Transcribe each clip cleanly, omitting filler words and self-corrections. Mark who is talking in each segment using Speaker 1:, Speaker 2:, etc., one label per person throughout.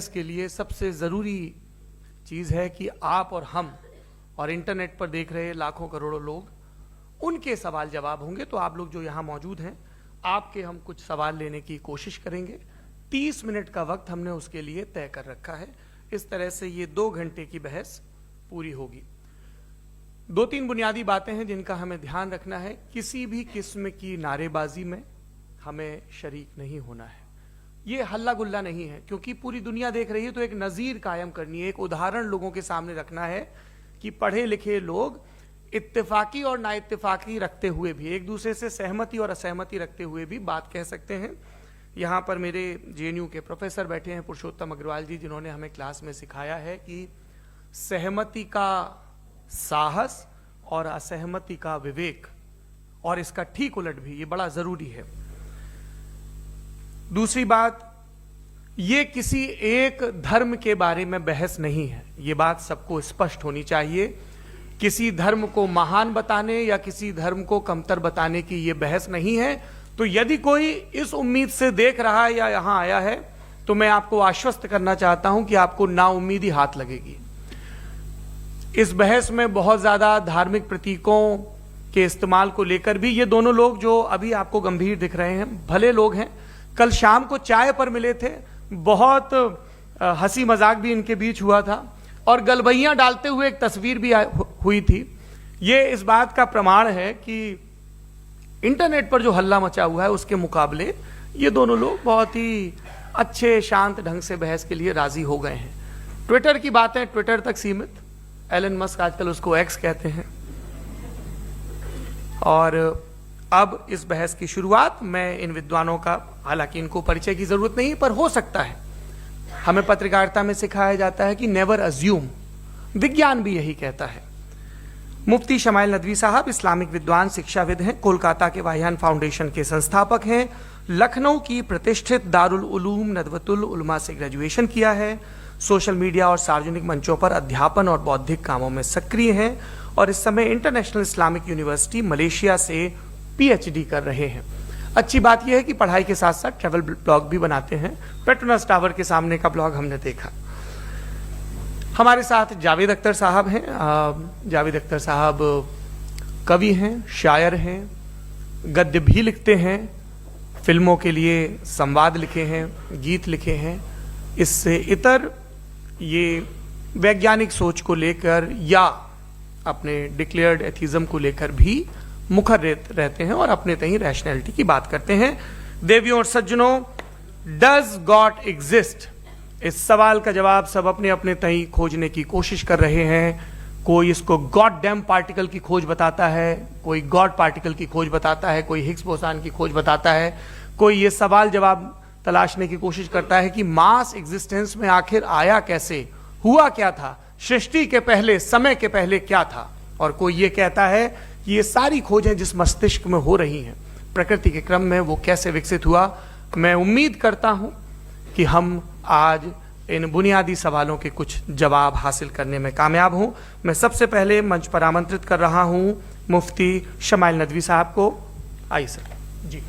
Speaker 1: इसके लिए सबसे ज़रूरी चीज़ है कि आप और हम और इंटरनेट पर देख रहे लाखों करोड़ों लोग उनके सवाल जवाब होंगे। तो आप लोग जो यहाँ मौजूद हैं, आपके हम कुछ सवाल लेने की कोशिश करेंगे। 30 मिनट का वक्त हमने उसके लिए तय कर रखा है। इस तरह से ये 2 घंटे की बहस पूरी होगी। 2-3 बुनियादी बातें हैं जिनका हमें ध्यान रखना है। किसी भी किस्म की नारेबाजी में हमें शरीक नहीं होना है। ये हल्ला गुल्ला नहीं है, क्योंकि पूरी दुनिया देख रही है। तो एक नजीर कायम करनी है, एक उदाहरण लोगों के सामने रखना है कि पढ़े लिखे लोग इत्तेफाकी और ना इत्तेफाकी रखते हुए भी, एक दूसरे से सहमति और असहमति रखते हुए भी बात कह सकते हैं। यहाँ पर मेरे जेएनयू के प्रोफेसर बैठे हैं, पुरुषोत्तम अग्रवाल जी, जिन्होंने हमें क्लास में सिखाया है कि सहमति का साहस और असहमति का विवेक, और इसका ठीक उलट भी, ये बड़ा जरूरी है। दूसरी बात, ये किसी एक धर्म के बारे में बहस नहीं है। ये बात सबको स्पष्ट होनी चाहिए। किसी धर्म को महान बताने या किसी धर्म को कमतर बताने की ये बहस नहीं है। तो यदि कोई इस उम्मीद से देख रहा है या यहां आया है, तो मैं आपको आश्वस्त करना चाहता हूं कि आपको नाउम्मीदी हाथ लगेगी। इस बहस में बहुत ज्यादा धार्मिक प्रतीकों के इस्तेमाल को लेकर भी, ये दोनों लोग जो अभी आपको गंभीर दिख रहे हैं, भले लोग हैं, कल शाम को चाय पर मिले थे, बहुत हंसी मजाक भी इनके बीच हुआ था, और गलबैयां डालते हुए एक तस्वीर भी हुई थी। ये इस बात का प्रमाण है कि इंटरनेट पर जो हल्ला मचा हुआ है उसके मुकाबले ये दोनों लोग बहुत ही अच्छे शांत ढंग से बहस के लिए राजी हो गए हैं। ट्विटर की बातें ट्विटर तक सीमित, एलन मस्क आजकल उसको एक्स कहते हैं। और अब इस बहस की शुरुआत मैं इन विद्वानों का, हालांकि इनको परिचय की जरूरत नहीं, पर हो सकता है, हमें पत्रकारिता में सिखाया जाता है कि नेवर अज्यूम, विज्ञान भी यही कहता है। मुफ्ती शमाइल नदवी साहब इस्लामिक विद्वान, शिक्षाविद हैं, कोलकाता के वाहियान फाउंडेशन के संस्थापक हैं, लखनऊ की प्रतिष्ठित दारुल उलूम नदवतुल उलमा से ग्रेजुएशन किया है, सोशल मीडिया और सार्वजनिक मंचों पर अध्यापन और बौद्धिक कामों में सक्रिय हैं, और इस समय इंटरनेशनल इस्लामिक यूनिवर्सिटी मलेशिया से पीएचडी कर रहे हैं। अच्छी बात यह है कि पढ़ाई के साथ साथ ट्रैवल ब्लॉग भी बनाते हैं। पेट्रोनस टावर के सामने का ब्लॉग हमने देखा। हमारे साथ जावेद अख्तर साहब हैं। जावेद अख्तर साहब कवि हैं, शायर हैं, गद्य भी लिखते हैं, फिल्मों के लिए संवाद लिखे हैं, गीत लिखे हैं। इससे इतर ये वैज्ञानिक सोच को लेकर या अपने डिक्लेयर्ड एथिज्म को लेकर भी मुखर रहते हैं और अपने तहीं रैशनैलिटी की बात करते हैं। देवियों और सज्जनों, डज गॉड एग्जिस्ट? इस सवाल का जवाब सब अपने अपने तहीं खोजने की कोशिश कर रहे हैं। कोई इसको गॉड डैम पार्टिकल की खोज बताता है, कोई गॉड पार्टिकल की खोज बताता है, कोई हिग्स बोसान की खोज बताता है, कोई ये सवाल जवाब तलाशने की कोशिश करता है कि मास एग्जिस्टेंस में आखिर आया कैसे, हुआ क्या था, सृष्टि के पहले, समय के पहले क्या था। और कोई ये कहता है कि ये सारी खोजें जिस मस्तिष्क में हो रही हैं प्रकृति के क्रम में, वो कैसे विकसित हुआ। मैं उम्मीद करता हूं कि हम आज इन बुनियादी सवालों के कुछ जवाब हासिल करने में कामयाब हों। मैं सबसे पहले मंच पर आमंत्रित कर रहा हूं मुफ्ती शमाइल नदवी साहब को। आइए सर जी।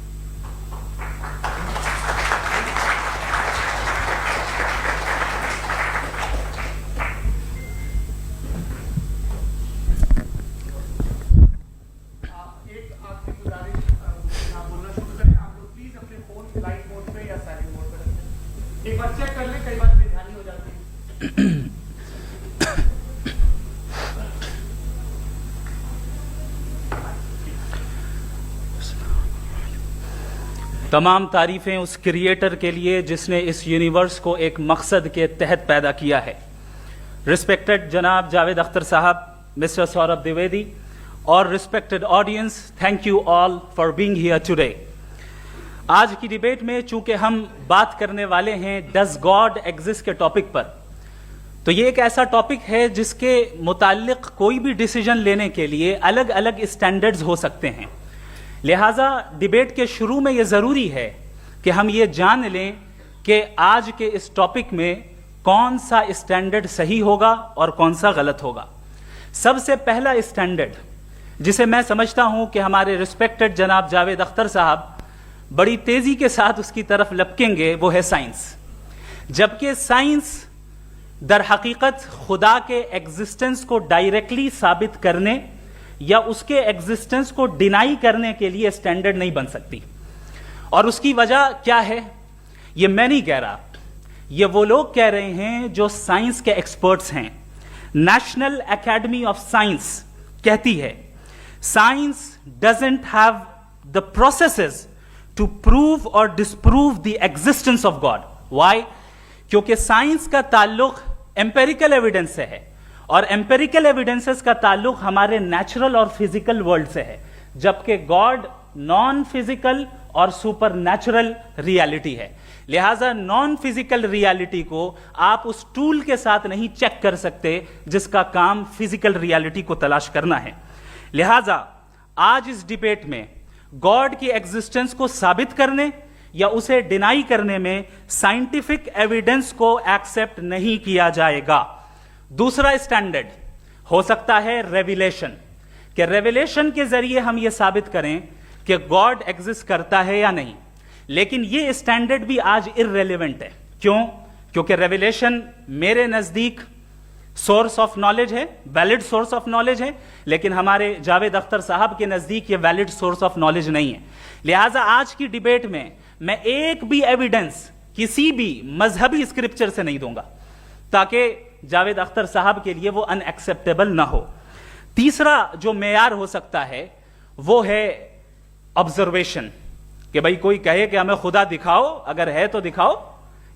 Speaker 1: एक बार चेक कर लें, कई बार बेध्यानी हो जाती है।
Speaker 2: तमाम तारीफें उस क्रिएटर के लिए जिसने इस यूनिवर्स को एक मकसद के तहत पैदा किया है। रिस्पेक्टेड जनाब जावेद अख्तर साहब, मिस्टर सौरभ द्विवेदी, और respected audience, thank you all for being here today. आज की डिबेट में चूंकि हम बात करने वाले हैं डज गॉड एग्जिस्ट के टॉपिक पर, तो ये एक ऐसा टॉपिक है जिसके मुताल्लिक कोई भी डिसीजन लेने के लिए अलग अलग स्टैंडर्ड्स हो सकते हैं। लिहाजा डिबेट के शुरू में यह जरूरी है कि हम ये जान लें कि आज के इस टॉपिक में कौन सा स्टैंडर्ड सही होगा और कौन सा गलत होगा। सबसे पहला स्टैंडर्ड जिसे मैं समझता हूं कि हमारे रिस्पेक्टेड जनाब जावेद अख्तर साहब बड़ी तेजी के साथ उसकी तरफ लपकेंगे, वो है साइंस। जबकि साइंस दर हकीकत खुदा के एग्जिस्टेंस को डायरेक्टली साबित करने या उसके एग्जिस्टेंस को डिनाई करने के लिए स्टैंडर्ड नहीं बन सकती। और उसकी वजह क्या है, ये मैं नहीं कह रहा, ये वो लोग कह रहे हैं जो साइंस के एक्सपर्ट्स हैं। नेशनल एकेडमी ऑफ साइंस कहती है science doesn't have the processes to prove और disprove the existence of God. Why? क्योंकि साइंस का ताल्लुक एम्पेरिकल एविडेंस से है और एम्पेरिकल एविडेंसेस का ताल्लुक हमारे नेचुरल और फिजिकल वर्ल्ड से है, जबकि गॉड नॉन फिजिकल और सुपर नेचुरल रियलिटी है। लिहाजा नॉन फिजिकल रियलिटी को आप उस टूल के साथ नहीं चेक कर सकते जिसका काम फिजिकल रियलिटी को तलाश करना है। लिहाजा आज इस डिबेट में गॉड की एग्जिस्टेंस को साबित करने या उसे डिनाई करने में साइंटिफिक एविडेंस को एक्सेप्ट नहीं किया जाएगा। दूसरा स्टैंडर्ड हो सकता है रेविलेशन, कि रेविलेशन के जरिए हम यह साबित करें कि गॉड एग्जिस्ट करता है या नहीं। लेकिन यह स्टैंडर्ड भी आज इररेलेवेंट है। क्यों? क्योंकि रेविलेशन मेरे नजदीक सोर्स ऑफ नॉलेज है, वैलिड सोर्स ऑफ नॉलेज है, लेकिन हमारे जावेद अख्तर साहब के नजदीक यह वैलिड सोर्स ऑफ नॉलेज नहीं है। लिहाजा आज की डिबेट में मैं एक भी एविडेंस किसी भी मजहबी स्क्रिप्चर से नहीं दूंगा ताकि जावेद अख्तर साहब के लिए वो अनएक्सेप्टेबल ना हो। तीसरा जो मेयार हो सकता है वो है ऑब्जर्वेशन, कि भाई कोई कहे कि हमें खुदा दिखाओ, अगर है तो दिखाओ,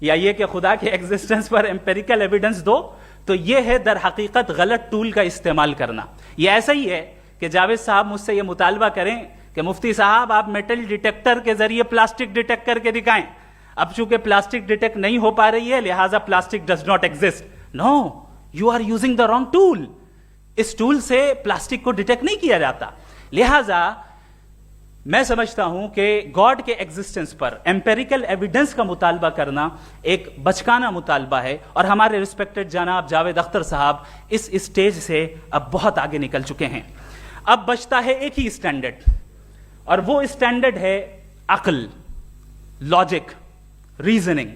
Speaker 2: या ये कि खुदा के एग्जिस्टेंस पर एम्पेरिकल एविडेंस दो, तो ये है दर हकीकत गलत टूल का इस्तेमाल करना। ये ऐसा ही है कि जावेद साहब मुझसे ये मुतालबा करें कि मुफ्ती साहब आप मेटल डिटेक्टर के जरिए प्लास्टिक डिटेक्ट करके दिखाएं। अब चूंकि प्लास्टिक डिटेक्ट नहीं हो पा रही है लिहाजा plastic does not exist. No, you are using the wrong tool. इस टूल से प्लास्टिक को डिटेक्ट नहीं किया जाता। लिहाजा मैं समझता हूं कि गॉड के एग्जिस्टेंस पर एम्पेरिकल एविडेंस का मुतालबा करना एक बचकाना मुतालबा है, और हमारे रिस्पेक्टेड जनाब जावेद अख्तर साहब इस स्टेज से अब बहुत आगे निकल चुके हैं। अब बचता है एक ही स्टैंडर्ड, और वो स्टैंडर्ड है अक्ल, लॉजिक, रीजनिंग।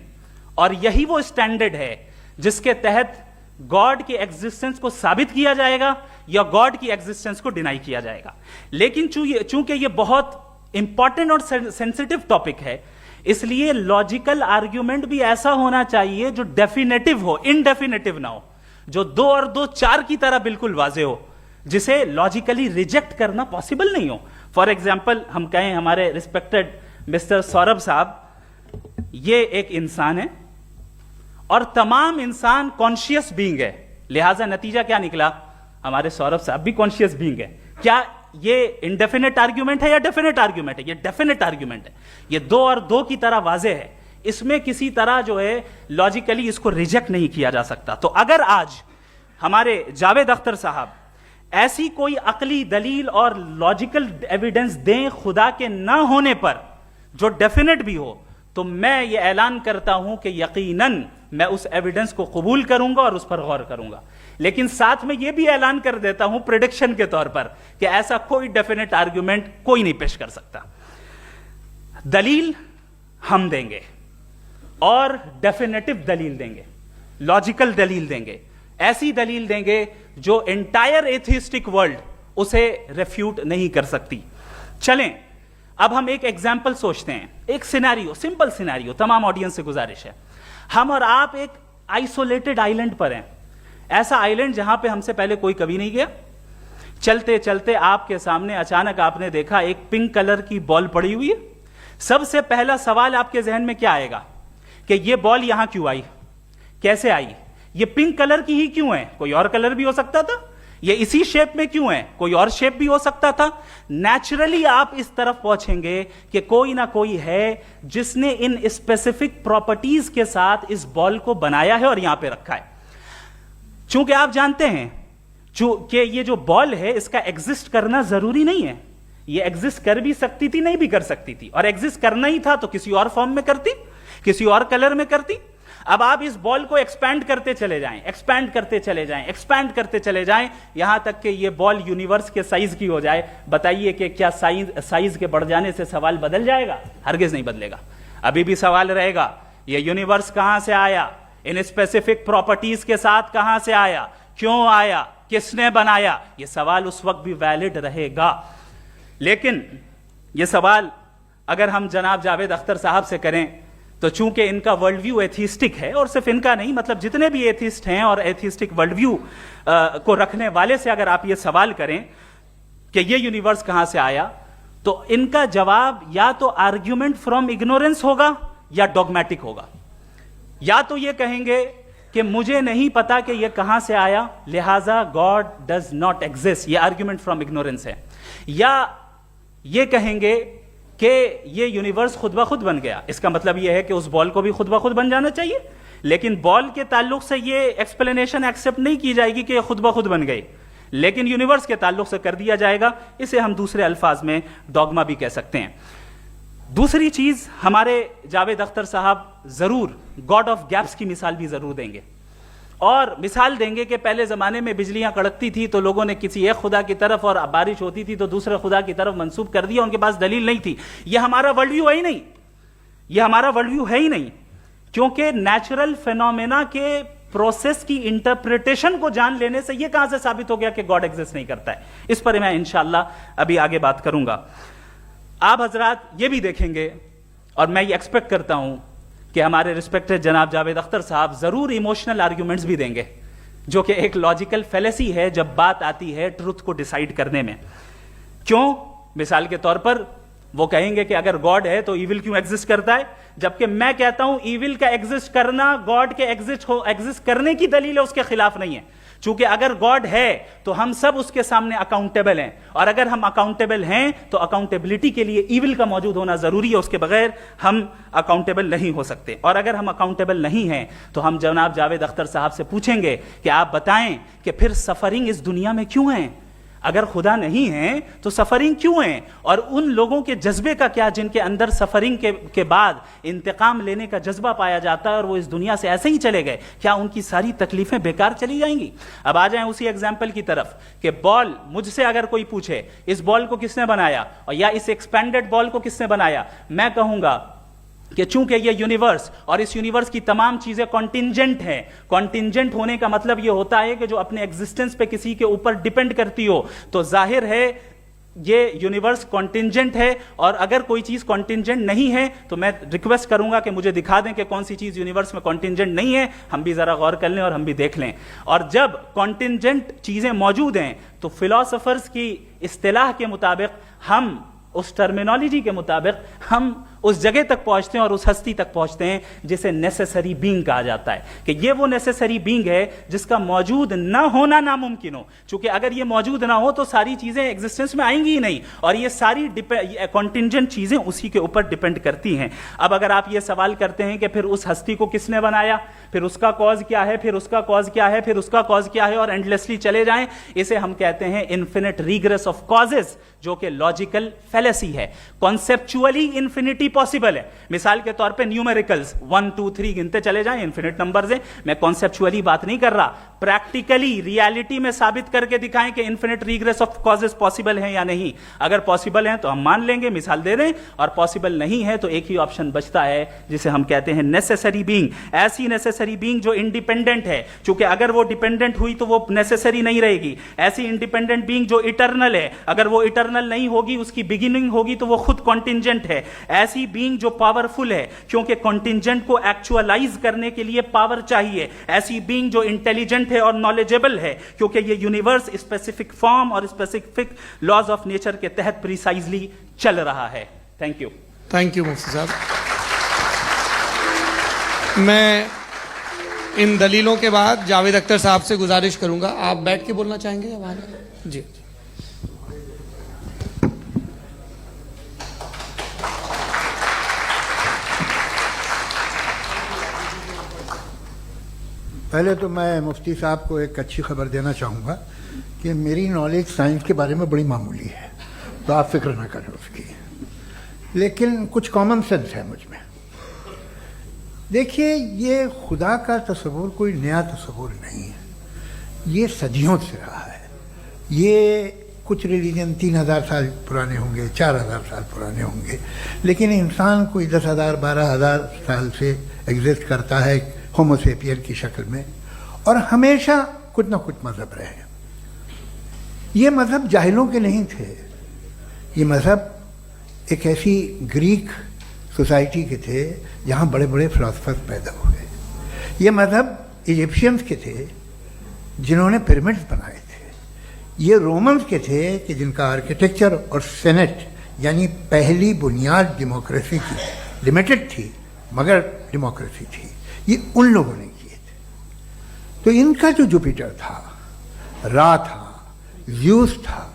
Speaker 2: और यही वो स्टैंडर्ड है जिसके तहत गॉड की एग्जिस्टेंस को साबित किया जाएगा या गॉड की एग्जिस्टेंस को डिनाई किया जाएगा। लेकिन चूंकि ये बहुत इंपॉर्टेंट और सेंसिटिव टॉपिक है, इसलिए लॉजिकल आर्ग्यूमेंट भी ऐसा होना चाहिए जो डेफिनेटिव हो, इनडेफिनेटिव ना हो, जो 2 और 2 4 की तरह बिल्कुल वाजे हो, जिसे लॉजिकली रिजेक्ट करना पॉसिबल नहीं हो। फॉर एग्जाम्पल हम कहें हमारे रिस्पेक्टेड मिस्टर सौरभ साहब, ये एक इंसान है और तमाम इंसान कॉन्शियस बीइंग है, लिहाजा नतीजा क्या निकला, हमारे सौरभ साहब भी कॉन्शियस बीइंग है। क्या ये इनडेफिनेट आर्ग्यूमेंट है या डेफिनेट आर्ग्यूमेंट है? ये डेफिनेट आर्ग्यूमेंट है। ये 2 और 2 की तरह वाजे है, इसमें किसी तरह जो है लॉजिकली इसको रिजेक्ट नहीं किया जा सकता। तो अगर आज हमारे जावेद अख्तर साहब ऐसी कोई अकली दलील और लॉजिकल एविडेंस दें खुदा के ना होने पर जो डेफिनेट भी हो, तो मैं ये ऐलान करता हूं कि यकीनन मैं उस एविडेंस को कबूल करूंगा और उस पर गौर करूंगा। लेकिन साथ में यह भी ऐलान कर देता हूं प्रेडिक्शन के तौर पर कि ऐसा कोई डेफिनेट आर्ग्यूमेंट कोई नहीं पेश कर सकता। दलील हम देंगे और डेफिनेटिव दलील देंगे, लॉजिकल दलील देंगे, ऐसी दलील देंगे जो एंटायर एथिस्टिक वर्ल्ड उसे रेफ्यूट नहीं कर सकती। चलें अब हम एक एग्जाम्पल सोचते हैं, एक सिनेरियो, सिंपल सिनेरियो, तमाम ऑडियंस से गुजारिश है, हम और आप एक आइसोलेटेड आइलैंड पर हैं, ऐसा आइलैंड जहां पे हमसे पहले कोई कभी नहीं गया। चलते चलते आपके सामने अचानक आपने देखा एक पिंक कलर की बॉल पड़ी हुई है। सबसे पहला सवाल आपके जहन में क्या आएगा कि ये बॉल यहां क्यों आई, कैसे आई, ये पिंक कलर की ही क्यों है, कोई और कलर भी हो सकता था, ये इसी शेप में क्यों है, कोई और शेप भी हो सकता था। नेचुरली आप इस तरफ पहुंचेंगे कि कोई ना कोई है जिसने इन स्पेसिफिक प्रॉपर्टीज के साथ इस बॉल को बनाया है और यहां पे रखा है। चूंकि आप जानते हैं कि ये जो बॉल है इसका एग्जिस्ट करना जरूरी नहीं है, ये एग्जिस्ट कर भी सकती थी, नहीं भी कर सकती थी, और एग्जिस्ट करना ही था तो किसी और फॉर्म में करती, किसी और कलर में करती। अब आप इस बॉल को एक्सपैंड करते चले जाएं, एक्सपैंड करते चले जाएं, एक्सपैंड करते चले जाएं, यहां तक कि ये बॉल यूनिवर्स के साइज की हो जाए। बताइए कि क्या साइज के बढ़ जाने से सवाल बदल जाएगा? हरगिज नहीं बदलेगा। अभी भी सवाल रहेगा ये यूनिवर्स कहां से आया, इन स्पेसिफिक प्रॉपर्टीज के साथ कहां से आया, क्यों आया, किसने बनाया, ये सवाल उस वक्त भी वैलिड रहेगा। लेकिन ये सवाल अगर हम जनाब जावेद अख्तर साहब से करें तो चूंकि इनका वर्ल्ड व्यू एथिस्टिक है, और सिर्फ इनका नहीं, मतलब जितने भी एथिस्ट हैं और एथिस्टिक वर्ल्ड व्यू को रखने वाले से अगर आप ये सवाल करें कि ये यूनिवर्स कहां से आया, तो इनका जवाब या तो आर्ग्यूमेंट फ्रॉम इग्नोरेंस होगा या डॉगमेटिक होगा। या तो ये कहेंगे कि मुझे नहीं पता कि ये कहां से आया, लिहाजा गॉड डज नॉट एग्जिस्ट, ये आर्ग्यूमेंट फ्रॉम इग्नोरेंस है, या ये कहेंगे कि ये यूनिवर्स खुद ब खुद बन गया। इसका मतलब ये है कि उस बॉल को भी खुद ब खुद बन जाना चाहिए, लेकिन बॉल के ताल्लुक से ये एक्सप्लेनेशन एक्सेप्ट नहीं की जाएगी कि ये खुद ब खुद बन गई, लेकिन यूनिवर्स के ताल्लुक से कर दिया जाएगा। इसे हम दूसरे अल्फाज में डॉगमा भी कह सकते हैं। दूसरी चीज, हमारे जावेद अख्तर साहब जरूर गॉड ऑफ गैप्स की मिसाल भी जरूर देंगे, और मिसाल देंगे कि पहले जमाने में बिजलियां कड़कती थी तो लोगों ने किसी एक खुदा की तरफ, और बारिश होती थी तो दूसरे खुदा की तरफ मंसूब कर दिया, उनके पास दलील नहीं थी। यह हमारा वर्ल्ड व्यू है ही नहीं, यह हमारा वर्ल्ड व्यू है ही नहीं, क्योंकि नेचुरल फेनोमेना के प्रोसेस की इंटरप्रिटेशन को जान लेने से यह कहां से साबित हो गया कि गॉड एग्जिस्ट नहीं करता है। इस पर मैं इंशाअल्लाह अभी आगे बात करूंगा। आप हजरात ये भी देखेंगे, और मैं ये एक्सपेक्ट करता हूं कि हमारे रिस्पेक्टेड जनाब जावेद अख्तर साहब जरूर इमोशनल आर्ग्यूमेंट्स भी देंगे, जो कि एक लॉजिकल फेलेसी है जब बात आती है ट्रुथ को डिसाइड करने में। क्यों? मिसाल के तौर पर वो कहेंगे कि अगर गॉड है तो ईविल क्यों एग्जिस्ट करता है, जबकि मैं कहता हूं ईविल का एग्जिस्ट करना गॉड के एग्जिस्ट करने की दलील है, उसके खिलाफ नहीं है। चूंकि अगर गॉड है तो हम सब उसके सामने अकाउंटेबल हैं, और अगर हम अकाउंटेबल हैं तो अकाउंटेबिलिटी के लिए ईविल का मौजूद होना जरूरी है, उसके बगैर हम अकाउंटेबल नहीं हो सकते। और अगर हम अकाउंटेबल नहीं हैं तो हम जनाब जावेद अख्तर साहब से पूछेंगे कि आप बताएं कि फिर सफरिंग इस दुनिया में क्यों है? अगर खुदा नहीं है तो सफरिंग क्यों है? और उन लोगों के जज्बे का क्या जिनके अंदर सफरिंग के बाद इंतकाम लेने का जज्बा पाया जाता है और वो इस दुनिया से ऐसे ही चले गए, क्या उनकी सारी तकलीफें बेकार चली जाएंगी? अब आ जाएं उसी एग्जाम्पल की तरफ कि बॉल, मुझसे अगर कोई पूछे इस बॉल को किसने बनाया और या इस एक्सपेंडेड बॉल को किसने बनाया, मैं कहूंगा कि चूंकि ये यूनिवर्स और इस यूनिवर्स की तमाम चीजें कॉन्टिंजेंट हैं। कॉन्टिंजेंट होने का मतलब ये होता है कि जो अपने एग्जिस्टेंस पे किसी के ऊपर डिपेंड करती हो, तो जाहिर है ये यूनिवर्स कॉन्टिंजेंट है। और अगर कोई चीज कॉन्टिंजेंट नहीं है तो मैं रिक्वेस्ट करूंगा कि मुझे दिखा दें कि कौन सी चीज यूनिवर्स में कॉन्टिंजेंट नहीं है, हम भी जरा गौर कर लें और हम भी देख लें। और जब कॉन्टिंजेंट चीजें मौजूद हैं तो फिलोसोफर्स की इस्तिलाह के मुताबिक, हम उस टर्मिनोलॉजी के मुताबिक हम उस जगह तक पहुंचते हैं और उस हस्ती तक पहुंचते हैं जिसे नेसेसरी बीइंग कहा जाता है, कि ये वो नेसेसरी बीइंग है जिसका मौजूद ना होना नामुमकिन हो। क्योंकि अगर ये मौजूद ना हो तो सारी चीजें एग्जिस्टेंस में आएंगी ही नहीं, और ये सारी कॉन्टिंजेंट चीजें उसी के ऊपर डिपेंड करती हैं। अब अगर आप ये सवाल करते हैं कि फिर उस हस्ती को किसने बनाया, फिर उसका कॉज क्या है, फिर उसका कॉज क्या है, फिर उसका कॉज क्या है, और एंडलेसली चले जाएं, इसे हम कहते हैं इन्फिनिट रीग्रेस ऑफ कॉजेस, जो कि लॉजिकल फेलेसी है। कॉन्सेप्चुअली इंफिनिटी पॉसिबल है। मिसाल के तौर पे न्यूमेरिकल्स 1 2 3 गिनते चले जाएं, इन्फिनिट नंबर्स हैं। मैं कॉन्सेप्चुअली बात नहीं कर रहा, प्रैक्टिकली रियलिटी में साबित करके दिखाएं कि infinite regress of causes possible है या नहीं। अगर पॉसिबल है तो हम मान लेंगे, मिसाल दे दें, और पॉसिबल नहीं है तो एक ही ऑप्शन बचता है जिसे हम कहते हैं नेसेसरी बीइंग। ऐसी नेसेसरी बीइंग जो इंडिपेंडेंट है, क्योंकि अगर वो डिपेंडेंट हुई तो वो नेसेसरी नहीं रहेगी। ऐसी इंडिपेंडेंट बीइंग जो इटर्नल है, अगर वो इटर्नल नहीं होगी, उसकी बिगिनिंग होगी तो वो खुद कॉन्टिंजेंट है। ऐसी बीइंग जो पावरफुल है, क्योंकि कॉन्टिंजेंट को एक्चुअलाइज करने के लिए पावर चाहिए। ऐसी बीइंग जो इंटेलिजेंट है और नॉलेजेबल है, क्योंकि ये यूनिवर्स स्पेसिफिक फॉर्म और स्पेसिफिक लॉज ऑफ नेचर के तहत प्रिसाइजली चल रहा है। Thank you.
Speaker 1: थैंक यू मुफ्ती साहब। मैं इन दलीलों के बाद जावेद अख्तर साहब से गुजारिश करूंगा, आप बैठ के बोलना चाहेंगे या बाहर? जी।
Speaker 3: पहले तो मैं मुफ्ती साहब को एक अच्छी खबर देना चाहूँगा कि मेरी नॉलेज साइंस के बारे में बड़ी मामूली है, तो आप फिक्र ना करें उसकी, लेकिन कुछ कॉमन सेंस है मुझ में। देखिए, ये खुदा का तस्वुर कोई नया तस्वुर नहीं है, ये सदियों से रहा है। ये कुछ रिलीजन 3000 साल पुराने होंगे, 4000 साल पुराने होंगे, लेकिन इंसान कोई 10,000 12,000 साल से एग्जिस्ट करता है होमोसेपियन की शक्ल में, और हमेशा कुछ ना कुछ मजहब रहे। ये मजहब जाहिलों के नहीं थे, ये मजहब एक ऐसी ग्रीक सोसाइटी के थे जहाँ बड़े बड़े फिलोसफर्स पैदा हुए। ये मजहब इजिप्शियंस के थे जिन्होंने पिरामिड्स बनाए थे। ये रोमन्स के थे कि जिनका आर्किटेक्चर और सेनेट यानी पहली बुनियाद डेमोक्रेसी की लिमिटेड थी मगर डेमोक्रेसी थी, ये उन लोगों ने किए थे। तो इनका जो जुपिटर था, रा था, ज़्यूस था,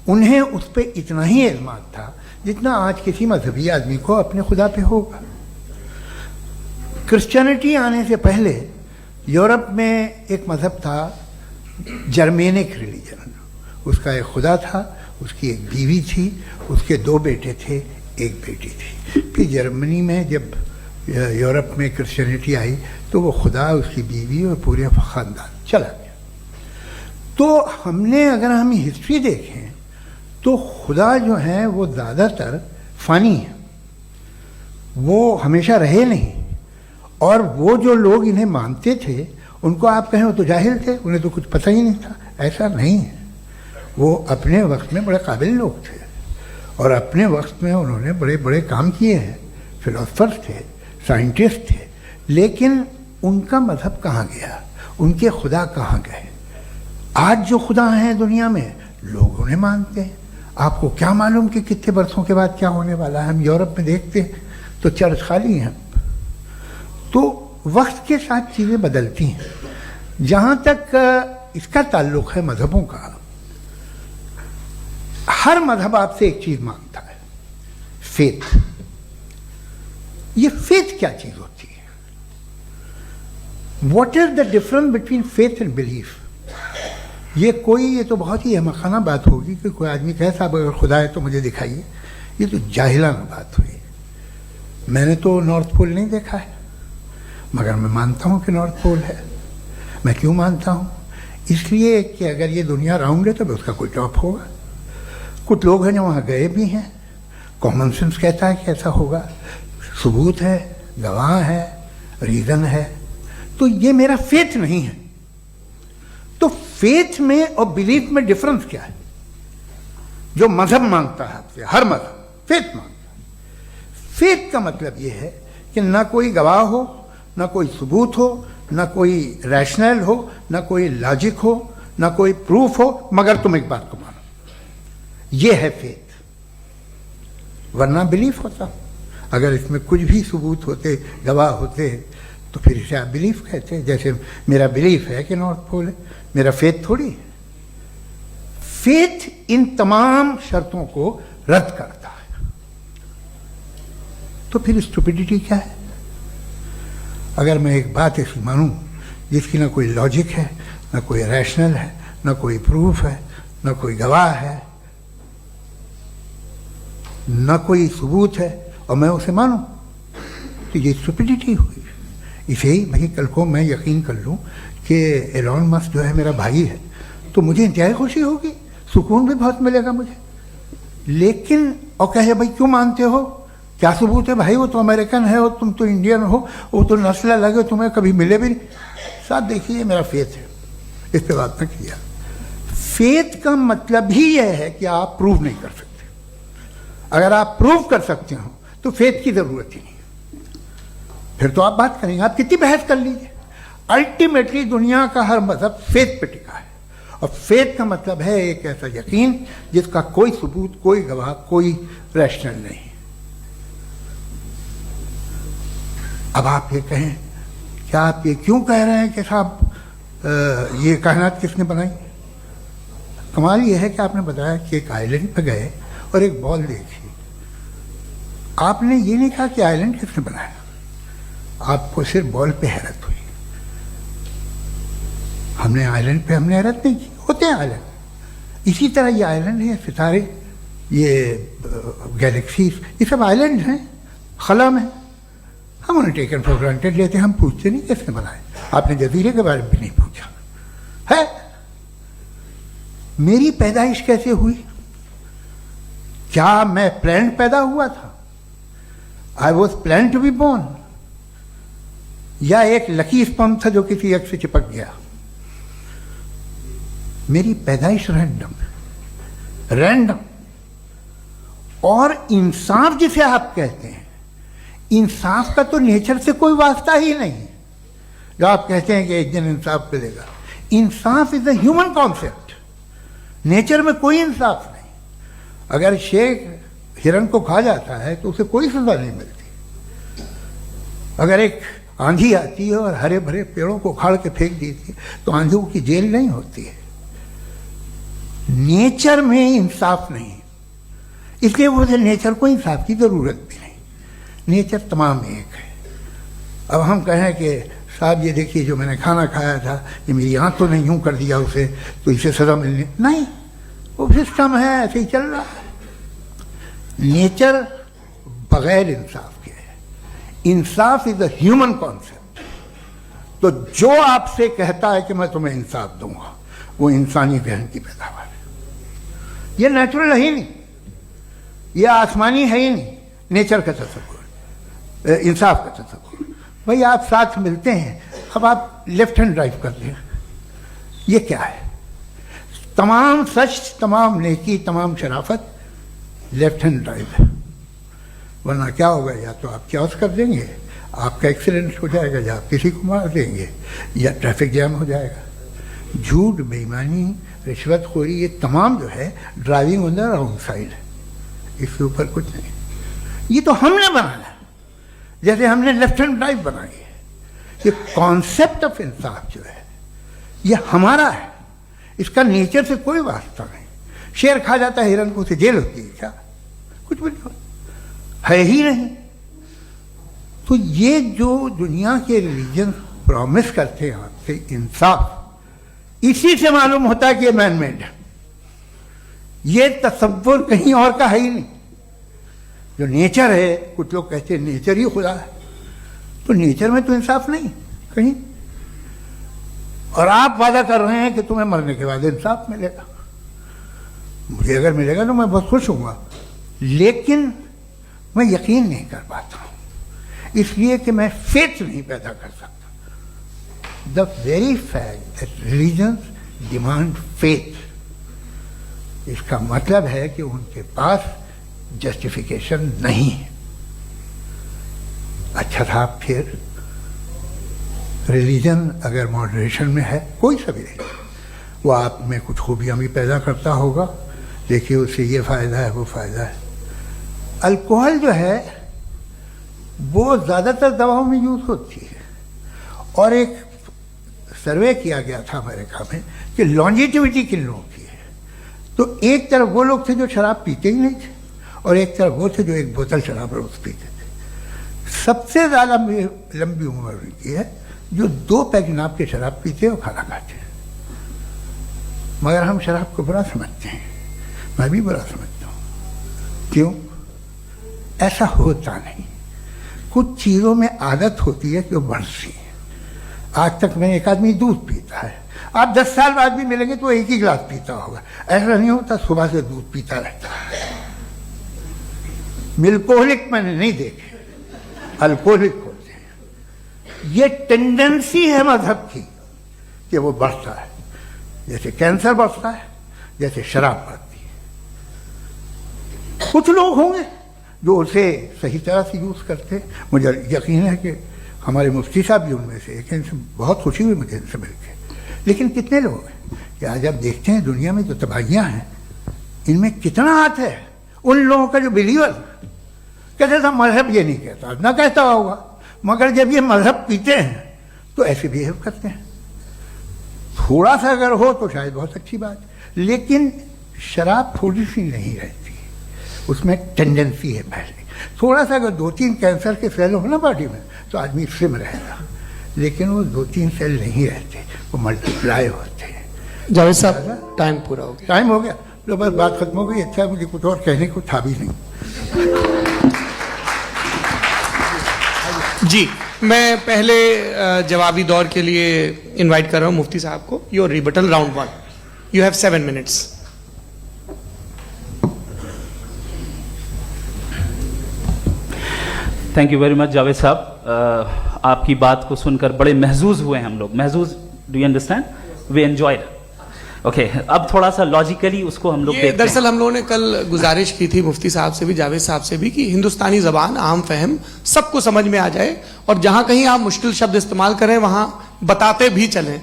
Speaker 3: उन्हें उस पर इतना ही एतमाद था जितना आज किसी मजहबी आदमी को अपने खुदा पे होगा। क्रिश्चियनिटी आने से पहले यूरोप में एक मजहब था जर्मेनिक रिलीजन। उसका एक खुदा था, उसकी एक बीवी थी, उसके 2 बेटे थे, एक बेटी थी। फिर जर्मनी में जब यूरोप में क्रिश्चियनिटी आई तो वो खुदा, उसकी बीवी और पूरे ख़ानदान चला गया। तो हमने अगर हम हिस्ट्री देखें तो खुदा जो है वो ज़्यादातर फ़ानी है, वो हमेशा रहे नहीं। और वो जो लोग इन्हें मानते थे उनको आप कहें वो तो जाहिल थे, उन्हें तो कुछ पता ही नहीं था, ऐसा नहीं है। वो अपने वक्त में बड़े काबिल लोग थे और अपने वक्त में उन्होंने बड़े बड़े काम किए हैं, फिलोसफर्स थे, साइंटिस्ट थे। लेकिन उनका मजहब कहाँ गया, उनके खुदा कहाँ गए? आज जो खुदा हैं दुनिया में लोग उन्हें मानते हैं। आपको क्या मालूम कि कितने बरसों के बाद क्या होने वाला है? हम यूरोप में देखते हैं तो चर्च खाली हैं। तो वक्त के साथ चीज़ें बदलती हैं। जहाँ तक इसका ताल्लुक़ है मजहबों का, हर मजहब आपसे एक चीज़ मांगता है, फेथ। ये फेथ क्या चीज़ होती है? What is the difference between faith and belief? ये तो बहुत ही अहमकाना बात होगी कि कोई आदमी कहे साहब अगर खुदा है तो मुझे दिखाइए। ये तो जाहिलाना बात हुई। मैंने तो नॉर्थ पोल नहीं देखा है मगर मैं मानता हूँ कि नॉर्थ पोल है। मैं क्यों मानता हूँ? इसलिए कि अगर ये दुनिया राउंड है तो उसका कोई टॉप होगा। कुछ लोग हैं जो वहाँ गए भी हैं, कॉमन सेंस कहता है कि ऐसा होगा, सबूत है, गवाह है, रीज़न है। तो ये मेरा फेथ नहीं है। तो फेथ में और बिलीफ में डिफरेंस क्या है? जो मजहब मांगता है आपसे, हर मजहब फेथ मांगता है। फेथ का मतलब ये है कि ना कोई गवाह हो, ना कोई सबूत हो, ना कोई रैशनल हो, ना कोई लॉजिक हो, ना कोई प्रूफ हो, मगर तुम एक बात को मानो। ये है फेथ। वरना बिलीफ होता। अगर इसमें कुछ भी सबूत होते, गवाह होते, तो फिर इसे आप बिलीफ कहते हैं। जैसे मेरा बिलीफ है कि नॉर्थ पोल है, मेरा फेथ थोड़ी है। फेथ इन तमाम शर्तों को रद्द करता है। तो फिर स्टुपिडिटी क्या है? अगर मैं एक बात ऐसी मानूं जिसकी ना कोई लॉजिक है, ना कोई रैशनल है, ना कोई प्रूफ है, ना कोई गवाह है, ना कोई सबूत है, और मैं उसे मानूं, तो ये स्टुपिडिटी हुई। इसे ही भाई कल को मैं यकीन कर लूं कि एलॉन मस्क जो है मेरा भाई है तो मुझे इंतहाई खुशी होगी, सुकून भी बहुत मिलेगा मुझे। लेकिन और कहे भाई क्यों मानते हो, क्या सबूत है? भाई वो तो अमेरिकन है और तुम तो इंडियन हो, वो तो नस्ल अलग है, तुम्हें कभी मिले भी नहीं। साथ देखिए मेरा फेथ है, इस पर बात न किया। फेथ का मतलब ही यह है कि आप प्रूव नहीं कर सकते। अगर आप प्रूव कर सकते हो तो फेथ की जरूरत ही नहीं, फिर तो आप बात करेंगे, आप कितनी बहस कर लीजिए। अल्टीमेटली दुनिया का हर मजहब फेथ पे टिका है, और फेथ का मतलब है एक ऐसा यकीन जिसका कोई सबूत, कोई गवाह, कोई रैशनल नहीं। अब आप ये कहें, क्या आप ये क्यों कह रहे हैं कि साहब ये कायनात किसने बनाई? कमाल ये है कि आपने बताया कि एक आइलैंड पे गए और एक बॉल देखी। आपने ये नहीं कहा कि आइलैंड किसने बनाया, आपको सिर्फ बॉल पे हैरत हुई। हमने आइलैंड पे हमने हैरत नहीं की, होते हैं आइलैंड। इसी तरह ये आइलैंड है, सितारे, ये गैलेक्सीज, ये सब आइलैंड हैं खला में। हम उन्हें टेकन फॉर ग्रांटेड लेते हैं, हम पूछते नहीं किसने बनाए। आपने जजीरे के बारे में भी नहीं पूछा है। मेरी पैदाइश कैसे हुई? क्या मैं प्लान्ड पैदा हुआ था? I was planned to be born. या एक लकी स्पर्म था जो किसी एग से चिपक गया। मेरी पैदाइश रैंडम। और इंसाफ जिसे आप कहते हैं, इंसाफ का तो नेचर से कोई वास्ता ही नहीं। जो आप कहते हैं कि एक दिन इंसाफ मिलेगा, इंसाफ is a human concept. Nature में कोई इंसाफ नहीं। अगर शेर हिरन को खा जाता है तो उसे कोई सजा नहीं मिलती। अगर एक आंधी आती है और हरे भरे पेड़ों को उखाड़ के फेंक देती है तो आंधियों की जेल नहीं होती है। नेचर में इंसाफ नहीं, इसलिए मुझे नेचर को इंसाफ की जरूरत भी नहीं। नेचर तमाम एक है। अब हम कहें कि साहब ये देखिए जो मैंने खाना खाया था ये मेरी आंख तो नहीं यूं कर दिया उसे, तो इसे सजा मिलने नहीं, वो सिस्टम है, ऐसे ही चल रहा है। नेचर बगैर इंसाफ के है। इंसाफ इज अ ह्यूमन कॉन्सेप्ट। तो जो आपसे कहता है कि मैं तुम्हें इंसाफ दूंगा, वो इंसानी जहन की पैदावार है। ये नेचुरल है ही नहीं, ये आसमानी है ही नहीं। नेचर का तसव्वुर, इंसाफ का तसव्वुर। भाई आप साथ मिलते हैं, अब आप लेफ्ट हैंड ड्राइव करते हैं, ये क्या है? तमाम सच, तमाम नेकी, तमाम शराफत लेफ्ट हैंड ड्राइव है। वरना क्या होगा, या तो आप क्योस कर देंगे, आपका एक्सीडेंट हो जाएगा, या आप किसी को मार देंगे, या ट्रैफिक जैम हो जाएगा। झूठ, बेईमानी, रिश्वतखोरी, ये तमाम जो है driving on the wrong side है। इसके ऊपर कुछ नहीं। ये तो हमने बनाया, जैसे हमने लेफ्ट हैंड ड्राइव बनाई है। ये कॉन्सेप्ट ऑफ इंसाफ जो है ये हमारा है, इसका नेचर से कोई वास्ता नहीं। शेर खा जाता है हिरन को, उसे जेल होती है क्या? कुछ भी नहीं है ही नहीं। तो ये जो दुनिया के रिलीजन प्रॉमिस करते हैं आपसे इंसाफ, इसी से मालूम होता है कि ये मैन मेड है। ये तसव्वुर कहीं और का है ही नहीं। जो नेचर है, कुछ लोग कहते हैं नेचर ही खुदा है, तो नेचर में तो इंसाफ नहीं कहीं। और आप वादा कर रहे हैं कि तुम्हें मरने के बाद इंसाफ मिलेगा। मुझे अगर मिलेगा तो मैं बहुत खुश हूँगा, लेकिन मैं यकीन नहीं कर पाता हूँ, इसलिए कि मैं फेथ नहीं पैदा कर सकता। The very fact that religions demand faith, इसका मतलब है कि उनके पास जस्टिफिकेशन नहीं है। अच्छा था, फिर रिलीजन अगर मॉडरेशन में है, कोई सा भी नहीं, वो आप में कुछ खूबियां भी पैदा करता होगा। देखिए उससे ये फ़ायदा है, वो फ़ायदा है। अल्कोहल जो है वो ज़्यादातर दवाओं में यूज़ होती है। और एक सर्वे किया गया था अमेरिका में कि लॉन्जिटिविटी किन लोगों की है, तो एक तरफ वो लोग थे जो शराब पीते ही नहीं थे, और एक तरफ वो थे जो एक बोतल शराब रोज़ पीते थे। सबसे ज़्यादा लंबी उम्र उनकी है जो 2 पैक नाप के शराब पीते और खाना खाते हैं। मगर हम शराब को बुरा समझते हैं, मैं भी बुरा समझता हूँ। क्यों? ऐसा होता नहीं। कुछ चीज़ों में आदत होती है कि वो बढ़ती है। आज तक में एक आदमी दूध पीता है, आप 10 साल बाद भी मिलेंगे तो एक ही गिलास पीता होगा। ऐसा नहीं होता, सुबह से दूध पीता रहता है। मिल्कोहलिक मैंने नहीं देखे, अल्कोहलिक होते हैं। ये टेंडेंसी है मजहब की कि वो बढ़ता है, जैसे कैंसर बढ़ता है, जैसे शराब बढ़ती है। कुछ लोग होंगे जो उसे सही तरह से यूज़ करते। मुझे यकीन है कि हमारे मुफ्ती साहब भी उनमें से एक हैं, इनसे बहुत खुशी हुई मुझे इनसे मिलकर। लेकिन कितने लोग हैं कि आज आप देखते हैं दुनिया में जो तबाहियाँ हैं, इनमें कितना हाथ है उन लोगों का जो बिलीवर कहते था मजहब ये नहीं कहता, ना कहता होगा, मगर जब ये मजहब पीते हैं तो ऐसे बिहेव करते हैं। थोड़ा सा अगर हो तो शायद बहुत अच्छी बात, लेकिन शराब थोड़ी सी नहीं रहती, उसमें टेंडेंसी है पहले। थोड़ा सा अगर 2-3 कैंसर के सेल हो ना बॉडी में तो आदमी स्लिम रहेगा, लेकिन वो 2-3 सेल नहीं रहते, वो मल्टीप्लाई होते हैं।
Speaker 1: जावेद साहब, टाइम पूरा हो गया।
Speaker 3: टाइम हो गया तो बस बात खत्म हो गई। अच्छा, मुझे कुछ और कहने को था भी नहीं।
Speaker 1: जी, मैं पहले जवाबी दौर के लिए इनवाइट कर रहा हूं मुफ्ती साहब को। Your rebuttal round 1, you have 7 minutes.
Speaker 2: Thank you very much Javed साहब। आपकी बात को सुनकर बड़े महजूज हुए हम लोग। महजूज, do you understand? We enjoyed. Okay, अब थोड़ा सा लॉजिकली उसको हम लोग देखते हैं।
Speaker 1: दरअसल हम लोगों ने कल गुजारिश की थी मुफ्ती साहब से भी, जावेद साहब से भी, कि हिंदुस्तानी जबान आम फहम सबको समझ में आ जाए और जहां कहीं आप मुश्किल शब्द इस्तेमाल करें वहां बताते भी चलें।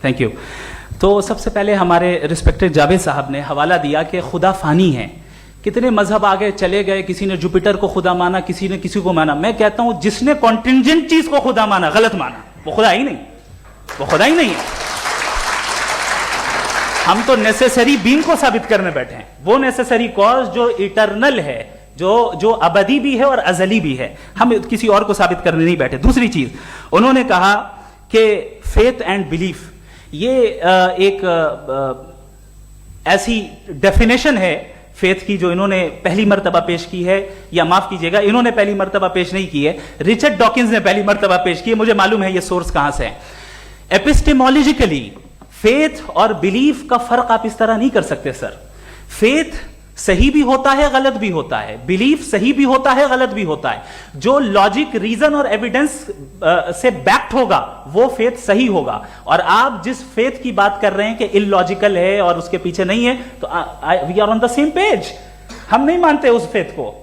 Speaker 2: Thank you. तो सबसे पहले हमारे रिस्पेक्टेड जावेद साहब ने हवाला दिया कि खुदा फानी है, कितने मजहब आगे चले गए, किसी ने जुपिटर को खुदा माना, किसी ने किसी को माना। मैं कहता हूं जिसने कॉन्टिंजेंट चीज को खुदा माना, गलत माना, वो खुदा ही नहीं, वो खुदा ही नहीं है। हम तो नेसेसरी बीइंग को साबित करने बैठे हैं, वो नेसेसरी कॉज जो इटरनल है, जो अबदी भी है और अजली भी है। हम किसी और को साबित करने नहीं बैठे। दूसरी चीज उन्होंने कहा कि फेथ एंड बिलीफ, ये एक ऐसी डेफिनेशन है फेथ की जो इन्होंने पहली मर्तबा पेश की है, या माफ कीजिएगा इन्होंने पहली मर्तबा पेश नहीं की है, रिचर्ड डॉकिंस ने पहली मर्तबा पेश की है। मुझे मालूम है ये सोर्स कहां से है। एपिस्टेमोलॉजिकली फेथ और बिलीफ का फर्क आप इस तरह नहीं कर सकते सर। फेथ सही भी होता है, गलत भी होता है, बिलीफ सही भी होता है, गलत भी होता है। जो लॉजिक, रीजन और एविडेंस से बैक्ड होगा वो फेथ सही होगा। और आप जिस फेथ की बात कर रहे हैं कि इलॉजिकल है और उसके पीछे नहीं है, तो we are on the same page. हम नहीं मानते उस फेथ को,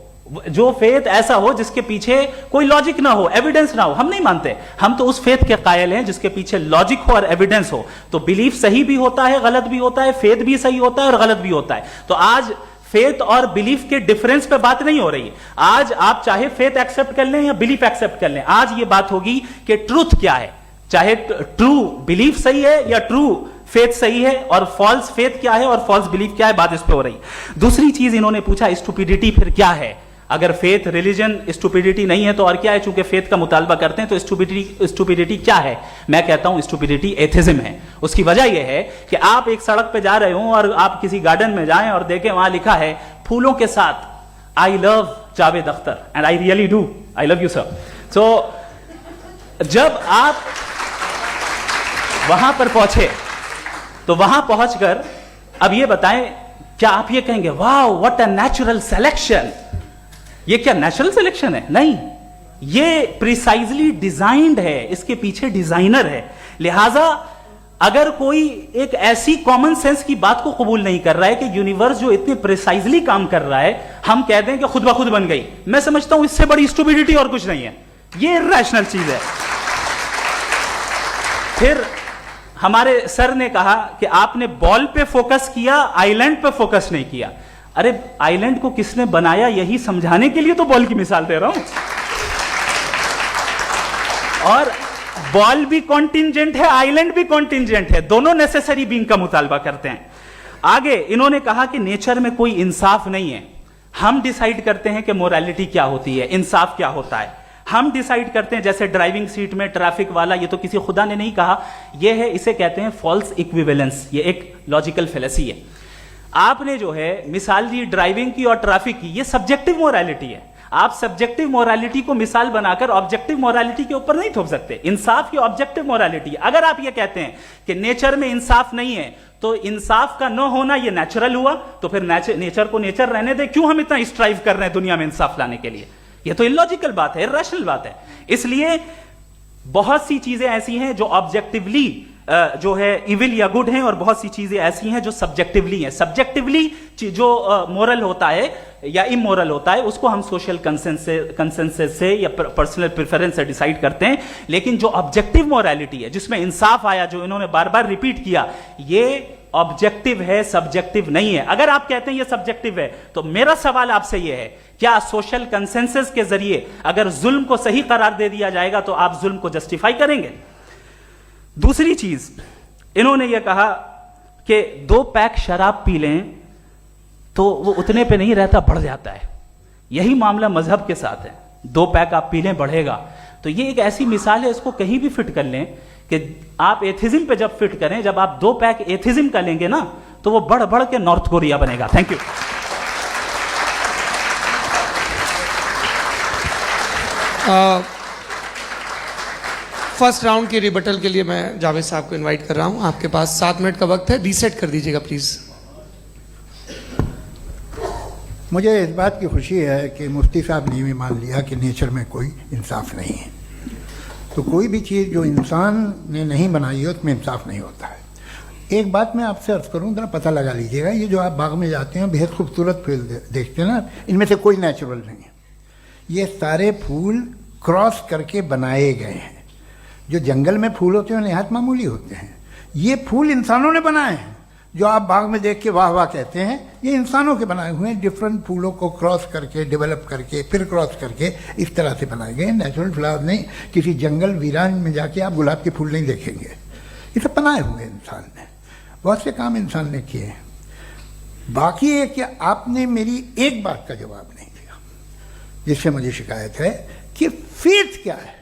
Speaker 2: जो फेथ ऐसा हो जिसके पीछे कोई लॉजिक ना हो, एविडेंस ना हो, हम नहीं मानते। हम तो उस फेथ के कायल हैं जिसके पीछे लॉजिक हो और एविडेंस हो। तो बिलीफ सही भी होता है, गलत भी होता है, फेथ भी सही होता है और गलत भी होता है। तो आज फेथ और बिलीफ के डिफरेंस पे बात नहीं हो रही। आज आप चाहे फेथ एक्सेप्ट कर लें या बिलीफ एक्सेप्ट कर लें, आज ये बात होगी कि ट्रूथ क्या है, चाहे ट्रू बिलीफ सही है या ट्रू फेथ सही है, और फॉल्स फेथ क्या है और फॉल्स बिलीफ क्या है, बात इस पे हो रही। दूसरी चीज इन्होंने पूछा स्टुपिडिटी फिर क्या है। अगर फेथ रिलीजन स्टुपिडिटी नहीं है तो और क्या है? चूंकि फेथ का मुतालबा करते हैं तो स्टुपिडिटी क्या है? मैं कहता हूं स्टुपिडिटी एथिज्म है। उसकी वजह यह है कि आप एक सड़क पे जा रहे हो और आप किसी गार्डन में जाएं और देखें वहां लिखा है फूलों के साथ I love Javed Akhtar, and I really do, I love you sir. So जब आप वहां पर पहुंचे तो वहां पहुंचकर अब ये बताएं, क्या आप ये कहेंगे wow what a natural selection? ये क्या नेचुरल सिलेक्शन है? नहीं, ये प्रिसाइजली डिजाइंड है, इसके पीछे डिजाइनर है। लिहाजा अगर कोई एक ऐसी कॉमन सेंस की बात को कबूल नहीं कर रहा है कि यूनिवर्स जो इतने प्रिसाइजली काम कर रहा है, हम कह दें कि खुद ब खुद बन गई, मैं समझता हूं इससे बड़ी स्टुपिडिटी और कुछ नहीं है। ये इरैशनल चीज है। फिर हमारे सर ने कहा कि आपने बॉल पे फोकस किया, आइलैंड पे फोकस नहीं किया। अरे आइलैंड को किसने बनाया यही समझाने के लिए तो बॉल की मिसाल दे रहा हूं। और बॉल भी कॉन्टिंजेंट है, आइलैंड भी कॉन्टिंजेंट है, दोनों नेसेसरी बीइंग का मुतालबा करते हैं। आगे इन्होंने कहा कि नेचर में कोई इंसाफ नहीं है। हम डिसाइड करते हैं कि मोरालिटी क्या होती है, इंसाफ क्या होता है। हम डिसाइड करते हैं, जैसे ड्राइविंग सीट में ट्रैफिक वाला, ये तो किसी खुदा ने नहीं कहा, ये है, इसे कहते हैं फॉल्स इक्विवेलेंस। ये एक लॉजिकल फेलेसी है। आपने जो है मिसाल दी ड्राइविंग की और ट्रैफिक की, ये सब्जेक्टिव मोरालिटी है। आप सब्जेक्टिव मोरालिटी को मिसाल बनाकर ऑब्जेक्टिव मोरालिटी के ऊपर नहीं थोप सकते। इंसाफ की ऑब्जेक्टिव मोरालिटी। अगर आप ये कहते हैं कि नेचर में इंसाफ नहीं है, तो इंसाफ का न होना ये नेचुरल हुआ, तो फिर नेचर को नेचर रहने दे, क्यों हम इतना स्ट्राइव कर रहे हैं दुनिया में इंसाफ लाने के लिए? ये तो इलॉजिकल बात है, इरैशनल बात है। इसलिए बहुत सी चीजें ऐसी हैं जो ऑब्जेक्टिवली जो है इविल या गुड हैं, और बहुत सी चीजें ऐसी हैं जो सब्जेक्टिवली हैं। सब्जेक्टिवली जो मोरल होता है या इमोरल होता है, उसको हम सोशल कंसेंसस से या पर्सनल प्रेफरेंस से डिसाइड करते हैं। लेकिन जो ऑब्जेक्टिव मोरालिटी है, जिसमें इंसाफ आया, जो इन्होंने बार बार रिपीट किया, ये ऑब्जेक्टिव है, सब्जेक्टिव नहीं है। अगर आप कहते हैं ये सब्जेक्टिव है, तो मेरा सवाल आपसे ये है, क्या सोशल कंसेंसस के जरिए अगर जुल्म को सही करार दे दिया जाएगा तो आप जुल्म को जस्टिफाई करेंगे? दूसरी चीज इन्होंने यह कहा कि 2 पैक शराब पी लें तो वो उतने पे नहीं रहता, बढ़ जाता है। यही मामला मजहब के साथ है। 2 पैक आप पी लें, बढ़ेगा। तो ये एक ऐसी मिसाल है, इसको कहीं भी फिट कर लें कि आप एथिज्म पे जब फिट करें, जब आप 2 पैक एथिज्म का लेंगे ना, तो वो बढ़ बढ़ के नॉर्थ कोरिया बनेगा। Thank you.
Speaker 1: फर्स्ट राउंड की रिबटल के लिए मैं जावेद साहब को इनवाइट कर रहा हूं। आपके पास 7 मिनट का वक्त है, रीसेट कर दीजिएगा प्लीज।
Speaker 3: मुझे इस बात की खुशी है कि मुफ्ती साहब ने भी मान लिया कि नेचर में कोई इंसाफ नहीं है। तो कोई भी चीज़ जो इंसान ने नहीं बनाई है उसमें इंसाफ नहीं होता है। एक बात मैं आपसे अर्ज करूं, जरा पता लगा लीजिएगा, ये जो आप बाग में जाते हैं बेहद खूबसूरत फूल देखते हैं ना, इनमें से कोई नेचुरल नहीं है। ये सारे फूल क्रॉस करके बनाए गए हैं। जो जंगल में फूल होते हैं निहायत मामूली होते हैं, ये फूल इंसानों ने बनाए हैं। जो आप बाग में देख के वाह वाह कहते हैं, ये इंसानों के बनाए हुए हैं। डिफरेंट फूलों को क्रॉस करके, डेवलप करके, फिर क्रॉस करके इस तरह से बनाए गए। नेचुरल फ्लावर नहीं। किसी जंगल वीरान में जाके आप गुलाब के फूल नहीं देखेंगे। ये सब बनाए हुए इंसान ने, बहुत से काम इंसान ने किए हैं। बाकी है कि आपने मेरी एक बात का जवाब नहीं दिया, जिससे मुझे शिकायत है कि फेथ क्या है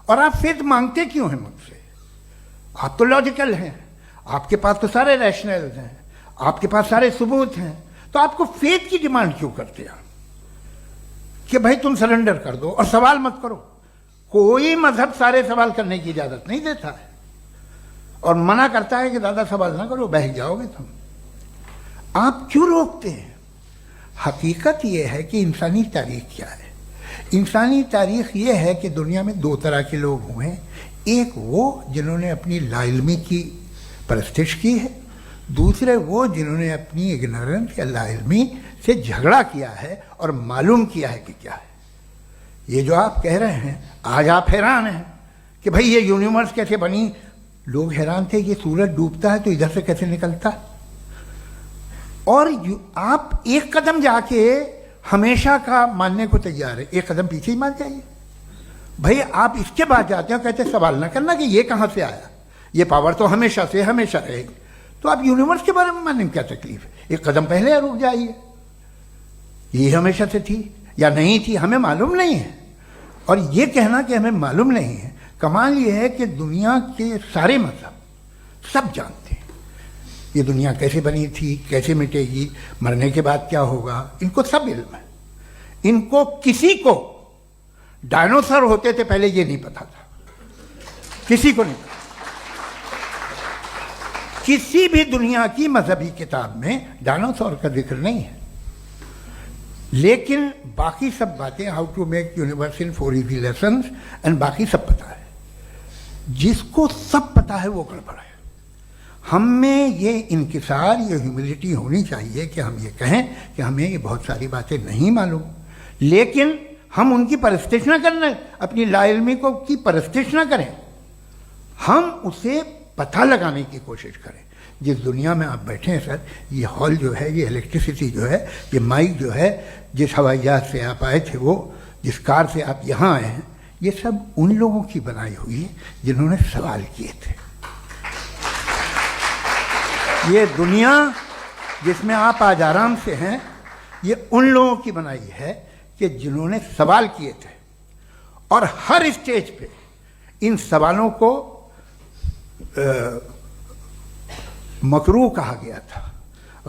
Speaker 3: और आप फेथ मांगते क्यों हैं मुझसे। आप तो लॉजिकल हैं, आपके पास तो सारे रैशनल हैं, आपके पास सारे सबूत हैं, तो आपको फेथ की डिमांड क्यों करते हैं कि भाई तुम सरेंडर कर दो और सवाल मत करो। कोई मजहब सारे सवाल करने की इजाजत नहीं देता है और मना करता है कि दादा सवाल ना करो, बह जाओगे तुम। आप क्यों रोकते हैं? हकीकत यह है कि इंसानी तारीख क्या है। इंसानी तारीख यह है कि दुनिया में दो तरह के लोग हुए हैं। एक वो जिन्होंने अपनी लाइल्मी की परस्तिश की है, दूसरे वो जिन्होंने अपनी इग्नोरेंस या लाइल्मी से झगड़ा किया है और मालूम किया है कि क्या है। ये जो आप कह रहे हैं, आज आप हैरान हैं कि भाई ये यूनिवर्स कैसे बनी। लोग हैरान थे कि सूरज डूबता है तो इधर से कैसे निकलता। और आप एक कदम जाके हमेशा का मानने को तैयार है, एक कदम पीछे ही मान जाइए। भाई आप इसके बाद जाते हो, कहते सवाल ना करना कि ये कहां से आया, ये पावर तो हमेशा से हमेशा रहेगी। तो आप यूनिवर्स के बारे में मानने में क्या तकलीफ है? एक कदम पहले रुक जाइए। ये हमेशा से थी या नहीं थी हमें मालूम नहीं है। और ये कहना कि हमें मालूम नहीं है, कमाल ये है कि दुनिया के सारे मजहब सब जानते हैं ये दुनिया कैसे बनी थी, कैसे मिटेगी, मरने के बाद क्या होगा, इनको सब इल्म है। इनको किसी को डायनासोर होते थे पहले ये नहीं पता था, किसी को नहीं पता। किसी भी दुनिया की मजहबी किताब में डायनासोर का जिक्र नहीं है। लेकिन बाकी सब बातें, how to make universe in 4 easy lessons and बाकी सब पता है। जिसको सब पता है वो गड़बड़ है। हम में ये इंकिसार, ये ह्यूमिलिटी होनी चाहिए कि हम ये कहें कि हमें ये बहुत सारी बातें नहीं मालूम, लेकिन हम उनकी परस्तिश ना करें, अपनी लाइल्मी को की परस्तिश ना करें, हम उसे पता लगाने की कोशिश करें। जिस दुनिया में आप बैठे हैं सर, ये हॉल जो है, ये इलेक्ट्रिसिटी जो है, ये माइक जो है, जिस हवाई जहाज से आप आए थे, वो जिस कार से आप यहाँ आए हैं, ये सब उन लोगों की बनाई हुई है जिन्होंने सवाल किए थे। ये दुनिया जिसमें आप आज आराम से हैं, ये उन लोगों की बनाई है कि जिन्होंने सवाल किए थे। और हर स्टेज पे इन सवालों को मकरूह कहा गया था,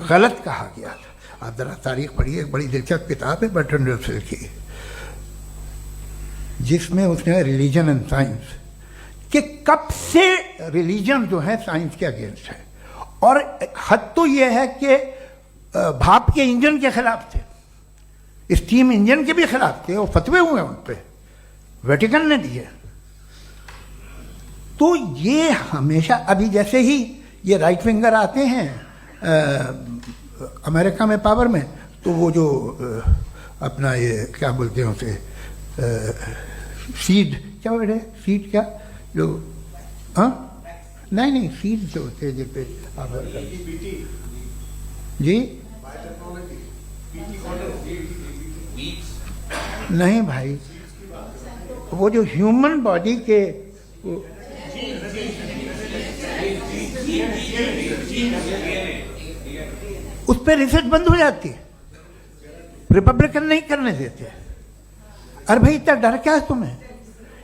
Speaker 3: गलत कहा गया था। आप जरा तारीख पढ़िए, एक बड़ी दिलचस्प किताब है बर्ट्रैंड रसेल की, जिसमें उसने रिलीजन एंड साइंस कि कब से रिलीजन जो है साइंस के अगेंस्ट है। और हद तो यह है कि भाप के इंजन के खिलाफ थे, स्टीम इंजन के भी खिलाफ थे, वो फतवे हुए उन पे, वेटिकन ने दिए। तो ये हमेशा, अभी जैसे ही ये राइट विंगर आते हैं अमेरिका में पावर में, तो वो जो अपना ये क्या बोलते हैं उसे, सीड क्या वर्ड है, सीड क्या जो, हाँ नहीं सीड जो होते हैं जिन पे आप जी नहीं भाई, वो जो ह्यूमन बॉडी के उस पर रिसर्च बंद हो जाती है, रिपब्लिकन नहीं करने देते। अरे भाई इतना डर क्या है तुम्हें?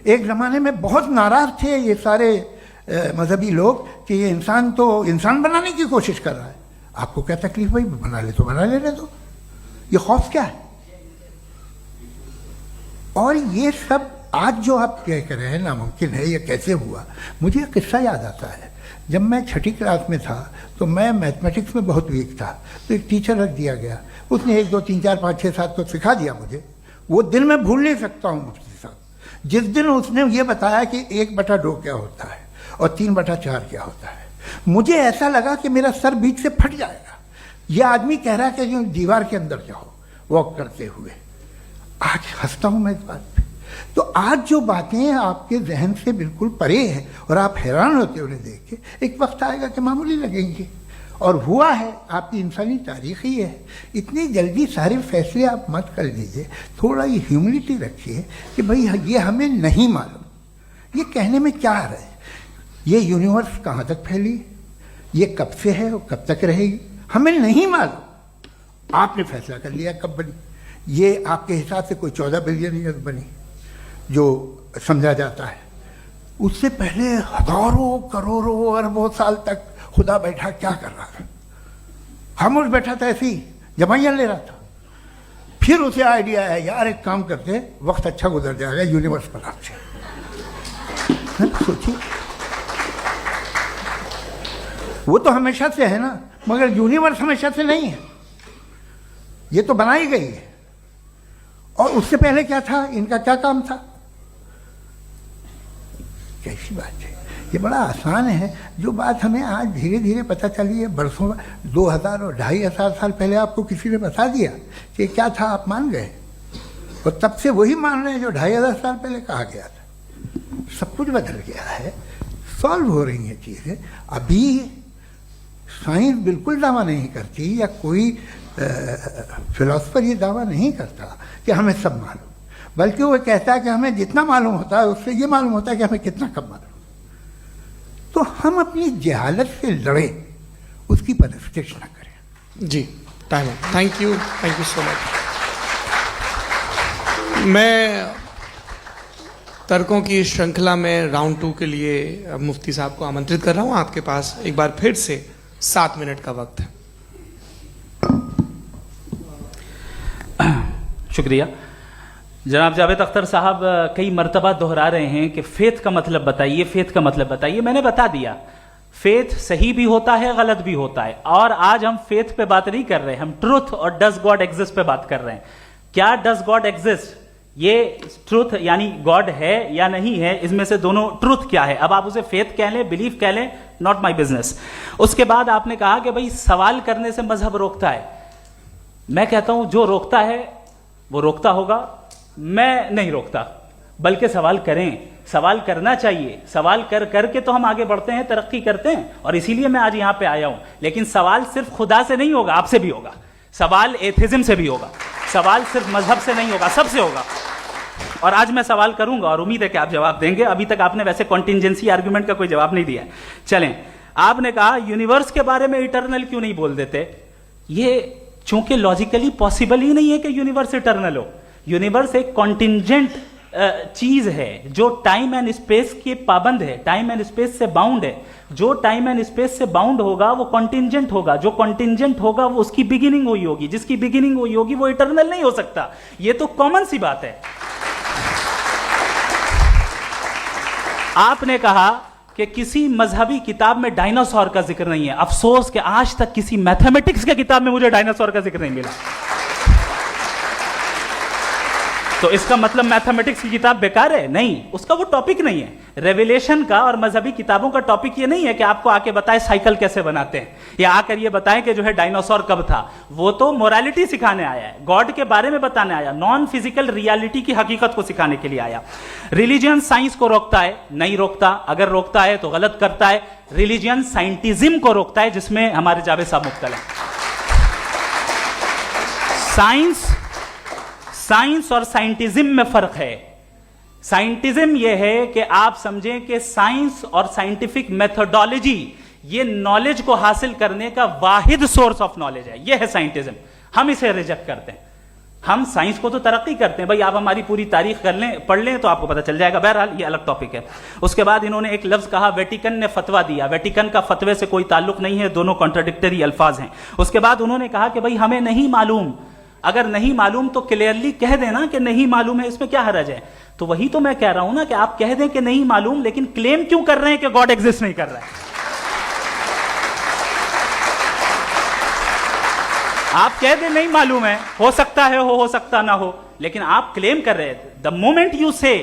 Speaker 3: एक जमाने में बहुत नाराज थे ये सारे मजहबी लोग कि ये इंसान तो इंसान बनाने की कोशिश कर रहा है। आपको क्या तकलीफ भाई, बना ले तो बना लेने दो, ये खौफ क्या है? और ये सब आज जो आप कह कर रहे हैं नामुमकिन है, ये कैसे हुआ? मुझे एक किस्सा याद आता है। जब मैं 6ठी क्लास में था तो मैं मैथमेटिक्स में बहुत वीक था, तो एक टीचर रख दिया गया, उसने 1 2 3 4 5 6 7 तो सिखा दिया मुझे। वो दिन मैं भूल नहीं सकता हूँ मुफ्ती साहब। जिस दिन उसने ये बताया कि 1/2 क्या होता है और 3/4 क्या होता है, मुझे ऐसा लगा कि मेरा सर बीच से फट जाएगा। यह आदमी कह रहा है कि जो दीवार के अंदर जाओ वॉक करते हुए। आज हंसता हूं मैं इस बात पे। तो आज जो बातें आपके जहन से बिल्कुल परे हैं और आप हैरान होते हो उन्हें देख के, एक वक्त आएगा कि मामूली लगेंगे। और हुआ है, आपकी इंसानी तारीख ही है। इतनी जल्दी सारे फैसले आप मत कर लीजिए, थोड़ा ये ह्यूमिलिटी रखिए कि भाई ये हमें नहीं मालूम। ये कहने में क्या आ रहा है, ये यूनिवर्स कहाँ तक फैली, ये कब से है और कब तक रहेगी, हमें नहीं मालूम। आपने फैसला कर लिया कब बनी। ये आपके हिसाब से कोई 14 बिलियन ईयर बनी जो समझा जाता है। उससे पहले हजारों करोड़ों अरबों साल तक खुदा बैठा क्या कर रहा था? खामोश बैठा था, ऐसी जमाइयाँ ले रहा था। फिर उसे आइडिया है, यार एक काम करते, वक्त अच्छा गुजर जाएगा यूनिवर्स पर आपसे। सोचिए, वो तो हमेशा से है ना, मगर यूनिवर्स हमेशा से नहीं है, ये तो बनाई गई है। और उससे पहले क्या था, इनका क्या काम था? कैसी बात है, ये बड़ा आसान है। जो बात हमें आज धीरे धीरे पता चली है, बरसों 2000 और 2500 साल पहले आपको किसी ने बता दिया कि क्या था, आप मान गए और तब से वही मान रहे हैं जो 2500 साल पहले कहा गया था। सब कुछ बदल गया है, सॉल्व हो रही हैं चीज़ें। अभी साइंस बिल्कुल दावा नहीं करती, या कोई फिलोसफर ये दावा नहीं करता कि हमें सब मालूम, बल्कि वो कहता है कि हमें जितना मालूम होता है उससे ये मालूम होता है कि हमें कितना कम मालूम। तो हम अपनी जहालत से लड़े, उसकी परस्तिश न करें।
Speaker 1: जी, time. Thank you so much. मैं तर्कों की श्रृंखला में राउंड 2 के लिए मुफ्ती साहब को आमंत्रित कर रहा हूं। आपके पास एक बार फिर से 7 मिनट का वक्त है।
Speaker 2: शुक्रिया। जनाब जावेद अख्तर साहब कई मर्तबा दोहरा रहे हैं कि फेथ का मतलब बताइए, फेथ का मतलब बताइए। मैंने बता दिया, फेथ सही भी होता है, गलत भी होता है। और आज हम फेथ पे बात नहीं कर रहे, हम ट्रुथ और डज गॉड एग्जिस्ट पे बात कर रहे हैं। क्या डज गॉड एग्जिस्ट, ये ट्रुथ यानी गॉड है या नहीं है, इसमें से दोनों ट्रुथ क्या है। अब आप उसे फेथ कह लें, बिलीफ कह लें, नॉट माई बिजनेस। उसके बाद आपने कहा कि भाई सवाल करने से मजहब रोकता है। मैं कहता हूं जो रोकता है वो रोकता होगा, मैं नहीं रोकता, बल्कि सवाल करें, सवाल करना चाहिए। सवाल कर करके तो हम आगे बढ़ते हैं, तरक्की करते हैं, और इसीलिए मैं आज यहां पे आया हूं। लेकिन सवाल सिर्फ खुदा से नहीं होगा, आपसे भी होगा। सवाल एथिज्म से भी होगा, सवाल सिर्फ मजहब से नहीं होगा, सबसे होगा। और आज मैं सवाल करूंगा और उम्मीद है कि आप जवाब देंगे। अभी तक आपने वैसे कॉन्टिंजेंसी आर्गुमेंट का कोई जवाब नहीं दिया। चलें, आपने कहा यूनिवर्स के बारे में इटर्नल क्यों नहीं बोल देते। ये चूंकि लॉजिकली पॉसिबल ही नहीं है कि यूनिवर्स इटर्नल हो। यूनिवर्स एक कॉन्टिंजेंट चीज है जो टाइम एंड स्पेस के पाबंद है, टाइम एंड स्पेस से बाउंड है। जो टाइम एंड स्पेस से बाउंड होगा वो कॉन्टिंजेंट होगा, जो कॉन्टिंजेंट होगा वो उसकी बिगिनिंग हुई होगी, जिसकी बिगिनिंग हुई होगी वो इटर्नल नहीं हो सकता। ये तो कॉमन सी बात है। आपने कहा कि किसी मजहबी किताब में डायनासोर का जिक्र नहीं है। अफसोस कि आज तक किसी मैथमेटिक्स की किताब में मुझे डायनासोर का जिक्र नहीं मिला। तो इसका मतलब मैथमेटिक्स की किताब बेकार है? नहीं, उसका वो टॉपिक नहीं है। रेवलेशन का और मजहबी किताबों का टॉपिक ये नहीं है कि आपको आके बताए साइकिल कैसे बनाते हैं, या आकर ये बताएं कि जो है डायनासोर कब था। वो तो मोरालिटी सिखाने आया है, गॉड के बारे में बताने आया, नॉन फिजिकल रियलिटी की हकीकत को सिखाने के लिए आया। रिलीजियन साइंस को रोकता है? नहीं रोकता। अगर रोकता है तो गलत करता है। रिलीजियन साइंटिज्म को रोकता है, जिसमें हमारे जावेद साहब मुब्तला हैं। साइंस और साइंटिज्म में फर्क है। साइंटिज्म यह है कि आप समझें कि साइंस और साइंटिफिक मेथोडोलॉजी ये नॉलेज को हासिल करने का वाहिद सोर्स ऑफ नॉलेज है। यह है साइंटिज्म। हम इसे रिजेक्ट करते हैं। हम साइंस को तो तरक्की करते हैं, भाई आप हमारी पूरी तारीख कर लें, पढ़ लें तो आपको पता चल जाएगा। बहरहाल ये अलग टॉपिक है। उसके बाद इन्होंने एक लफ्ज कहा, वेटिकन ने फतवा दिया। वेटिकन का फतवे से कोई ताल्लुक नहीं है, दोनों कॉन्ट्राडिक्टरी अल्फाज हैं। उसके बाद उन्होंने कहा कि भाई हमें नहीं मालूम। अगर नहीं मालूम तो क्लियरली कह देना कि नहीं मालूम है, इसमें क्या हरज है। तो वही तो मैं कह रहा हूं ना कि आप कह दें कि नहीं मालूम, लेकिन क्लेम क्यों कर रहे हैं कि गॉड एग्जिस्ट नहीं कर रहा है। आप कह दें नहीं मालूम है, हो सकता है हो सकता ना हो, लेकिन आप क्लेम कर रहे हैं। The moment you say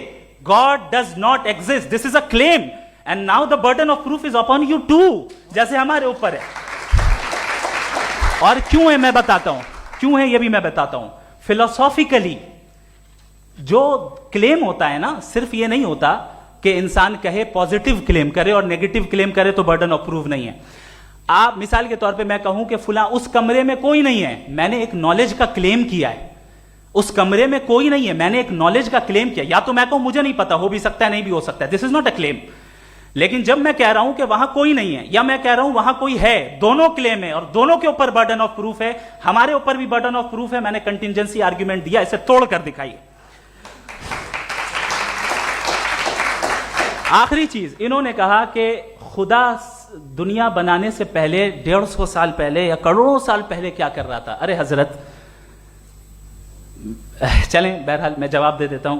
Speaker 2: God does not exist, this is a claim and now the burden of proof is upon you too, जैसे हमारे ऊपर है। और क्यों है मैं बताता हूं, क्यों है ये भी मैं बताता हूं। फिलोसॉफिकली जो क्लेम होता है ना, सिर्फ ये नहीं होता कि इंसान कहे पॉजिटिव क्लेम करे और नेगेटिव क्लेम करे तो बर्डन ऑफ प्रूफ नहीं है। आप मिसाल के तौर पे मैं कहूं कि फुला उस कमरे में कोई नहीं है, मैंने एक नॉलेज का क्लेम किया है, उस कमरे में कोई नहीं है, मैंने एक नॉलेज का क्लेम किया। या तो मैं कहूं मुझे नहीं पता, हो भी सकता है नहीं भी हो सकता है, this is not a claim. लेकिन जब मैं कह रहा हूं कि वहां कोई नहीं है या मैं कह रहा हूं वहां कोई है, दोनों क्लेम है और दोनों के ऊपर बर्डन ऑफ प्रूफ है। हमारे ऊपर भी बर्डन ऑफ प्रूफ है, मैंने कंटिजेंसी आर्ग्यूमेंट दिया, इसे तोड़कर दिखाइए। आखिरी चीज, इन्होंने कहा कि खुदा दुनिया बनाने से पहले 150 साल पहले या करोड़ों साल पहले क्या कर रहा था। अरे हजरत, चलें बहरहाल मैं जवाब दे देता हूं,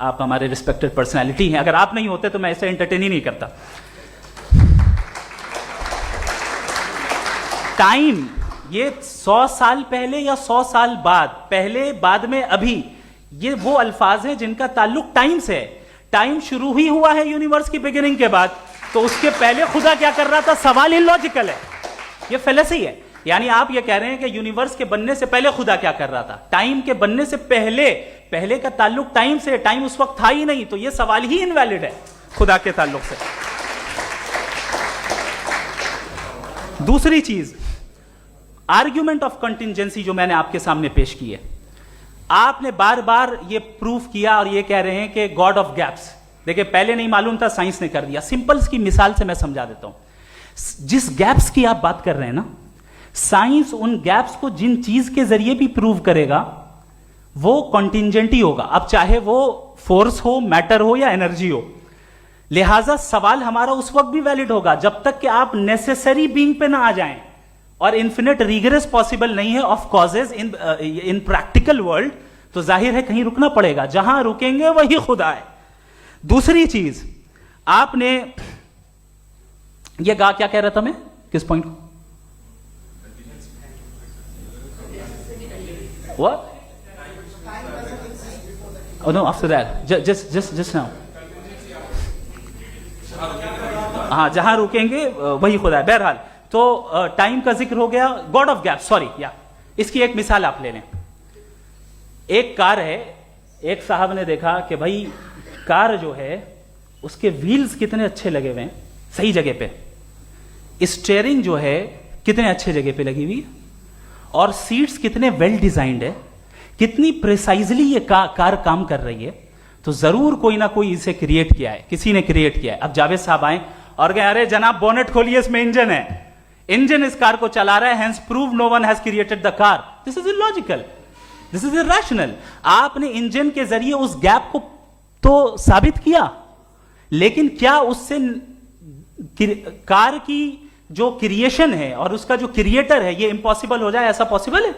Speaker 2: आप हमारे रिस्पेक्टेड पर्सनालिटी हैं, अगर आप नहीं होते तो मैं इसे एंटरटेन ही नहीं करता। टाइम, ये 100 साल पहले या 100 साल बाद, पहले बाद में अभी, ये वो अल्फाज हैं जिनका ताल्लुक टाइम से है। टाइम शुरू ही हुआ है यूनिवर्स की बिगिनिंग के बाद, तो उसके पहले खुदा क्या कर रहा था, सवाल इलॉजिकल है, ये फेलेसी है। यानी आप ये कह रहे हैं कि यूनिवर्स के बनने से पहले खुदा क्या कर रहा था, टाइम के बनने से पहले, पहले का ताल्लुक टाइम से, टाइम उस वक्त था ही नहीं, तो ये सवाल ही इनवैलिड है खुदा के ताल्लुक से। दूसरी चीज, आर्ग्यूमेंट ऑफ कंटिजेंसी जो मैंने आपके सामने पेश की है, आपने बार बार ये प्रूफ किया और ये कह रहे हैं कि गॉड ऑफ गैप्स। देखिए पहले नहीं मालूम था, साइंस ने कर दिया। सिंपल्स की मिसाल से मैं समझा देता हूं। जिस गैप्स की आप बात कर रहे हैं ना, साइंस उन गैप्स को जिन चीज के जरिए भी प्रूव करेगा वो कॉन्टिंजेंट ही होगा, अब चाहे वो फोर्स हो, मैटर हो या एनर्जी हो। लिहाजा सवाल हमारा उस वक्त भी वैलिड होगा जब तक कि आप नेसेसरी बीइंग पे ना आ जाएं, और इन्फिनिट रिग्रेस पॉसिबल नहीं है of causes in practical world, तो जाहिर है कहीं रुकना पड़ेगा, जहां रुकेंगे वही खुदा है। दूसरी चीज, आपने ये क्या कह रहा था मैं, किस पॉइंट को? What? Oh no, after that. Just now. हाँ, जहां रुकेंगे वही खुदा है। बहरहाल, तो टाइम का जिक्र हो गया, गॉड ऑफ गैप, सॉरी या इसकी एक मिसाल आप ले लें। एक कार है, एक साहब ने देखा कि भाई कार जो है उसके व्हील्स कितने अच्छे लगे हुए हैं सही जगह पे, स्टीयरिंग जो है कितने अच्छे जगह पे लगी हुई है, और सीट्स कितने वेल डिजाइंड है, कितनी प्रिसाइजली ये कार काम कर रही है, तो जरूर कोई ना कोई इसे क्रिएट किया है, किसी ने क्रिएट किया है। अब जावेद साहब आए और कहे अरे जनाब बोनेट खोलिए, इसमें इंजन है, इंजन इस कार को चला रहा है, hence prove no one has created the car. This is illogical, this is irrational. आपने इंजन के जरिए उस गैप को तो साबित किया, लेकिन क्या उससे कार की जो क्रिएशन है और उसका जो क्रिएटर है ये इम्पॉसिबल हो जाए, ऐसा पॉसिबल है?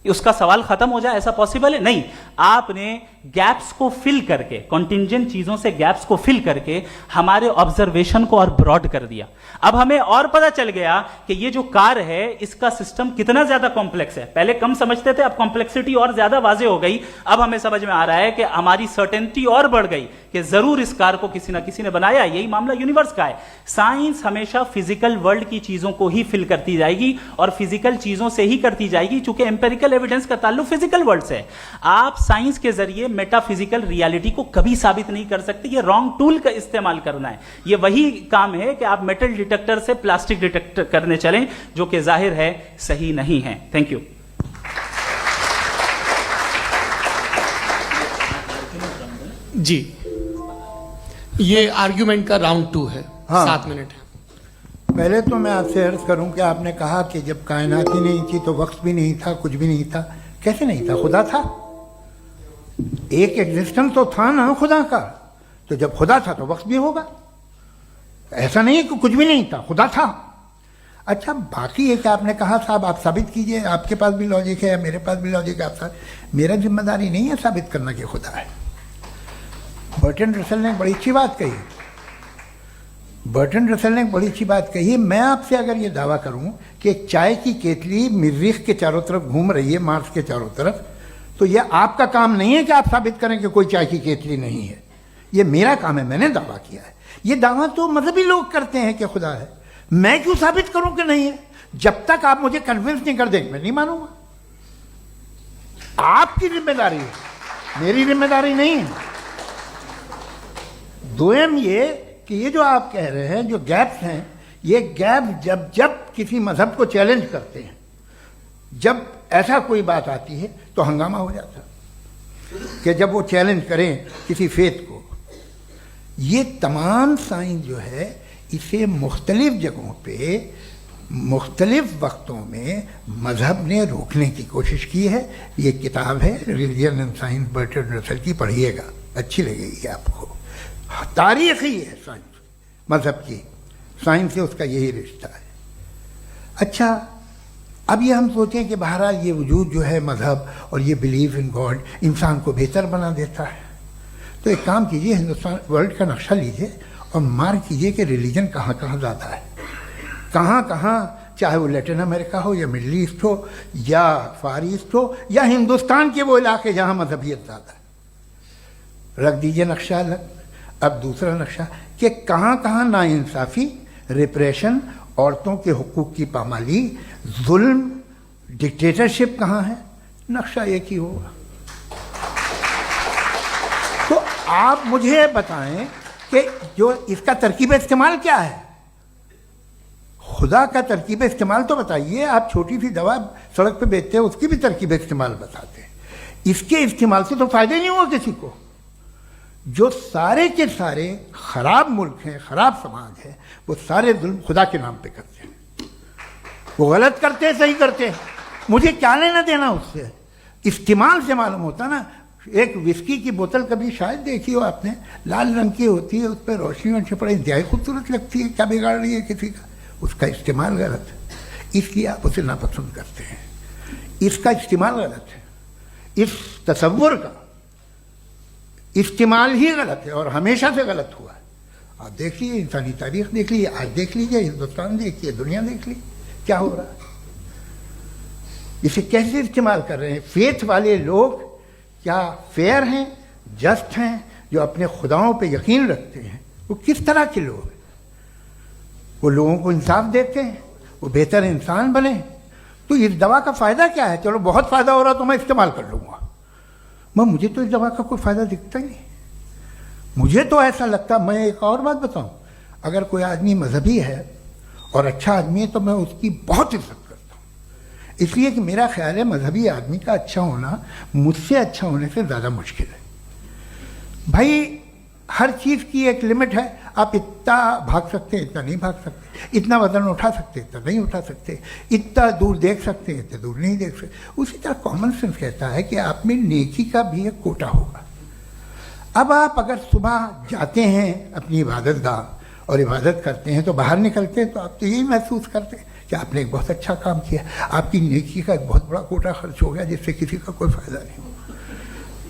Speaker 2: उसका सवाल खत्म हो जाए, ऐसा पॉसिबल है? नहीं। आपने गैप्स को फिल करके, कॉन्टिंजेंट चीजों से गैप्स को फिल करके हमारे ऑब्जर्वेशन को और ब्रॉड कर दिया। अब हमें और पता चल गया कि ये जो कार है इसका सिस्टम कितना ज्यादा कॉम्प्लेक्स है। पहले कम समझते थे, अब कॉम्प्लेक्सिटी और ज्यादा वाजे हो गई। अब हमें समझ में आ रहा है कि हमारी सर्टेनिटी और बढ़ गई कि जरूर इस कार को किसी ना किसी ने बनाया। यही मामला यूनिवर्स का है। साइंस हमेशा फिजिकल वर्ल्ड की चीजों को ही फिल करती जाएगी और फिजिकल चीजों से ही करती जाएगी, चूंकि एम्पेरिकल एविडेंस का ताल्लुक फिजिकल वर्ल्ड से है। आप साइंस के जरिए मेटाफिजिकल रियलिटी को कभी साबित नहीं कर सकते। ये रॉन्ग टूल का इस्तेमाल करना है। ये वही काम है कि आप मेटल डिटेक्टर से प्लास्टिक डिटेक्टर करने चलें, जो कि जाहिर है सही नहीं है। Thank you.
Speaker 1: जी, ये आर्ग्यूमेंट का राउंड 2 है।
Speaker 3: हाँ।
Speaker 1: 7 मिनट है।
Speaker 3: पहले तो मैं आपसे अर्ज करूं कि आपने कहा कि जब कायनात ही नहीं थी तो वक्त भी नहीं था, कुछ भी नहीं था। कैसे नहीं था? खुदा था। एक एग्जिस्टेंस तो था ना खुदा का। तो जब खुदा था तो वक्त भी होगा। ऐसा नहीं है कि कुछ भी नहीं था, खुदा था। अच्छा, बाकी एक आपने कहा साहब आप साबित कीजिए, आपके पास भी लॉजिक है, मेरे पास भी लॉजिक है। आप मेरा जिम्मेदारी नहीं है साबित करना कि खुदा है। बर्टन रसल ने बड़ी अच्छी बात कही। बर्टन रसल ने बड़ी अच्छी बात कही। मैं आपसे अगर ये दावा करूं कि एक चाय की केतली मरीख के चारों तरफ घूम रही है, मार्स के चारों तरफ, तो यह आपका काम नहीं है कि आप साबित करें कि कोई चाय की केतली नहीं है। ये मेरा काम है, मैंने दावा किया है। ये दावा तो मजहबी लोग करते हैं कि खुदा है, मैं क्यों साबित करूं कि नहीं है? जब तक आप मुझे कन्विंस नहीं कर देंगे मैं नहीं मानूंगा। आपकी जिम्मेदारी है, मेरी जिम्मेदारी नहीं है। दोयम ये कि ये जो आप कह रहे हैं, जो गैप्स हैं, ये गैप जब जब किसी मजहब को चैलेंज करते हैं, जब ऐसा कोई बात आती है तो हंगामा हो जाता है कि जब वो चैलेंज करें किसी फेथ को। ये तमाम साइंस जो है इसे मुख्तलिफ जगहों पे मुख्तलिफ वक्तों में मजहब ने रोकने की कोशिश की है। ये किताब है रिलीजन एंड साइंस बर्टरांड रसल की, पढ़िएगा, अच्छी लगेगी आपको। तारीख ही है साइंस, मजहब की साइंस से उसका यही रिश्ता है। अच्छा, अब ये हम सोचें कि बहरहाल ये वजूद जो है मजहब और ये बिलीव इन गॉड इंसान को बेहतर बना देता है, तो एक काम कीजिए, हिंदुस्तान वर्ल्ड का नक्शा लीजिए और मार्क कीजिए कि रिलीजन कहाँ कहाँ ज़्यादा है, कहाँ कहाँ, चाहे वो लैटिन अमेरिका हो या मिडल ईस्ट हो या फार ईस्ट हो या हिंदुस्तान के वो इलाके जहाँ मजहबियत ज़्यादा है। रख दीजिए नक्शा अलग। अब दूसरा नक्शा कि कहाँ कहाँ नाइंसाफ़ी, रिप्रेशन, औरतों के हुकूक की पामाली, जुल्म, डिक्टेटरशिप कहाँ है, नक्शा एक ही होगा। तो आप मुझे बताएं कि जो इसका तरकीब इस्तेमाल क्या है, खुदा का तरकीब इस्तेमाल तो बताइए। आप छोटी सी दवा सड़क पे बेचते हैं, उसकी भी तरकीब इस्तेमाल बताते हैं। इसके इस्तेमाल से तो फायदा नहीं हुआ किसी को। जो सारे के सारे खराब मुल्क हैं, खराब समाज है, वो सारे जुल्म खुदा के नाम पे करते हैं। वो गलत करते हैं, सही करते हैं, मुझे क्या लेना देना उससे। इस्तेमाल से मालूम होता ना। एक विस्की की बोतल कभी शायद देखी हो आपने, लाल रंग की होती है, उस पर रोशनी और छपड़ा इंतहाई खूबसूरत लगती है, क्या बिगाड़ रही है किसी का? उसका इस्तेमाल गलत है, इसलिए आप उसे नापसंद करते हैं। इसका इस्तेमाल गलत है, इस तसव्वुर का इस्तेमाल ही गलत है और हमेशा से गलत हुआ है। आप देख लीजिए, इंसानी तारीख देख लीजिए, आज देख लीजिए, हिंदुस्तान देखिए, दुनिया देख लीजिए, क्या हो रहा है। इसे कैसे इस्तेमाल कर रहे हैं फेथ वाले लोग? क्या फेयर हैं, जस्ट हैं, जो अपने खुदाओं पे यकीन रखते हैं? वो किस तरह के लोग हैं? वो लोगों को इंसाफ देते हैं, वो बेहतर इंसान बने। तो इस दवा का फ़ायदा क्या है? चलो बहुत फ़ायदा हो रहा तो मैं इस्तेमाल कर लूँगा, मुझे तो इस दवा का कोई फ़ायदा दिखता ही नहीं। मुझे तो ऐसा लगता, मैं एक और बात बताऊं, अगर कोई आदमी मजहबी है और अच्छा आदमी है तो मैं उसकी बहुत इज्जत करता हूँ, इसलिए कि मेरा ख्याल है मजहबी आदमी का अच्छा होना मुझसे अच्छा होने से ज़्यादा मुश्किल है। भाई हर चीज़ की एक लिमिट है। आप इतना भाग सकते हैं, इतना नहीं भाग सकते, इतना वजन उठा सकते, इतना नहीं उठा सकते, इतना दूर देख सकते हैं, इतना दूर नहीं देख सकते। उसी तरह कॉमन सेंस कहता है कि आप में नेकी का भी एक कोटा होगा। अब आप अगर सुबह जाते हैं अपनी इबादत गाह और इबादत करते हैं तो बाहर निकलते हैं तो आप तो यही महसूस करते हैं कि आपने एक बहुत अच्छा काम किया, आपकी नेकी का एक बहुत बड़ा कोटा खर्च हो गया जिससे किसी का कोई फ़ायदा नहीं हो।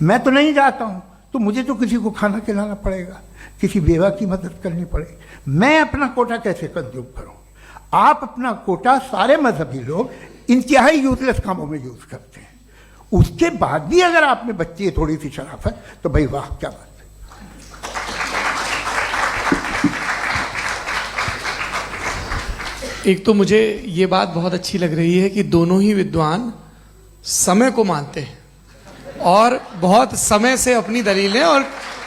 Speaker 3: मैं तो नहीं जाता हूँ तो मुझे तो किसी को खाना खिलाना पड़ेगा, किसी बेवा की मदद करनी पड़ेगी। मैं अपना कोटा कैसे कंज्यूम करूं? आप अपना कोटा, सारे मजहबी लोग इंतहाई यूजलेस कामों में यूज करते हैं। उसके बाद भी अगर आप में बच्ची है थोड़ी सी शराफत, तो भाई वाह, क्या बात है।
Speaker 1: एक तो मुझे ये बात बहुत अच्छी लग रही है कि दोनों ही विद्वान समय को मानते हैं और बहुत समय से अपनी दलीलें और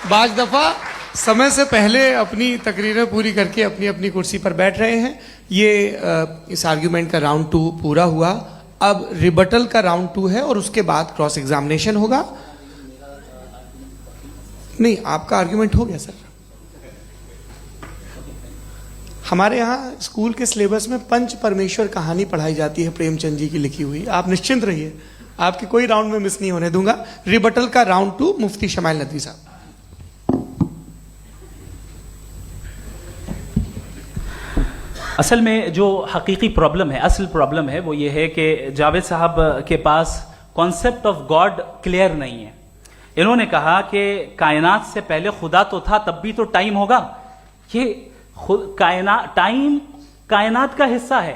Speaker 1: बाज दफा समय से पहले अपनी तकरीरें पूरी करके अपनी अपनी कुर्सी पर बैठ रहे हैं। ये इस आर्ग्यूमेंट का राउंड 2 पूरा हुआ। अब रिबटल का राउंड 2 है और उसके बाद क्रॉस एग्जामिनेशन होगा। नहीं, आपका आर्ग्यूमेंट हो गया सर। हमारे यहाँ स्कूल के सिलेबस में पंच परमेश्वर कहानी पढ़ाई जाती है, प्रेमचंद जी की लिखी हुई। आप निश्चिंत रहिए, आपके कोई राउंड में मिस नहीं होने दूंगा। रिबटल का राउंड 2, मुफ्ती शमाइल नदवी साहब।
Speaker 2: असल में जो हकीकी प्रॉब्लम है, असल प्रॉब्लम है, वो ये है कि जावेद साहब के पास कॉन्सेप्ट ऑफ गॉड क्लियर नहीं है। इन्होंने कहा कि कायनात से पहले खुदा तो था, तब भी तो टाइम होगा। ये टाइम कायनात का हिस्सा है।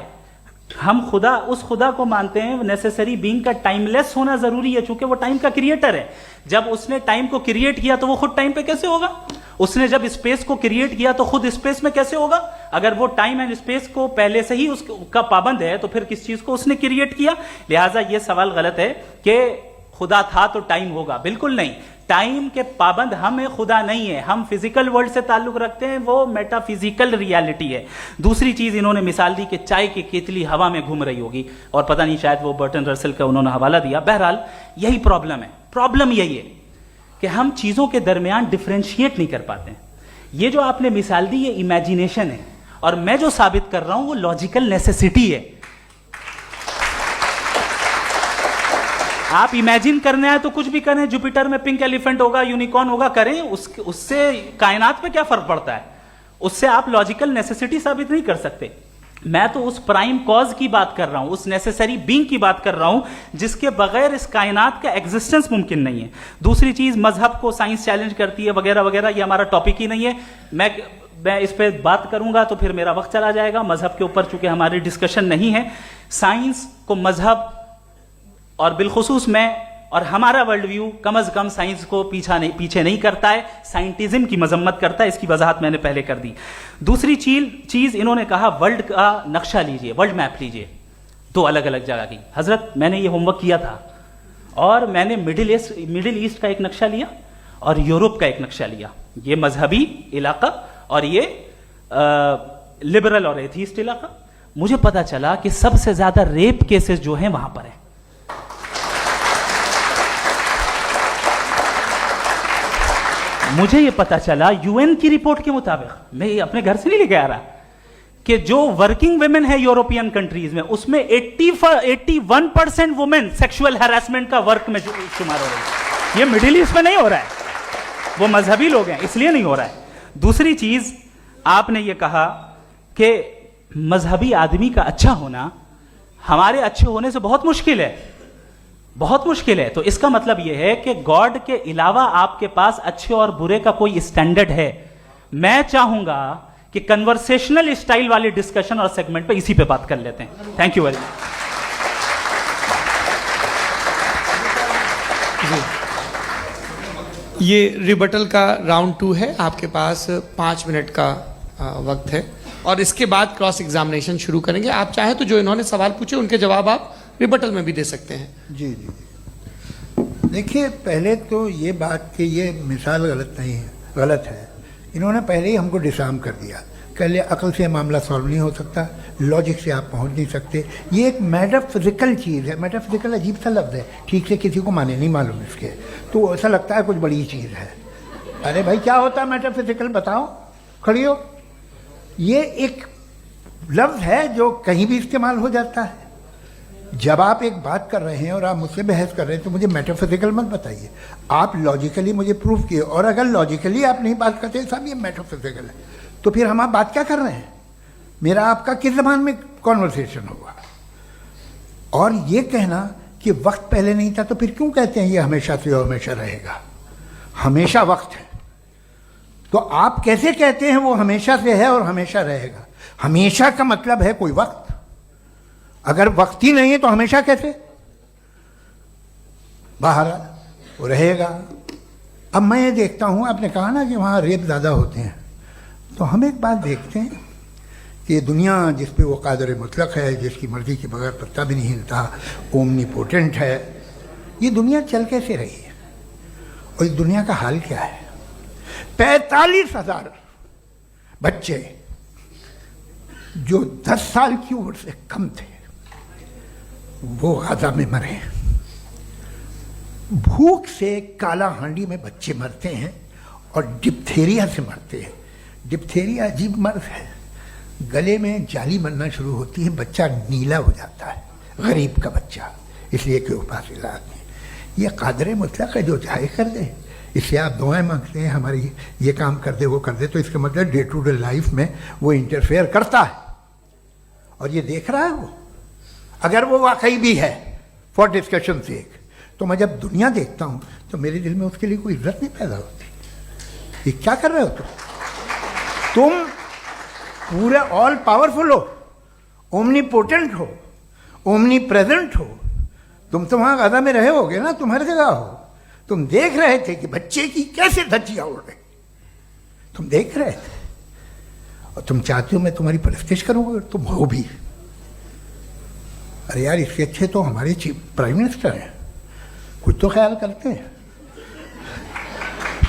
Speaker 2: हम खुदा, उस खुदा को मानते हैं, नेसेसरी बीइंग का टाइमलेस होना जरूरी है, चूंकि वो टाइम का क्रिएटर है। जब उसने टाइम को क्रिएट किया तो वो खुद टाइम पे कैसे होगा? उसने जब स्पेस को क्रिएट किया तो खुद स्पेस में कैसे होगा? अगर वो टाइम एंड स्पेस को पहले से ही उसका पाबंद है तो फिर किस चीज को उसने क्रिएट किया? लिहाजा ये सवाल गलत है कि खुदा था तो टाइम होगा, बिल्कुल नहीं। टाइम के पाबंद हम है, खुदा नहीं है। हम फिजिकल वर्ल्ड से ताल्लुक रखते हैं, वो मेटाफिजिकल रियलिटी है। दूसरी चीज इन्होंने मिसाल दी कि चाय की केतली हवा में घूम रही होगी, और पता नहीं शायद वो बर्टन रसल का उन्होंने हवाला दिया। बहरहाल यही प्रॉब्लम है। प्रॉब्लम यही है कि हम चीजों के दरमियान डिफरेंशिएट नहीं कर पाते हैं। ये जो आपने मिसाल दी ये इमेजिनेशन है, और मैं जो साबित कर रहा हूं वो लॉजिकल नेसेसिटी है। आप इमेजिन करना है तो कुछ भी करें, जुपिटर में पिंक एलिफेंट होगा, यूनिकॉर्न होगा, करें, उससे कायनात पे क्या फर्क पड़ता है? उससे आप लॉजिकल नेसेसिटी साबित नहीं कर सकते। मैं तो उस प्राइम कॉज की बात कर रहा हूं, उस नेसेसरी बीइंग की बात कर रहा हूं जिसके बगैर इस कायनात का एग्जिस्टेंस मुमकिन नहीं है। दूसरी चीज, मजहब को साइंस चैलेंज करती है वगैरह वगैरह, ये हमारा टॉपिक ही नहीं है। मैं इस पे बात करूंगा तो फिर मेरा वक्त चला जाएगा। मजहब के ऊपर चूंकि हमारी डिस्कशन नहीं है, साइंस को मजहब और बिलखुसूस मैं और हमारा वर्ल्ड व्यू कम अज कम साइंस को पीछे नहीं करता है, साइंटिज्म की मजम्मत करता है। इसकी वजाहत मैंने पहले कर दी। दूसरी चीज इन्होंने कहा वर्ल्ड का नक्शा लीजिए, वर्ल्ड मैप लीजिए, दो अलग अलग जगह की। हजरत मैंने ये होमवर्क किया था, और मैंने मिडिल ईस्ट का एक नक्शा लिया और यूरोप का एक नक्शा लिया। ये मजहबी इलाका और ये लिबरल और एथीस्ट इलाका। मुझे पता चला कि सबसे ज्यादा रेप केसेस जो हैं वहां पर है। मुझे ये पता चला यूएन की रिपोर्ट के मुताबिक, मैं ये अपने घर से नहीं लेके आ रहा, कि जो वर्किंग वुमेन है यूरोपियन कंट्रीज में, उसमें 81% वुमेन सेक्सुअल हैरेसमेंट का वर्क में शुमार हो रही है। ये मिडिल ईस्ट में नहीं हो रहा है, वो मजहबी लोग हैं इसलिए नहीं हो रहा है। दूसरी चीज आपने ये कहा कि मजहबी आदमी का अच्छा होना हमारे अच्छे होने से बहुत मुश्किल है, बहुत मुश्किल है। तो इसका मतलब यह है कि गॉड के अलावा आपके पास अच्छे और बुरे का कोई स्टैंडर्ड है। मैं चाहूंगा कि कन्वर्सेशनल स्टाइल वाली डिस्कशन और सेगमेंट पे इसी पे बात कर लेते हैं। Thank you very much.
Speaker 1: ये रिबटल का राउंड 2 है। आपके पास 5 मिनट का वक्त है, और इसके बाद क्रॉस एग्जामिनेशन शुरू करेंगे। आप चाहें तो जो इन्होंने सवाल पूछे उनके जवाब आप रिबटल में भी दे सकते हैं।
Speaker 3: जी जी, देखिए, पहले तो ये बात कि ये मिसाल गलत नहीं है, गलत है। इन्होंने पहले ही हमको डिसार्म कर दिया। कह लिया अकल से मामला सॉल्व नहीं हो सकता, लॉजिक से आप पहुंच नहीं सकते। ये एक मेटाफिजिकल चीज़ है। मेटाफिजिकल अजीब सा लफ्ज़ है, ठीक से किसी को माने नहीं मालूम इसके, तो ऐसा लगता है कुछ बड़ी चीज़ है। अरे भाई, क्या होता है मेटाफिजिकल, बताओ, खड़ी हो। ये एक लफ्ज़ है जो कहीं भी इस्तेमाल हो जाता है। जब आप एक बात कर रहे हैं और आप मुझसे बहस कर रहे हैं तो मुझे मेटाफिजिकल मत बताइए, आप लॉजिकली मुझे प्रूव किए। और अगर लॉजिकली आप नहीं बात करते साहब ये मेटाफिजिकल है, तो फिर हम आप बात क्या कर रहे हैं? मेरा आपका किस ज़बान में कॉन्वर्सेशन होगा? और ये कहना कि वक्त पहले नहीं था, तो फिर क्यों कहते हैं ये हमेशा से और हमेशा रहेगा? हमेशा वक्त है, तो आप कैसे कहते हैं वो हमेशा से है और हमेशा रहेगा? हमेशा का मतलब है कोई वक्त, अगर वक्त ही नहीं है तो हमेशा कैसे? बाहर वो रहेगा। अब मैं ये देखता हूं, आपने कहा ना कि वहां रेप ज़्यादा होते हैं, तो हम एक बात देखते हैं कि दुनिया जिस पे वो कादर मुतलक है, जिसकी मर्जी के बगैर पत्ता भी नहीं हिलता, ओमनीपोटेंट है, ये दुनिया चल कैसे रही है? और इस दुनिया का हाल क्या है? 45,000 बच्चे जो 10 साल की उम्र से कम थे वो गाजा में मरे। भूख से काला हांडी में बच्चे मरते हैं और डिप्थेरिया से मरते हैं। डिप्थेरिया अजीब मर्ज है, गले में जाली बनना शुरू होती है, बच्चा नीला हो जाता है, गरीब का बच्चा, इसलिए कि उपास इलाज नहीं। ये कादर मुतलक है, जो चाहे कर दे। इससे आप दुआएं मांगते हैं हमारी, ये काम कर दे वो कर दे, तो इसका मतलब डे टू डे लाइफ में वो इंटरफेयर करता है और ये देख रहा है वो। अगर वो वाकई भी है फॉर डिस्कशन सेक, तो मैं जब दुनिया देखता हूं तो मेरे दिल में उसके लिए कोई इज्जत नहीं पैदा होती। ये क्या कर रहे हो तुम पूरे ऑल पावरफुल हो ओमनीपोटेंट हो, ओमनी प्रेजेंट हो। तुम तो वहां गाजा में रहे होगे ना, तुम हर जगह हो। तुम देख रहे थे कि बच्चे की कैसे धज्जियां उड़ रही, तुम देख रहे थे। और तुम चाहते हो मैं तुम्हारी परस्तिश करूंगा, तुम हो भी। अरे यार, इसके अच्छे तो हमारे चीफ प्राइम मिनिस्टर हैं, कुछ तो ख्याल करते हैं।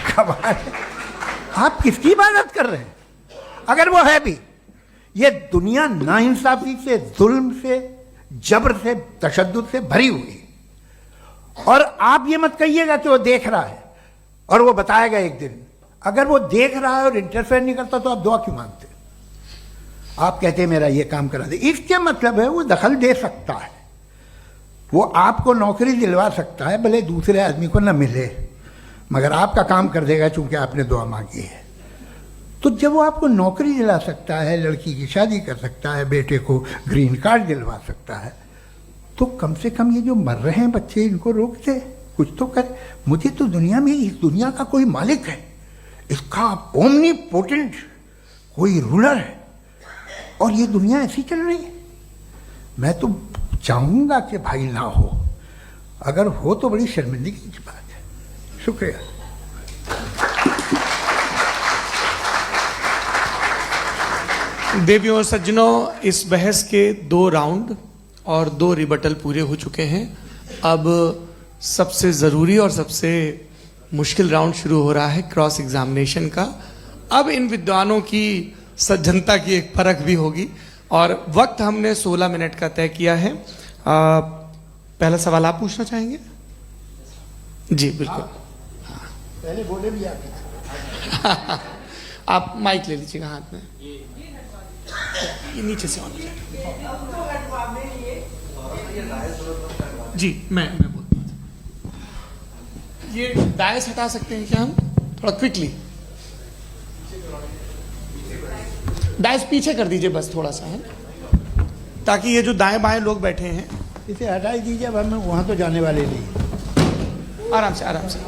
Speaker 3: कमाल है। आप किसकी इबादत कर रहे हैं? अगर वो है भी, ये दुनिया नाइंसाफी से, जुल्म से, जबर से, तशद्दुद से भरी हुई है। और आप ये मत कहिएगा कि वो देख रहा है और वो बताएगा एक दिन। अगर वो देख रहा है और इंटरफेयर नहीं करता तो आप दुआ क्यों मांगते? आप कहते हैं मेरा ये काम करा दे, इसके मतलब है वो दखल दे सकता है, वो आपको नौकरी दिलवा सकता है, भले दूसरे आदमी को न मिले, मगर आपका काम कर देगा चूंकि आपने दुआ मांगी है। तो जब वो आपको नौकरी दिला सकता है, लड़की की शादी कर सकता है, बेटे को ग्रीन कार्ड दिलवा सकता है, तो कम से कम ये जो मर रहे हैं बच्चे, इनको रोक दे, कुछ तो कर। मुझे तो दुनिया में, इस दुनिया का कोई मालिक है, इसका ओमनीपोटेंट कोई रूलर है, और ये दुनिया ऐसी चल रही है। मैं तो चाहूंगा कि भाई ना हो, अगर हो तो बड़ी शर्मिंदगी की बात है। शुक्रिया।
Speaker 1: देवियों और सज्जनों, इस बहस के 2 राउंड और 2 रिबटल पूरे हो चुके हैं। अब सबसे जरूरी और सबसे मुश्किल राउंड शुरू हो रहा है, क्रॉस एग्जामिनेशन का। अब इन विद्वानों की सज्जनता की एक परख भी होगी, और वक्त हमने 16 मिनट का तय किया है। पहला सवाल आप पूछना चाहेंगे? जी बिल्कुल।
Speaker 3: पहले बोले भी आप।
Speaker 1: आप माइक ले लीजिएगा हाथ में, ये नीचे से ऑन जी। मैं बोलता हूँ, ये डायस हटा सकते हैं क्या हम थोड़ा क्विकली? डायस पीछे कर दीजिए बस थोड़ा सा, है, ताकि ये जो दाएं बाएं लोग बैठे हैं,
Speaker 3: इसे हटा ही दीजिए। अब हम वहां तो जाने वाले नहीं।
Speaker 1: आराम से आराम से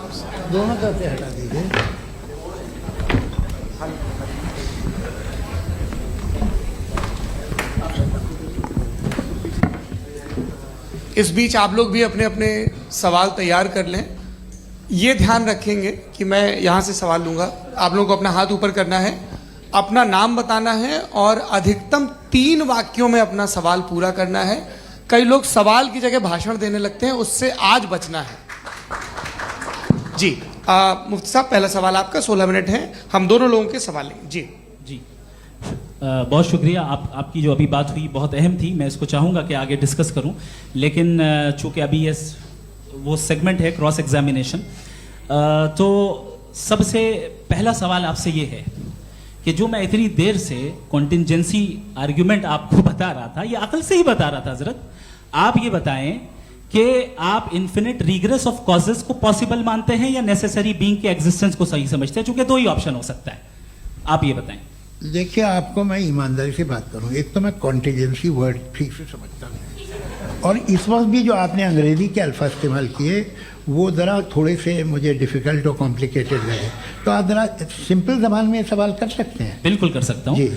Speaker 3: दोनों तरफ से हटा दीजिए।
Speaker 1: इस बीच आप लोग भी अपने अपने सवाल तैयार कर लें। ये ध्यान रखेंगे कि मैं यहाँ से सवाल लूंगा, आप लोगों को अपना हाथ ऊपर करना है, अपना नाम बताना है और अधिकतम 3 वाक्यों में अपना सवाल पूरा करना है। कई लोग सवाल की जगह भाषण देने लगते हैं, उससे आज बचना है। जी मुफ्ती साहब, पहला सवाल आपका, 16 मिनट हैं, हम दोनों लोगों के सवाल लेंगे। जी
Speaker 2: जी बहुत शुक्रिया। आपकी जो अभी बात हुई बहुत अहम थी, मैं इसको चाहूँगा कि आगे डिस्कस करूँ, लेकिन चूँकि अभी ये वो सेगमेंट है क्रॉस एग्जामिनेशन, तो सबसे पहला सवाल आपसे ये है कि जो मैं इतनी देर से कॉन्टिंजेंसी आर्ग्यूमेंट आपको बता रहा था, ये अकल से ही बता रहा था हजरत, आप ये बताएं कि आप इन्फिनिट रिग्रेस ऑफ कॉजेस को पॉसिबल मानते हैं या नेसेसरी बीइंग के एग्जिस्टेंस को सही समझते हैं? चूंकि 2 ही ऑप्शन हो सकता है, आप ये बताएं।
Speaker 3: देखिए, आपको मैं ईमानदारी से बात करूं, एक तो मैं कॉन्टिजेंसी वर्ड ठीक से समझता नहीं, और इस वक्त भी जो आपने अंग्रेजी के अल्फाज इस्तेमाल किए वो ज़रा थोड़े से मुझे डिफ़िकल्ट और कॉम्प्लिकेटेड लगे। तो आप ज़रा सिंपल ज़बान में सवाल कर सकते हैं?
Speaker 2: बिल्कुल कर सकता हूँ
Speaker 3: जी।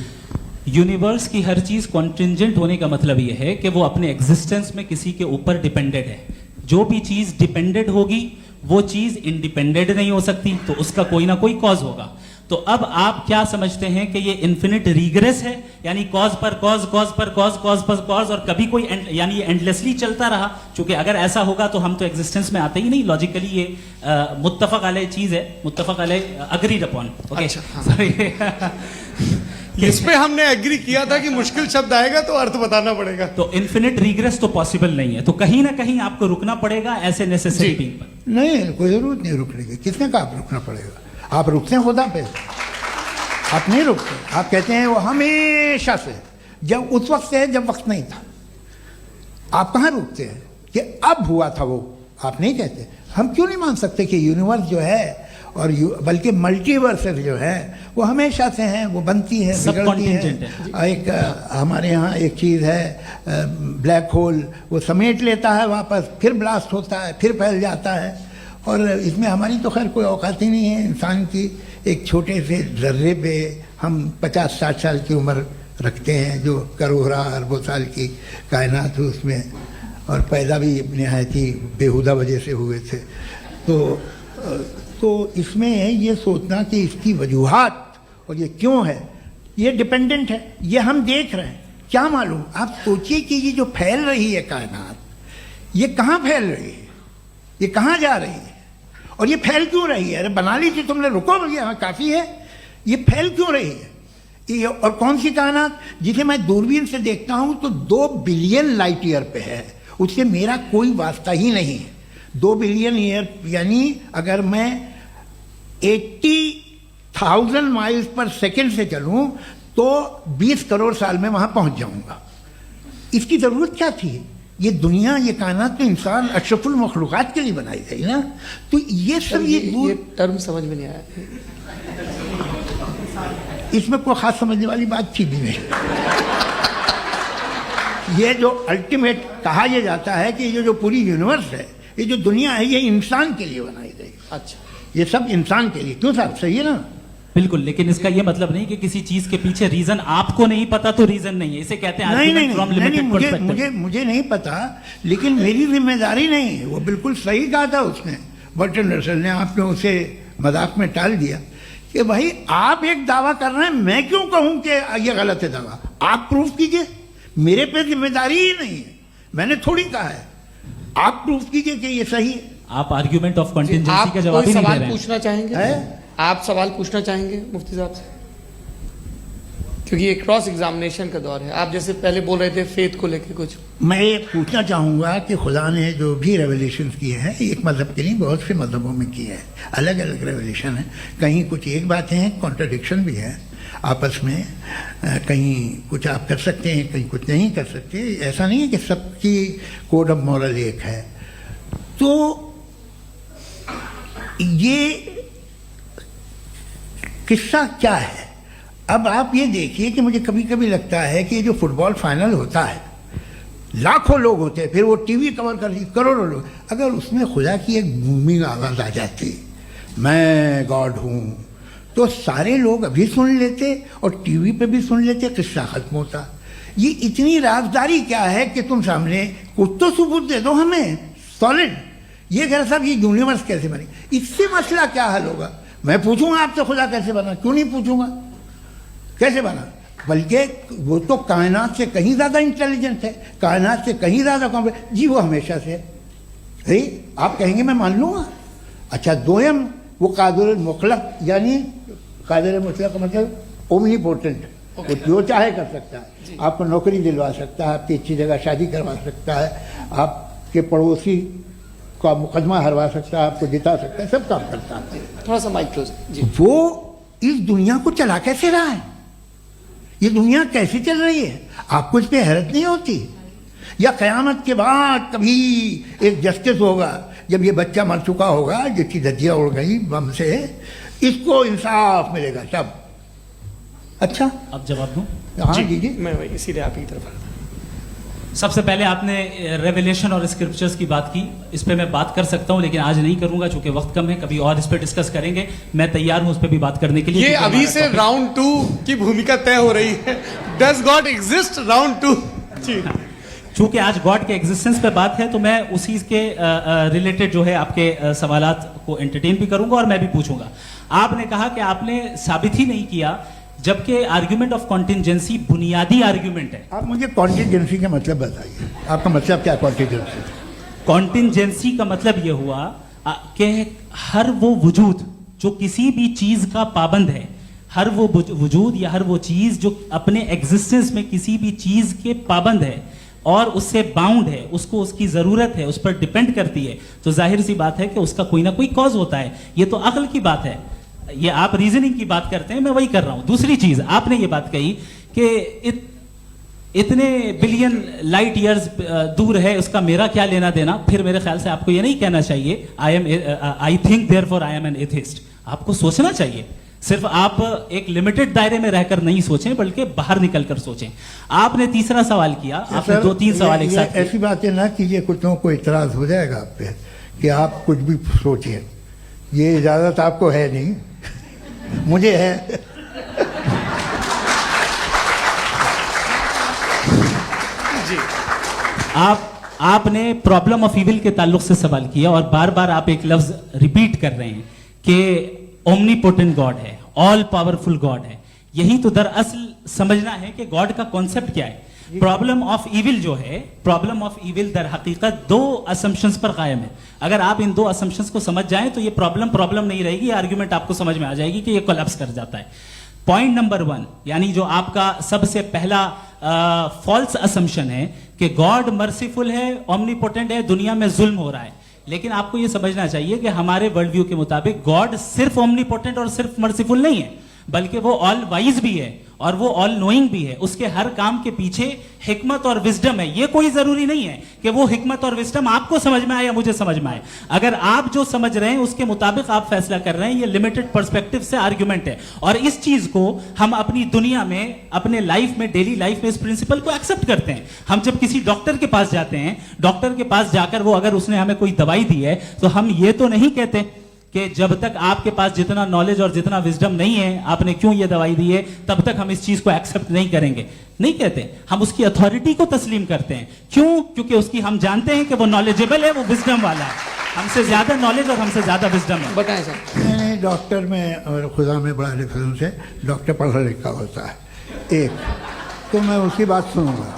Speaker 2: यूनिवर्स की हर चीज कॉन्टिंजेंट होने का मतलब यह है कि वो अपने एग्जिस्टेंस में किसी के ऊपर डिपेंडेंट है। जो भी चीज डिपेंडेंट होगी वो चीज इंडिपेंडेंट नहीं हो सकती, तो उसका कोई ना कोई कॉज होगा। तो अब आप क्या समझते हैं कि ये इन्फिनिट रिग्रेस है, यानी कॉज पर कॉज, कॉज पर कॉज, कॉज पर कॉज, और कभी कोई यानी ये एंडलेसली चलता रहा? क्योंकि अगर ऐसा होगा तो हम तो एग्जिस्टेंस में आते ही नहीं। लॉजिकली ये मुत्तफक अलैह चीज है, मुत्तफक अलैह अग्रीड अपॉन। ओके,
Speaker 1: इस पे हमने एग्री किया था कि मुश्किल शब्द आएगा तो अर्थ बताना पड़ेगा।
Speaker 2: तो इन्फिनिट रिग्रेस तो पॉसिबल नहीं है, तो कहीं ना कहीं आपको रुकना पड़ेगा ऐसे नेसेसरी बीइंग पर।
Speaker 3: नहीं, कोई जरूरत नहीं रुकने की। किसने कहा आप रुकना पड़ेगा? आप रुकते हैं खुदा पे, आप नहीं रुकते। आप कहते हैं वो हमेशा से, जब उस वक्त से जब वक्त नहीं था। आप कहाँ रुकते हैं कि अब हुआ था वो? आप नहीं कहते। हम क्यों नहीं मान सकते कि यूनिवर्स जो है और बल्कि मल्टीवर्सेस जो है वो हमेशा से हैं, वो बनती है, बिगड़ती है। एक हमारे यहाँ एक चीज़ है ब्लैक होल, वो समेट लेता है वापस, फिर ब्लास्ट होता है, फिर फैल जाता है। और इसमें हमारी तो खैर कोई औकात ही नहीं है इंसान की। एक छोटे से जर्रे पे हम 50-60 साल की उम्र रखते हैं, जो करोड़ों अरबों साल की कायनात है उसमें, और पैदा भी निहायत ही बेहुदा वजह से हुए थे। तो इसमें ये सोचना कि इसकी वजूहात और ये क्यों है, ये डिपेंडेंट है, ये हम देख रहे हैं, क्या मालूम। आप सोचिए कि ये जो फैल रही है कायनात, ये कहाँ फैल रही है, ये कहाँ जा रही है, और ये फैल क्यों रही है? अरे बना ली थी तुमने, रुको भैया, हाँ काफ़ी है। ये फैल क्यों रही है? ये और कौन सी कायनात जिसे मैं दूरबीन से देखता हूँ तो 2 बिलियन लाइट ईयर पे है, उससे मेरा कोई वास्ता ही नहीं है। 2 बिलियन ईयर यानी अगर मैं 80,000 माइल्स पर सेकेंड से चलूं तो 20 करोड़ साल में वहां पहुंच जाऊंगा। इसकी जरूरत क्या थी? ये दुनिया, ये कायनात तो इंसान अशरफुल मखलूकात के लिए बनाई गई ना। तो ये सब ये
Speaker 1: टर्म समझ में नहीं आया,
Speaker 3: इसमें कोई खास समझने वाली बात थी भी नहीं। ये जो अल्टीमेट कहा यह जाता है कि ये जो पूरी यूनिवर्स है, ये जो दुनिया है, ये इंसान के लिए बनाई गई।
Speaker 1: अच्छा,
Speaker 3: ये सब इंसान के लिए। क्यों साहब, सही है ना?
Speaker 4: बिल्कुल, लेकिन इसका ये मतलब नहीं कि किसी चीज के पीछे रीजन आपको नहीं पता तो रीजन नहीं है, इसे कहते हैं
Speaker 3: नहीं, मुझे नहीं पता, लेकिन मेरी जिम्मेदारी नहीं है। वो बिल्कुल सही कहा था उसने, बर्टन रसल ने। आपने उसे मजाक में टाल दिया कि भाई आप एक दावा कर रहे हैं, मैं क्यों कहूं कि ये गलत है दावा? आप प्रूफ कीजिए, मेरे पे जिम्मेदारी ही नहीं है, मैंने थोड़ी कहा है। आप प्रूफ कीजिए कि ये सही है।
Speaker 4: आप आर्ग्यूमेंट ऑफ कंटिंजेंसी का जवाब
Speaker 1: कोई
Speaker 4: ही नहीं दे
Speaker 1: सवाल
Speaker 4: रहे हैं।
Speaker 1: पूछना चाहेंगे? आप सवाल पूछना चाहेंगे मुफ्ती साहब से? क्योंकि ये क्रॉस एग्जामिनेशन का दौर है। आप जैसे पहले बोल रहे थे फेथ को लेके कुछ,
Speaker 3: मैं ये पूछना चाहूँगा कि खुदा ने जो भी रेवलेशन किए हैं, एक मज़हब के नहीं बहुत से मज़हबों में किए हैं, अलग अलग रेवलेशन है। कहीं कुछ एक बातें हैं, कॉन्ट्रडिक्शन भी है आपस में, कहीं कुछ आप कर सकते हैं, कहीं कुछ नहीं कर सकते। ऐसा नहीं है कि सबकी कोड ऑफ मॉरल एक है। तो ये किस्सा क्या है? अब आप ये देखिए कि मुझे कभी कभी लगता है कि जो फुटबॉल फाइनल होता है, लाखों लोग होते हैं, फिर वो टीवी कवर कर दी, करोड़ों लोग, अगर उसमें खुदा की एक बूमिंग आवाज आ जाती, मैं गॉड हूं, तो सारे लोग अभी सुन लेते और टीवी पे भी सुन लेते, किस्सा खत्म होता। ये इतनी राजदारी क्या है कि तुम सामने कुछ तो सबूत दे दो हमें सॉलिड। ये कह साहब ये यूनिवर्स कैसे बनी, इससे मसला क्या हल होगा? मैं पूछूंगा आपसे खुदा कैसे बना? क्यों नहीं पूछूंगा कैसे बना? बल्कि वो तो कायनात से कहीं ज्यादा इंटेलिजेंट है, कायनात से कहीं ज्यादा कॉम्प्लेक्स। जी वो हमेशा से है, आप कहेंगे मैं मान लूंगा। अच्छा, दोयम वो कादिर मुतलक, यानी कादिर मुतलक का मतलब ओमनीपोटेंट, वो जो चाहे कर सकता है। आपको नौकरी दिलवा सकता है, आपकी अच्छी जगह शादी करवा सकता है, आपके पड़ोसी का मुकदमा हरवा सकता है, आपको जिता सकता है, सब काम करता है।
Speaker 1: थोड़ा सा माइक क्लोज जी।
Speaker 3: वो इस दुनिया को चला कैसे रहा है? ये दुनिया कैसे चल रही है? आपको इस पर हैरत नहीं होती? या क़यामत के बाद कभी एक जस्टिस होगा, जब ये बच्चा मर चुका होगा जिसकी धज्जियां उड़ गई बम से, इसको इंसाफ मिलेगा तब? अच्छा,
Speaker 4: अब जवाब दूं?
Speaker 3: हाँ दीजिए।
Speaker 1: मैं वही इसीलिए आप ही की तरफ।
Speaker 4: सबसे पहले आपने रेवलेशन और स्क्रिप्चर्स की बात की, इस पे मैं बात कर सकता हूं लेकिन आज नहीं करूंगा चूंकि वक्त कम है, कभी और इस पे डिस्कस करेंगे। मैं तैयार हूं उस पे भी बात करने के लिए।
Speaker 1: ये अभी से राउंड 2 की भूमिका तय हो रही है। Does God exist round 2?
Speaker 4: चूंकि आज गॉड के एग्जिस्टेंस पे बात है तो मैं उसी के रिलेटेड जो है आपके सवालात को एंटरटेन भी करूंगा और मैं भी पूछूंगा। आपने कहा कि आपने साबित ही नहीं किया, जबकि आर्ग्यूमेंट ऑफ कॉन्टिंजेंसी बुनियादी आर्ग्यूमेंट है।
Speaker 3: आप मुझे कॉन्टिंजेंसी का मतलब बताइए, आपका मतलब क्या? कॉन्टिंजेंसी
Speaker 4: कॉन्टिंजेंसी का मतलब यह हुआ कि हर वो वजूद जो किसी भी चीज का पाबंद है, हर वो वजूद या हर वो चीज जो अपने एग्जिस्टेंस में किसी भी चीज के पाबंद है और उससे बाउंड है, उसको उसकी जरूरत है, उस पर डिपेंड करती है, तो जाहिर सी बात है कि उसका कोई ना कोई कॉज होता है। ये तो अक्ल की बात है। ये आप रीजनिंग की बात करते हैं, मैं वही कर रहा हूं। दूसरी चीज, आपने ये बात कही कि इतने बिलियन लाइट ईयर्स दूर है, उसका मेरा क्या लेना देना। फिर मेरे ख्याल से आपको ये नहीं कहना चाहिए I think therefore I am an atheist. आपको सोचना चाहिए, सिर्फ आप एक लिमिटेड दायरे में रहकर नहीं सोचें बल्कि बाहर निकलकर सोचें। आपने तीसरा सवाल किया, आपने 2-3 सवाल एक साथ।
Speaker 3: ऐसी बातें ना कीजिए, कुत्तों को इतराज हो जाएगा आप पे कि आप कुछ भी सोचिए। ये इजाजत आपको है नहीं, मुझे है।
Speaker 4: आपने प्रॉब्लम ऑफ इविल के ताल्लुक से सवाल किया और बार बार आप एक लफ्ज रिपीट कर रहे हैं कि ओमनीपोटेंट गॉड है, ऑल पावरफुल गॉड है। यही तो दरअसल समझना है कि गॉड का कॉन्सेप्ट क्या है। प्रॉब्लम ऑफ इविल जो है, प्रॉब्लम ऑफ इविल दर हकीकत दो असम्पशंस पर कायम है। अगर आप इन दो असम्पशंस को समझ जाएं तो ये प्रॉब्लम नहीं रहेगी, आर्ग्यूमेंट आपको समझ में आ जाएगी कि ये कोलैप्स कर जाता है। पॉइंट नंबर 1, यानी जो आपका सबसे पहला फॉल्स असम्पशन है कि गॉड मर्सीफुल है, ओमनीपोटेंट है, दुनिया में जुल्म हो रहा है। लेकिन आपको यह समझना चाहिए कि हमारे वर्ल्ड व्यू के मुताबिक गॉड सिर्फ ओमनीपोटेंट और सिर्फ मर्सीफुल नहीं है, बल्कि वो ऑल वाइज भी है और वो ऑल नोइंग भी है। उसके हर काम के पीछे हिकमत और विजडम है। ये कोई जरूरी नहीं है कि वो हिकमत और विजडम आपको समझ में आए या मुझे समझ में आए। अगर आप जो समझ रहे हैं उसके मुताबिक आप फैसला कर रहे हैं, ये लिमिटेड पर्सपेक्टिव से आर्ग्यूमेंट है। और इस चीज को हम अपनी दुनिया में, अपने लाइफ में, डेली लाइफ में इस प्रिंसिपल को एक्सेप्ट करते हैं। हम जब किसी डॉक्टर के पास जाते हैं, डॉक्टर के पास जाकर वो अगर उसने हमें कोई दवाई दी है तो हम ये तो नहीं कहते कि जब तक आपके पास जितना नॉलेज और जितना विजडम नहीं है, आपने क्यों ये दवाई दी है, तब तक हम इस चीज को एक्सेप्ट नहीं करेंगे। नहीं कहते, हम उसकी अथॉरिटी को तस्लीम करते हैं। क्यों? क्योंकि उसकी हम जानते हैं कि वो नॉलेजेबल है, वो विजडम वाला है, हमसे ज्यादा नॉलेज और हमसे ज्यादा विजडम है।
Speaker 1: बताएं सर।
Speaker 3: नहीं, डॉक्टर में और खुदा में बड़ा डिफरेंस है। डॉक्टर पढ़ा लिखा होता है, एक तो मैं उसकी बात सुनूंगा।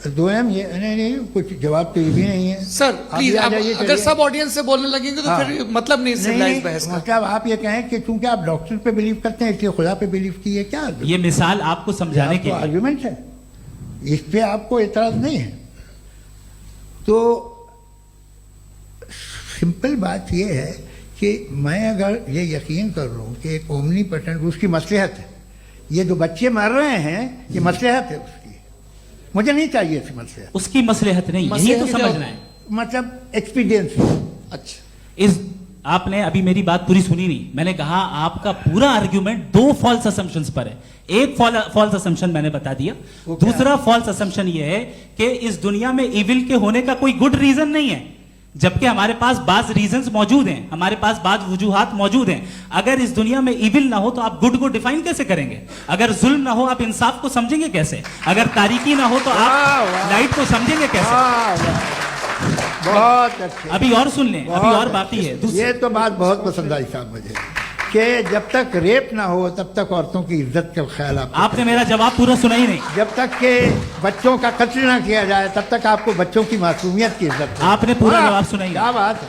Speaker 3: दोयम ये नहीं, कुछ जवाब तो ये भी नहीं है
Speaker 1: सर प्लीज, अगर सब ऑडियंस से बोलने लगेंगे तो फिर मतलब नहीं सिविलाइज्ड बहस का।
Speaker 3: मतलब आप ये कहें कि चूंकि आप डॉक्टर पे बिलीव करते हैं इसलिए खुदा पे बिलीव किए, क्या
Speaker 4: ये मिसाल आपको समझाने के
Speaker 3: आर्ग्यूमेंट है, इस पे आपको एतराज नहीं है। तो सिंपल बात ये है कि मैं अगर ये यकीन कर लूँ कि एक ओमनीपोटेंट, उसकी मसलहत है, ये जो बच्चे मर रहे हैं ये मसलहत है उसकी, मुझे नहीं चाहिए थी मसलहत।
Speaker 4: उसकी मसलहत नहीं, यही तो समझना है,
Speaker 3: मतलब एक्सपीरियंस।
Speaker 1: अच्छा,
Speaker 4: इस आपने अभी मेरी बात पूरी सुनी नहीं। मैंने कहा आपका पूरा आर्ग्यूमेंट दो फॉल्स असम्पशंस पर है। एक फॉल्स असम्पशन मैंने बता दिया, दूसरा फॉल्स असम्पशन यह है कि इस दुनिया में इविल के होने का कोई गुड रीजन नहीं है, जबकि हमारे पास बाज रीजंस मौजूद हैं, हमारे पास बाज वजूहात मौजूद हैं। अगर इस दुनिया में इविल ना हो तो आप गुड को डिफाइन कैसे करेंगे? अगर जुल्म ना हो आप इंसाफ को समझेंगे कैसे? अगर तारीकी ना हो तो आप लाइट को समझेंगे कैसे?
Speaker 3: बहुत अच्छे।
Speaker 4: अभी और सुन लें, अभी और बाकी है।
Speaker 3: ये तो बात बहुत पसंद आई साहब मुझे कि जब तक रेप ना हो तब तक औरतों की इज्जत का ख्याल
Speaker 4: आपने मेरा जवाब पूरा सुना ही नहीं।
Speaker 3: जब तक के बच्चों का कत्ल ना किया जाए तब तक आपको बच्चों की मासूमियत की इज्जत।
Speaker 4: आपने पूरा जवाब सुना ही नहीं।
Speaker 3: क्या बात है,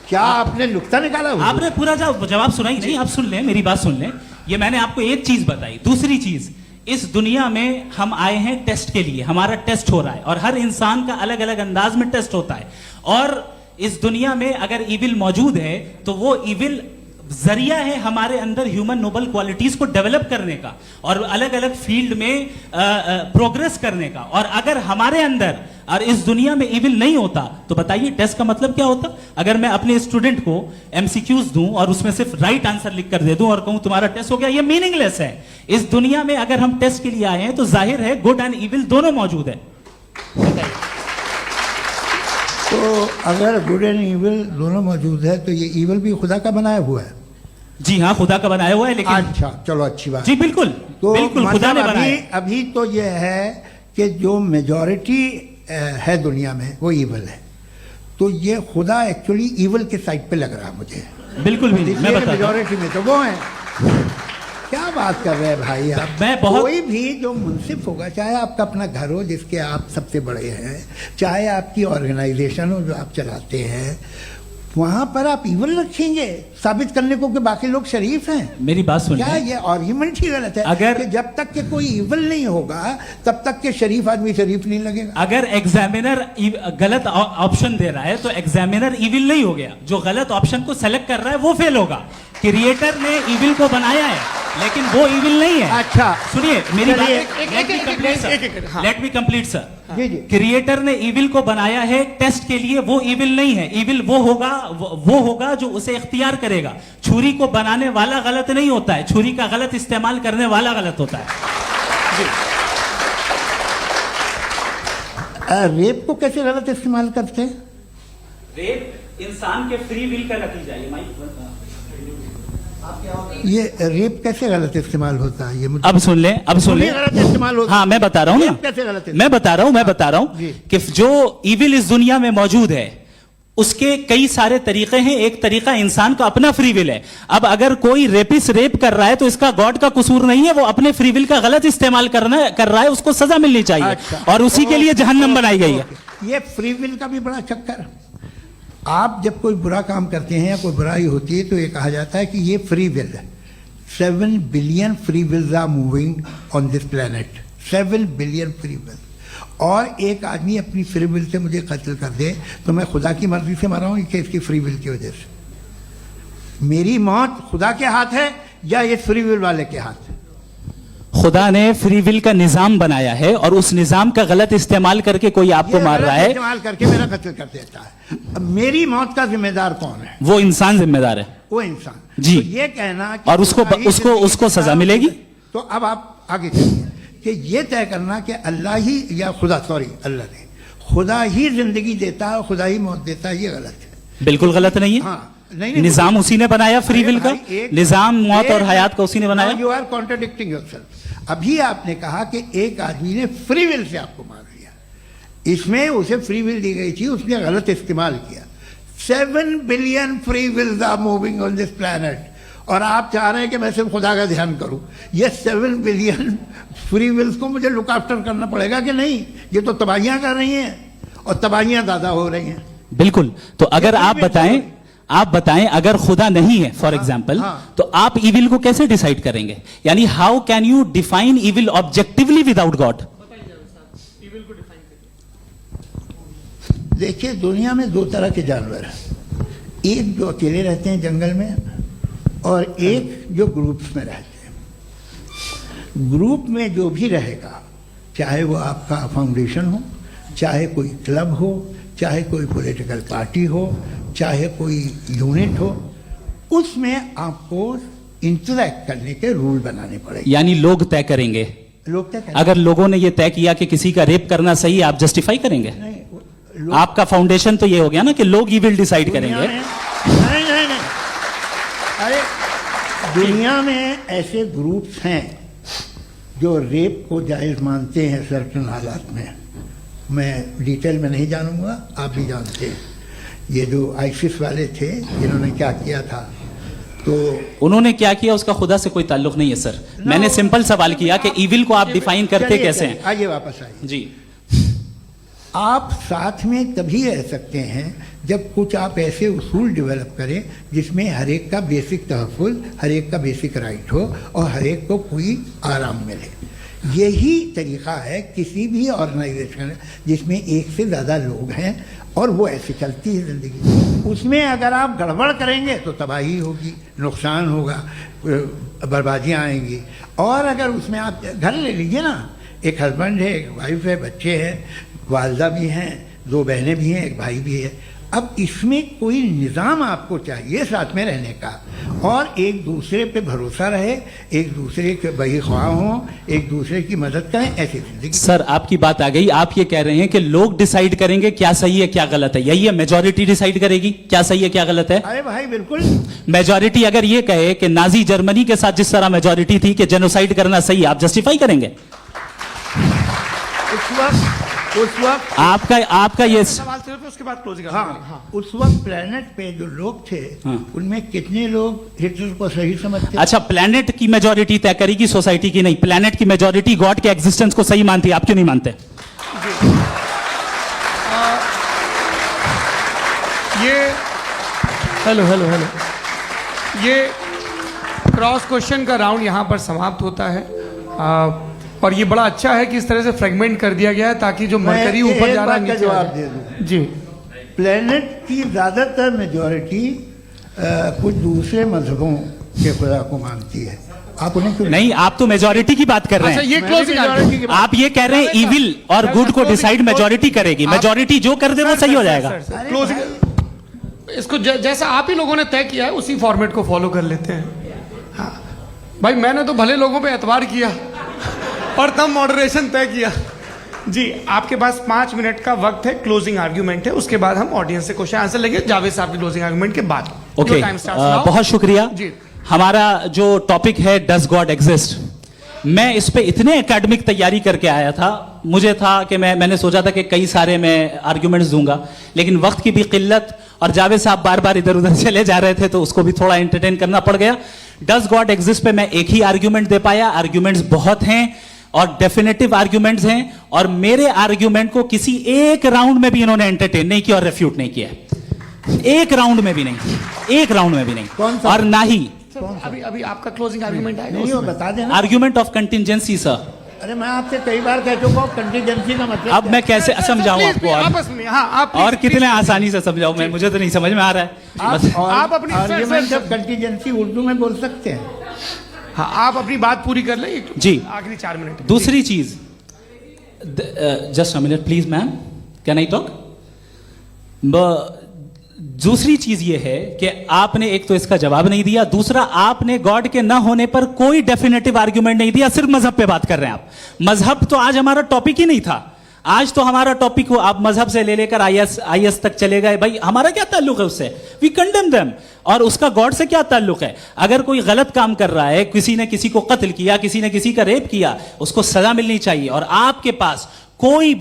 Speaker 3: क्या आपने नुक्ता निकाला?
Speaker 4: आपने पूरा जवाब सुना ही नहीं। आप सुन लें, मेरी बात सुन लें। ये मैंने आपको एक चीज बताई। दूसरी चीज, इस दुनिया में हम आए हैं टेस्ट के लिए, हमारा टेस्ट हो रहा है और हर इंसान का अलग अलग अंदाज में टेस्ट होता है। और इस दुनिया में अगर इविल मौजूद है तो वो इविल जरिया है हमारे अंदर ह्यूमन नोबल क्वालिटीज को डेवलप करने का और अलग अलग फील्ड में प्रोग्रेस करने का। और अगर हमारे अंदर और इस दुनिया में इविल नहीं होता तो बताइए टेस्ट का मतलब क्या होता? अगर मैं अपने स्टूडेंट को एमसीक्यूज दूं और उसमें सिर्फ राइट आंसर लिख कर दे दूं और कहूं तुम्हारा टेस्ट हो गया, ये मीनिंगलेस है। इस दुनिया में अगर हम टेस्ट के लिए आए हैं तो जाहिर है गुड एंड इविल दोनों मौजूद है।
Speaker 3: तो अगर गुड एंड इविल दोनों मौजूद है तो ये इविल भी खुदा का बनाया हुआ है?
Speaker 4: जी हाँ, खुदा का बनाया हुआ है। लेकिन
Speaker 3: अच्छा, चलो अच्छी बात।
Speaker 4: जी बिल्कुल,
Speaker 3: तो
Speaker 4: बिल्कुल खुदा ने बनाया।
Speaker 3: अभी तो ये है कि जो मेजॉरिटी है दुनिया में वो इविल है, तो ये खुदा एक्चुअली इविल के साइड पे लग रहा है मुझे।
Speaker 4: बिल्कुल भी नहीं, मैं बताता हूं।
Speaker 3: मेजॉरिटी में तो वो है। क्या बात कर रहे हैं भाई आप? कोई भी जो मुंसिफ होगा, चाहे आपका अपना घर हो जिसके आप सबसे बड़े हैं, चाहे आपकी ऑर्गेनाइजेशन हो जो आप चलाते हैं, वहां पर आप इविल रखेंगे साबित करने को कि बाकी लोग शरीफ हैं?
Speaker 4: मेरी बात सुनिए।
Speaker 3: क्या ये आर्ग्यूमेंट ही गलत है?
Speaker 4: अगर
Speaker 3: कि जब तक के कोई इविल नहीं होगा तब तक के शरीफ आदमी शरीफ नहीं लगेगा।
Speaker 4: अगर एग्जामिनर गलत ऑप्शन दे रहा है तो एग्जामिनर इविल नहीं हो गया, जो गलत ऑप्शन को सेलेक्ट कर रहा है वो फेल होगा। क्रिएटर ने इविल को बनाया है लेकिन वो इविल नहीं है।
Speaker 3: अच्छा
Speaker 4: सुनिए मेरी बात,
Speaker 1: हाँ।
Speaker 4: Let me complete sir.
Speaker 3: जी जी।
Speaker 4: क्रिएटर ने इविल को बनाया है टेस्ट के लिए, वो इविल नहीं है। इविल वो होगा जो उसे इख्तियार करेगा। छुरी को बनाने वाला गलत नहीं होता है, छुरी का गलत इस्तेमाल करने वाला गलत होता है।
Speaker 3: रेप को कैसे गलत इस्तेमाल करते हैं?
Speaker 4: रेप इंसान के फ्री विल का नतीजा है।
Speaker 3: ये रेप कैसे गलत इस्तेमाल होता है, ये मुझे
Speaker 2: अब सुन लें, अब सुन लें।
Speaker 3: गलत इस्तेमाल होता
Speaker 2: हाँ, मैं बता रहा हूँ
Speaker 3: रेप
Speaker 2: ना,
Speaker 3: कैसे गलत
Speaker 2: मैं बता रहा हूँ
Speaker 3: जी।
Speaker 2: कि जो इविल इस दुनिया में मौजूद है उसके कई सारे तरीके हैं। एक तरीका इंसान का अपना फ्री विल है। अब अगर कोई रेपिस्ट रेप कर रहा है तो इसका गॉड का कसूर नहीं है, वो अपने फ्री विल का गलत इस्तेमाल कर रहा है, उसको सजा मिलनी चाहिए।
Speaker 3: अच्छा।
Speaker 2: और उसी के लिए जहन्नम बनाई गई है।
Speaker 3: ये फ्री विल का भी बड़ा चक्कर। आप जब कोई बुरा काम करते हैं या कोई बुराई होती है तो ये कहा जाता है कि ये फ्री विल है। 7 billion free wills are moving on this planet, 7 billion free will. और एक आदमी अपनी फ्री विल से मुझे कत्ल कर दे तो मैं खुदा की मर्जी से मरा हूं कि इसकी फ्री विल की वजह से? मेरी मौत खुदा के हाथ है या ये फ्री विल वाले के हाथ है?
Speaker 2: खुदा ने फ्री विल का निजाम बनाया है और उस निजाम का गलत इस्तेमाल करके कोई आपको मार रहा है,
Speaker 3: इस्तेमाल करके मेरा कत्ल कर देता है। अब मेरी मौत का जिम्मेदार कौन है?
Speaker 2: वो इंसान जिम्मेदार है।
Speaker 3: वो इंसान।
Speaker 2: जी।
Speaker 3: तो ये कहना कि
Speaker 2: और उसको सजा मिलेगी।
Speaker 3: तो अब आप आगे चलिए कि ये तय करना कि अल्लाह ही या अल्लाह ने खुदा ही जिंदगी देता है, खुदा ही मौत देता है, ये गलत है।
Speaker 2: बिल्कुल गलत नहीं है।
Speaker 3: हाँ, नहीं,
Speaker 2: निजाम उसी ने बनाया फ्री विल का, निजाम मौत और हयात का उसी ने बनाया।
Speaker 3: You are contradicting yourself. अभी आपने कहा कि एक आदमी ने फ्री विल से आपको मार दिया, इसमें उसे फ्री विल दी गई थी, उसने गलत इस्तेमाल किया। 7 billion free wills are moving on this planet और आप चाह रहे हैं कि मैं सिर्फ खुदा का ध्यान करूं। ये 7 बिलियन फ्री विल्स को मुझे लुक आफ्टर करना पड़ेगा कि नहीं? ये तो तबाहियां कर रही हैं और तबाहियां ज्यादा हो रही हैं।
Speaker 2: बिल्कुल। तो अगर आप बताएं अगर खुदा नहीं है फॉर एग्जाम्पल,
Speaker 3: हाँ।
Speaker 2: तो आप इविल को कैसे डिसाइड करेंगे? यानी how can you define evil objectively without God?
Speaker 3: देखिए, दुनिया में 2 तरह के जानवर हैं। एक जो अकेले रहते हैं जंगल में और एक जो ग्रुप्स में रहते हैं। ग्रुप में जो भी रहेगा, चाहे वो आपका फाउंडेशन हो, चाहे कोई क्लब हो, चाहे कोई पॉलिटिकल पार्टी हो, चाहे कोई यूनिट हो, उसमें आपको इंटरैक्ट करने के रूल बनाने पड़ेंगे।
Speaker 2: यानी लोग तय करेंगे।
Speaker 3: लोग तय करेंगे।
Speaker 2: अगर लोगों ने यह तय किया कि किसी का रेप करना सही है, आप जस्टिफाई करेंगे?
Speaker 3: नहीं,
Speaker 2: आपका फाउंडेशन तो ये हो गया ना कि लोग ही विल डिसाइड करेंगे।
Speaker 3: नहीं, अरे दुनिया में ऐसे ग्रुप्स हैं जो रेप को जायज मानते हैं सर्टेन हालात में। मैं डिटेल में नहीं जानूंगा, आप भी जानते हैं। ये जो आईसिस वाले थे, इन्होंने क्या किया था, तो
Speaker 2: उन्होंने क्या किया उसका खुदा से कोई ताल्लुक नहीं है सर। मैंने सिंपल सवाल किया कि इविल को आप डिफाइन करते कैसे हैं?
Speaker 3: आइए वापस आइए
Speaker 2: जी।
Speaker 3: आप साथ में तभी रह सकते हैं जब कुछ आप ऐसे उसूल डेवलप करें जिसमें हर एक का बेसिक तहफ़्फ़ुज़, हर एक का बेसिक राइट हो और हर एक को कोई आराम मिले। यही तरीका है किसी भी ऑर्गेनाइजेशन जिसमें एक से ज़्यादा लोग हैं और वो ऐसे चलती है ज़िंदगी। उसमें अगर आप गड़बड़ करेंगे तो तबाही होगी, नुकसान होगा, बर्बादियाँ आएंगी। और अगर उसमें आप घर ले लीजिए ना, एक हस्बैंड है, एक वाइफ है, बच्चे हैं, वालदा भी हैं, 2 बहनें भी हैं, एक भाई भी है। अब इसमें कोई निज़ाम आपको चाहिए साथ में रहने का, और एक दूसरे पे भरोसा रहे, एक दूसरे के बहीख्वाह हों, एक दूसरे की मदद करें, ऐसी जिंदगी।
Speaker 2: सर आपकी बात आ गई। आप ये कह रहे हैं कि लोग डिसाइड करेंगे क्या सही है क्या गलत है, यही है? मेजॉरिटी डिसाइड करेगी क्या सही है क्या गलत है?
Speaker 3: अरे भाई बिल्कुल।
Speaker 2: मेजॉरिटी अगर ये कहे कि नाजी जर्मनी के साथ जिस तरह मेजॉरिटी थी कि जेनोसाइड करना सही है, आप जस्टिफाई करेंगे?
Speaker 3: उस वक्त
Speaker 2: आपका ये
Speaker 1: सवाल सिर्फ उसके बाद क्लोजिंग।
Speaker 3: हाँ, उस वक्त प्लेनेट पे जो लोग थे, उनमें कितने लोग हिटलर को सही समझते?
Speaker 2: अच्छा, प्लेनेट की मेजॉरिटी तय करेगी, सोसाइटी की नहीं। प्लेनेट की मेजॉरिटी गॉड के एग्जिस्टेंस को सही मानती है, आप क्यों नहीं मानते?
Speaker 1: ये हेलो ये क्रॉस क्वेश्चन का राउंड यहाँ पर समाप्त होता है। और ये बड़ा अच्छा है कि इस तरह से फ्रेगमेंट कर दिया गया है ताकि जो मरकरी ऊपर जा रहा है नीचे
Speaker 3: जवाब दे दूं।
Speaker 1: जी।
Speaker 3: प्लेनेट की ज़्यादातर मेजॉरिटी कुछ दूसरे मजहबों के खुदा को मानती है। आप उन्हें क्यों
Speaker 2: नहीं? आप तो मेजॉरिटी की बात कर रहे हैं।
Speaker 1: अच्छा, ये क्लोजिंग
Speaker 2: आप ये कह रहे हैं इविल और गुड को डिसाइड मेजॉरिटी करेगी। मेजॉरिटी जो कर दे वो सही हो जाएगा।
Speaker 1: क्लोजिंग इसको जैसा आप ही लोगों ने तय किया है उसी फॉर्मेट को फॉलो कर लेते हैं। हाँ भाई, मैंने तो भले लोगों पे एतबार किया और तब मॉडरेशन तय किया। जी, आपके पास 5 मिनट का वक्त है, क्लोजिंग आर्ग्यूमेंट है, उसके बाद हम ऑडियंस से क्वेश्चन आंसर लेंगे जावेद साहब की क्लोजिंग आर्ग्यूमेंट के बाद।
Speaker 2: ओके, बहुत शुक्रिया।
Speaker 1: जी,
Speaker 4: हमारा जो टॉपिक है डज गॉड एग्जिस्ट, मैं इस पे इतने एकेडमिक तैयारी करके आया था, मुझे था कि मैंने सोचा था कि कई सारे मैं आर्ग्यूमेंट्स दूंगा, लेकिन वक्त की भी किल्लत और जावेद साहब बार बार इधर उधर चले जा रहे थे तो उसको भी थोड़ा एंटरटेन करना पड़ गया। डज गॉड एग्जिस्ट पे मैं एक ही आर्ग्यूमेंट दे पाया, आर्ग्यूमेंट्स बहुत हैं और डेफिनेटिव आर्ग्यूमेंट्स हैं, और मेरे आर्ग्यूमेंट को किसी एक राउंड में भी इन्होंने एंटरटेन नहीं किया और रेफ्यूट नहीं किया, एक राउंड में भी नहीं, एक राउंड में भी नहीं,
Speaker 3: कौन सा?
Speaker 4: और ना ही
Speaker 1: अभी आपका क्लोजिंग आर्गुमेंट आएगा
Speaker 3: नहीं, वो
Speaker 1: उसमें।
Speaker 3: बता देना।
Speaker 4: Argument of contingency sir.
Speaker 3: अरे मैं आपसे कई बार कह चुका हूँ कंटीजेंसी का मतलब
Speaker 4: अब मैं कैसे
Speaker 1: सर,
Speaker 4: समझाऊं
Speaker 1: please,
Speaker 4: आपको,
Speaker 1: please,
Speaker 4: और
Speaker 1: आपस में, हाँ, आप
Speaker 4: और
Speaker 1: please,
Speaker 4: कितने
Speaker 1: please,
Speaker 4: आसानी से समझाऊं मैं, मुझे तो नहीं समझ में आ रहा है। बस-
Speaker 1: आप अपनी- sir,
Speaker 3: argument
Speaker 1: sir,
Speaker 3: of contingency Urdu में बोल सकते हैं।
Speaker 1: हाँ, आप अपनी बात पूरी कर लें
Speaker 4: जी।
Speaker 1: आखिरी 4 मिनट।
Speaker 4: दूसरी चीज, just a minute please ma'am, can I talk? दूसरी चीज ये है कि आपने एक तो इसका जवाब नहीं दिया, दूसरा आपने गॉड के ना होने पर कोई डेफिनेटिव आर्ग्यूमेंट नहीं दिया, सिर्फ मजहब पे बात कर रहे हैं आप। मजहब तो आज हमारा टॉपिक ही नहीं था, आज तो हमारा टॉपिक हो, आप मजहब से ले लेकर आईएस तक चले गए। भाई हमारा क्या ताल्लुक है उससे? We condemn them. और उसका गॉड से क्या ताल्लुक है? अगर कोई गलत काम कर रहा है, किसी ने किसी को कत्ल किया, किसी ने किसी का रेप किया, उसको सजा मिलनी चाहिए। और आपके पास कोई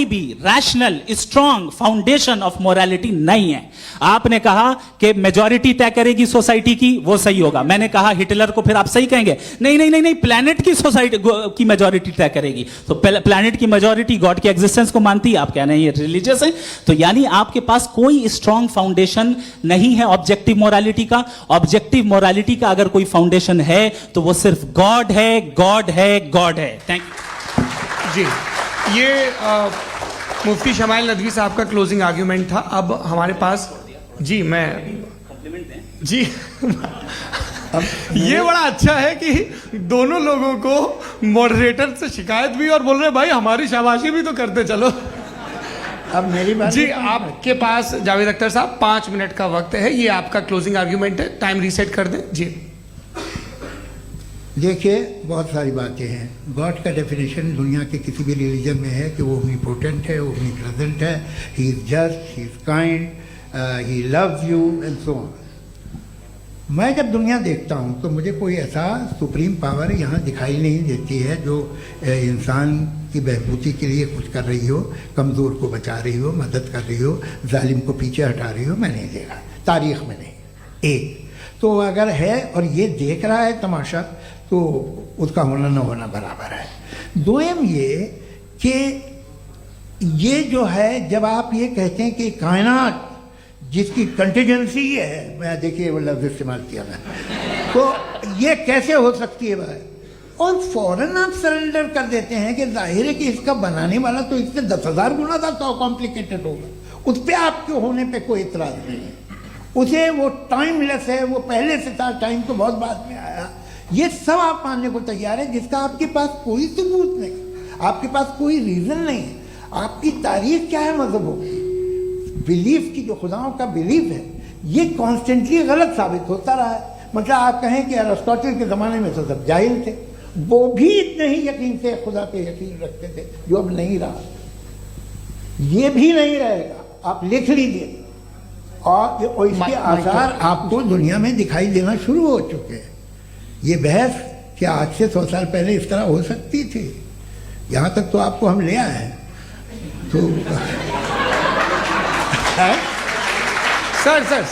Speaker 4: भी rational strong foundation of morality नहीं है। आपने कहा कि मेजॉरिटी तय करेगी सोसाइटी की, वो सही होगा। मैंने कहा हिटलर को, फिर आप सही कहेंगे नहीं नहीं नहीं नहीं, प्लैनेट की सोसाइटी की मेजॉरिटी तय करेगी। तो प्लैनेट की मेजॉरिटी गॉड के एग्जिस्टेंस को मानती है, आप कह रहे हैं ये रिलीजियस है। तो यानी आपके पास कोई स्ट्रॉन्ग फाउंडेशन नहीं है ऑब्जेक्टिव मोरालिटी का। ऑब्जेक्टिव मोरालिटी का अगर कोई फाउंडेशन है तो वो सिर्फ गॉड है, गॉड है, गॉड है। थैंक यू
Speaker 1: जी, ये मुफ्ती शमाइल नदवी साहब का क्लोजिंग आर्ग्यूमेंट था। अब हमारे पास जी, मैं जी ये बड़ा अच्छा है कि दोनों लोगों को मॉडरेटर से शिकायत भी और बोल रहे भाई हमारी शाबाशी भी तो करते चलो।
Speaker 3: अब मेरी बात
Speaker 1: जी, आपके पास जावेद अख्तर साहब 5 मिनट का वक्त है, ये आपका क्लोजिंग आर्ग्यूमेंट है, टाइम रीसेट कर दें जी।
Speaker 3: देखिए, बहुत सारी बातें हैं। गॉड का डेफिनेशन दुनिया के किसी भी रिलीजन में है कि वो ओमनीपोटेंट है, ओमनी प्रेजेंट है, he is just, he is kind, he loves you and so on. मैं जब दुनिया देखता हूँ तो मुझे कोई ऐसा सुप्रीम पावर यहाँ दिखाई नहीं देती है जो इंसान की बहबूदी के लिए कुछ कर रही हो, कमज़ोर को बचा रही हो, मदद कर रही हो, जालिम को पीछे हटा रही हो। मैं नहीं देखा, तारीख में नहीं। एक तो अगर है और ये देख रहा है तमाशा, तो उसका होना न होना बराबर है। दोयम ये कि ये जो है, जब आप ये कहते हैं कि कायनात जिसकी कंटीजेंसी है, मैं देखिए वो लफ्ज़ इस्तेमाल किया मैं, तो ये कैसे हो सकती है भाई? और फौरन आप सरेंडर कर देते हैं कि जाहिर है कि इसका बनाने वाला तो इससे 10,000 गुना था तो कॉम्प्लिकेटेड होगा। उस पर आपके होने पे कोई इतराज़ नहीं है। उसे वो टाइमलेस है, वो पहले से था, टाइम तो बहुत बाद में आया। ये सब आप मानने को तैयार है जिसका आपके पास कोई सबूत नहीं, आपके पास कोई रीज़न नहीं है। आपकी तारीख क्या है मजहबों की? बिलीफ की, जो खुदाओं का बिलीफ है, ये कॉन्स्टेंटली गलत साबित होता रहा है। मतलब आप कहें कि अरिस्टोटल के ज़माने में तो सब जाहिल थे, वो भी इतने ही यकीन से खुदा पे यकीन रखते थे, जो अब नहीं रहा, ये भी नहीं रहेगा। आप लिख लीजिए, और इसके आसार आपको दुनिया में दिखाई देना शुरू हो चुके हैं। ये बहस क्या आज से 100 साल पहले इस तरह हो सकती थी? यहाँ तक तो आपको हम ले आए हैं। तो
Speaker 1: सर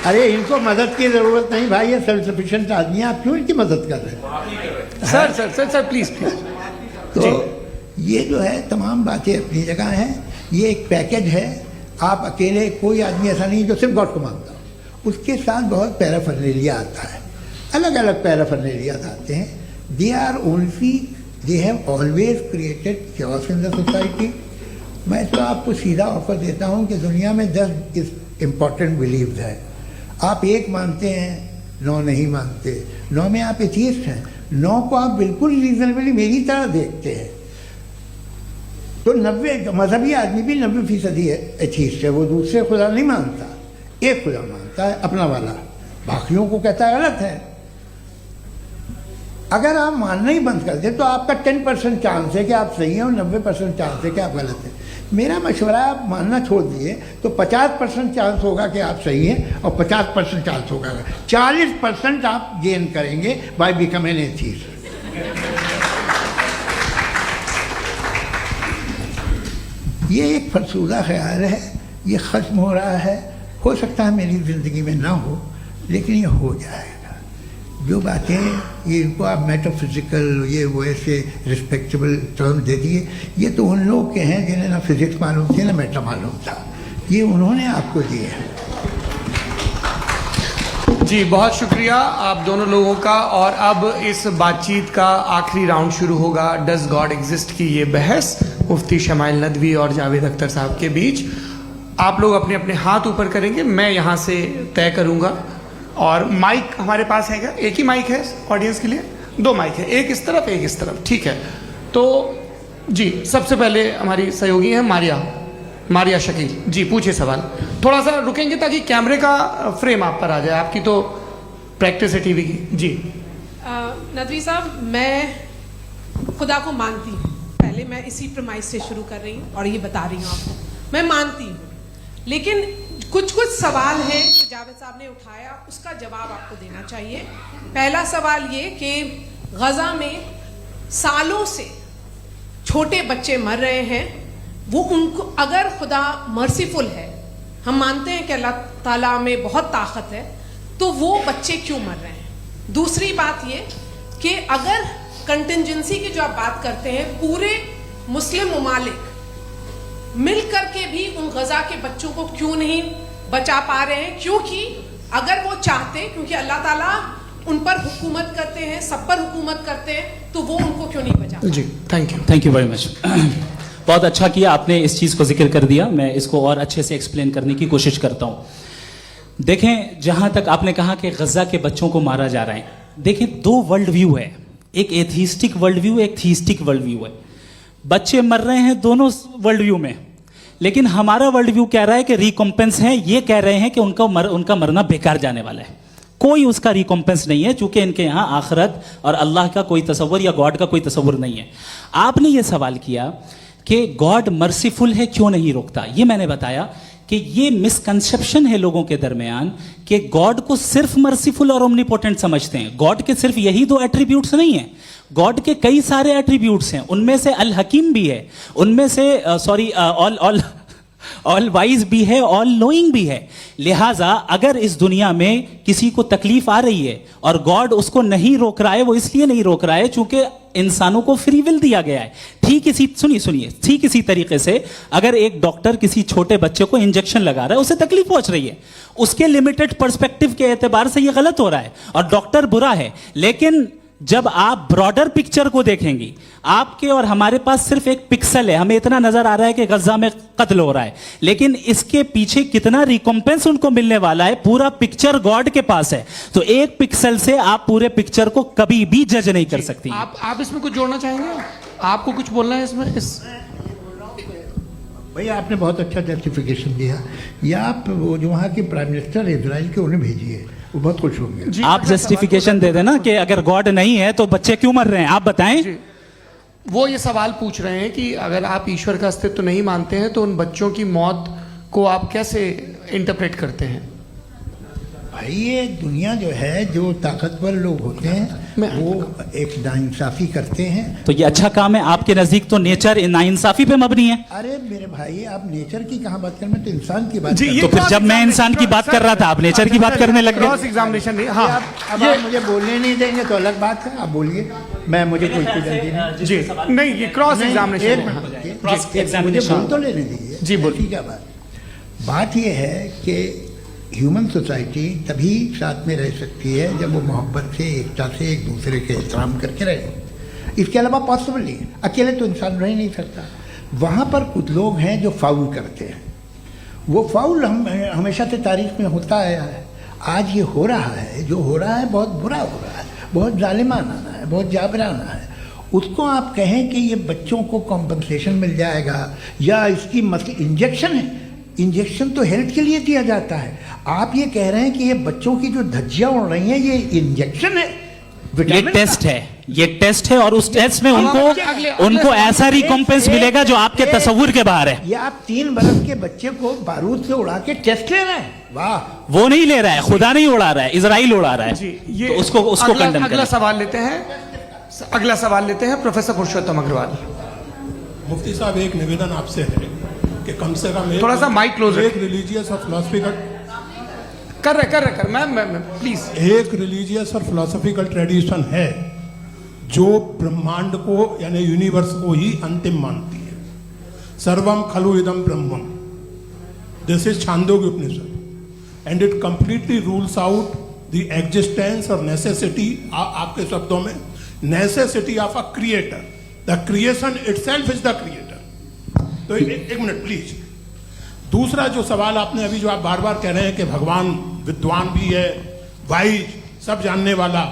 Speaker 3: अरे इनको मदद की जरूरत नहीं भाई, ये सेल्फ सफिशिएंट आदमी है, आप क्यों इनकी मदद कर रहे हैं?
Speaker 1: Sir please.
Speaker 3: तो ये जो है तमाम बातें अपनी जगह हैं। ये एक पैकेज है। आप अकेले, कोई आदमी ऐसा नहीं जो सिर्फ गॉड को मानता हो, उसके साथ बहुत पैराफर्नेलिया आता है, अलग अलग पैराफर्नेलिया आते हैं। They have always created chaos in the society. मैं तो आपको सीधा ऑफर देता हूँ कि दुनिया में 10 इम्पॉर्टेंट बिलीव्स है। आप एक मानते हैं, 9 नहीं मानते, 9 में आप एथीस्ट हैं, 9 को आप बिल्कुल रीजनेबली मेरी तरह देखते हैं। तो 90 मजहबी आदमी भी 90% एथीस्ट है, वो दूसरे खुदा नहीं मानता, एक खुदा मानता है अपना वाला, बाकियों को कहता है गलत है। अगर आप मानना ही बंद कर दें तो आपका 10% चांस है कि आप सही हैं और 90% चांस है कि आप गलत हैं। मेरा मशवरा आप मानना छोड़ दिए तो 50% चांस होगा कि आप सही हैं और 50% चांस होगा, 40% आप गेन करेंगे बाय बिकमिंग एन एथीस्ट। ये एक फरसूदा ख्याल है, ये ख़त्म हो रहा है। हो सकता है मेरी ज़िंदगी में ना हो, लेकिन ये हो जाएगा। जो बातें ये इनको आप मेटाफिजिकल ये वो ऐसे रिस्पेक्टेबल टर्म दे दिए, ये तो उन लोग के हैं जिन्हें ना फिजिक्स मालूम थी ना मेटा मालूम था, ये उन्होंने आपको दिए हैं।
Speaker 1: जी बहुत शुक्रिया आप दोनों लोगों का। और अब इस बातचीत का आखिरी राउंड शुरू होगा, डज गॉड एग्जिस्ट की ये बहस मुफ्ती शमाइल नदवी और जावेद अख्तर साहब के बीच। आप लोग अपने अपने हाथ ऊपर करेंगे, मैं यहाँ से तय करूँगा। और माइक हमारे पास है क्या? एक ही माइक है ऑडियंस के लिए? 2 माइक है, एक इस तरफ एक इस तरफ, ठीक है। तो जी सबसे पहले हमारी सहयोगी हैं मारिया शकील जी, पूछिए सवाल। थोड़ा सा रुकेंगे ताकि कैमरे का फ्रेम आप पर आ जाए, आपकी तो प्रैक्टिस है टीवी की। जी
Speaker 5: नदवी साहब, मैं खुदा को मानती हूँ, पहले मैं इसी प्रमाइस से शुरू कर रही हूँ और ये बता रही हूँ आपको, मैं मानती हूँ। लेकिन कुछ सवाल हैं जो जावेद साहब ने उठाया, उसका जवाब आपको देना चाहिए। पहला सवाल ये कि गजा में सालों से छोटे बच्चे मर रहे हैं, वो उनको अगर खुदा मर्सीफुल है, हम मानते हैं कि अल्लाह ताला में बहुत ताकत है, तो वो बच्चे क्यों मर रहे हैं? दूसरी बात ये कि अगर कंटिजेंसी की जो आप बात करते हैं, पूरे मुस्लिम ममालिक मिल करके भी उन गजा के बच्चों को क्यों नहीं बचा पा रहे हैं? क्योंकि अगर वो चाहते, क्योंकि अल्लाह ताला उन पर हुकूमत करते हैं, सब पर हुकूमत करते हैं, तो वो उनको क्यों नहीं बचा?
Speaker 1: जी थैंक यू
Speaker 2: वेरी मच। बहुत अच्छा किया आपने इस चीज़ को जिक्र कर दिया, मैं इसको और अच्छे से एक्सप्लेन करने की कोशिश करता हूँ। देखें, जहाँ तक आपने कहा कि गजा के बच्चों को मारा जा रहा है, देखें 2 वर्ल्ड व्यू है, एक एथीस्टिक वर्ल्ड व्यू, एक थीस्टिक वर्ल्ड व्यू है। बच्चे मर रहे हैं दोनों वर्ल्ड व्यू में, लेकिन हमारा वर्ल्ड व्यू कह रहा है कि रिकॉम्पेंस है, ये कह रहे हैं कि उनका मरना बेकार जाने वाला है, कोई उसका रिकॉम्पेंस नहीं है, चूंकि इनके यहाँ आखिरत और अल्लाह का कोई तसव्वुर या गॉड का कोई तसव्वुर नहीं है। आपने ये सवाल किया कि गॉड मर्सीफुल है, क्यों नहीं रोकता? ये मैंने बताया कि ये मिसकंसेप्शन है लोगों के दरमियान कि गॉड को सिर्फ मर्सीफुल और ओमनीपोटेंट समझते हैं। गॉड के सिर्फ यही 2 एट्रीब्यूट्स नहीं हैं, गॉड के कई सारे एट्रीब्यूट्स हैं, उनमें से अल हकीम भी है, उनमें से ऑल वाइज भी है, ऑल नोइंग भी है। लिहाजा अगर इस दुनिया में किसी को तकलीफ आ रही है और गॉड उसको नहीं रोक रहा है, वो इसलिए नहीं रोक रहा है चूंकि इंसानों को फ्री विल दिया गया है। ठीक इसी तरीके से अगर एक डॉक्टर किसी छोटे बच्चे को इंजेक्शन लगा रहा है, उसे तकलीफ पहुंच रही है, उसके लिमिटेड पर्सपेक्टिव के एतबार से यह गलत हो रहा है और डॉक्टर बुरा है। लेकिन जब आप ब्रॉडर पिक्चर को देखेंगी, आपके और हमारे पास सिर्फ एक पिक्सल है, हमें इतना नजर आ रहा है कि गजा में कत्ल हो रहा है, लेकिन इसके पीछे कितना रिकॉम्पेंस उनको मिलने वाला है, पूरा पिक्चर गॉड के पास है। तो एक पिक्सल से आप पूरे पिक्चर को कभी भी जज नहीं कर सकती।
Speaker 1: आप इसमें कुछ जोड़ना चाहेंगे? आपको कुछ बोलना है इसमें?
Speaker 3: भैया आपने बहुत अच्छा जस्टिफिकेशन दिया, या आप वो जो वहाँ के प्राइम मिनिस्टर इजराइल के उन्हें भेजिए, वो बहुत खुश होंगे।
Speaker 2: आप जस्टिफिकेशन दे देना कि अगर गॉड नहीं है तो बच्चे क्यों मर रहे हैं, आप बताएं।
Speaker 1: वो ये सवाल पूछ रहे हैं कि अगर आप ईश्वर का अस्तित्व नहीं मानते हैं तो उन बच्चों की मौत को आप कैसे इंटरप्रेट करते हैं?
Speaker 3: भाई ये दुनिया जो है, जो ताकतवर लोग होते हैं वो एक नाइंसाफी करते हैं।
Speaker 2: तो ये अच्छा काम है आपके नजदीक, तो नेचर नाइंसाफी पे मबनी है।
Speaker 3: अरे मेरे भाई, आप नेचर की कहाँ बात कर रहे हैं, तो इंसान की बात
Speaker 1: जी,
Speaker 3: कर।
Speaker 2: तो फिर जब मैं इंसान की बात कर रहा था, आप नेचर की बात करने लग गए।
Speaker 1: क्रॉस एग्जामिनेशन नहीं। हाँ,
Speaker 3: अब आप मुझे बोलने नहीं देंगे तो अलग बात है, आप बोलिए, मुझे कोई जल्दी नहीं।
Speaker 1: जी नहीं, ये क्रॉस एग्जामिनेशन
Speaker 3: मुझे बोल तो लेने दीजिए।
Speaker 1: जी बोलिए।
Speaker 3: ठीक है, बात ये है कि ह्यूमन सोसाइटी तभी साथ में रह सकती है जब वो मोहब्बत से, एकता से, एक दूसरे के एहतराम करके रहे। इसके अलावा पॉसिबल नहीं है, अकेले तो इंसान रह नहीं सकता। वहाँ पर कुछ लोग हैं जो फाउल करते हैं, वो फाउल हमेशा से तारीख में होता आया है। आज ये हो रहा है, जो हो रहा है बहुत बुरा हो रहा है, बहुत जालिमाना है, बहुत जाबराना है। उसको आप कहें कि ये बच्चों को कॉम्पनसेशन मिल जाएगा या इसकी इंजेक्शन है, इंजेक्शन तो हेल्थ के लिए दिया जाता है। आप ये कह रहे हैं कि ये बच्चों की जो धज्जियां उड़ रही हैं ये इंजेक्शन है,
Speaker 2: ये टेस्ट है,
Speaker 4: ये टेस्ट है और उस टेस्ट में उनको उनको ऐसा रिकॉम्पेंस मिलेगा जो आपके तस्वुर के बाहर है।
Speaker 3: ये आप 3 बरस के बच्चे को बारूद से उड़ा के टेस्ट ले रहे हैं? वाह,
Speaker 4: वो नहीं ले रहा है, खुदा नहीं उड़ा रहा है, इजराइल उड़ा रहा है।
Speaker 1: जी, ये
Speaker 4: तो उसको कंडेम
Speaker 1: अगला
Speaker 4: करें।
Speaker 1: सवाल लेते हैं। अगला सवाल लेते हैं प्रोफेसर पुरुषोत्तम अग्रवाल।
Speaker 6: मुफ्ती साहब, एक निवेदन आपसे है कि कम से कम
Speaker 1: थोड़ा सा माइक क्लोज
Speaker 6: एक रिलीजियस और फिलोसफिकल
Speaker 1: कर रहे मैम प्लीज।
Speaker 6: एक रिलीजियस और फिलोसफिकल ट्रेडिशन है जो ब्रह्मांड को यानी यूनिवर्स को ही अंतिम मानती है। सर्वम खलु इदम ब्रह्मम, this is Chandogya Upanishad, and it completely rules out the existence और नेसेसिटी, आपके शब्दों में necessity of a creator. The creation itself is the creator. तो एक मिनट प्लीज। दूसरा जो सवाल आपने अभी जो आप बार बार कह रहे हैं कि भगवान विद्वान भी है, वाइज, सब जानने वाला,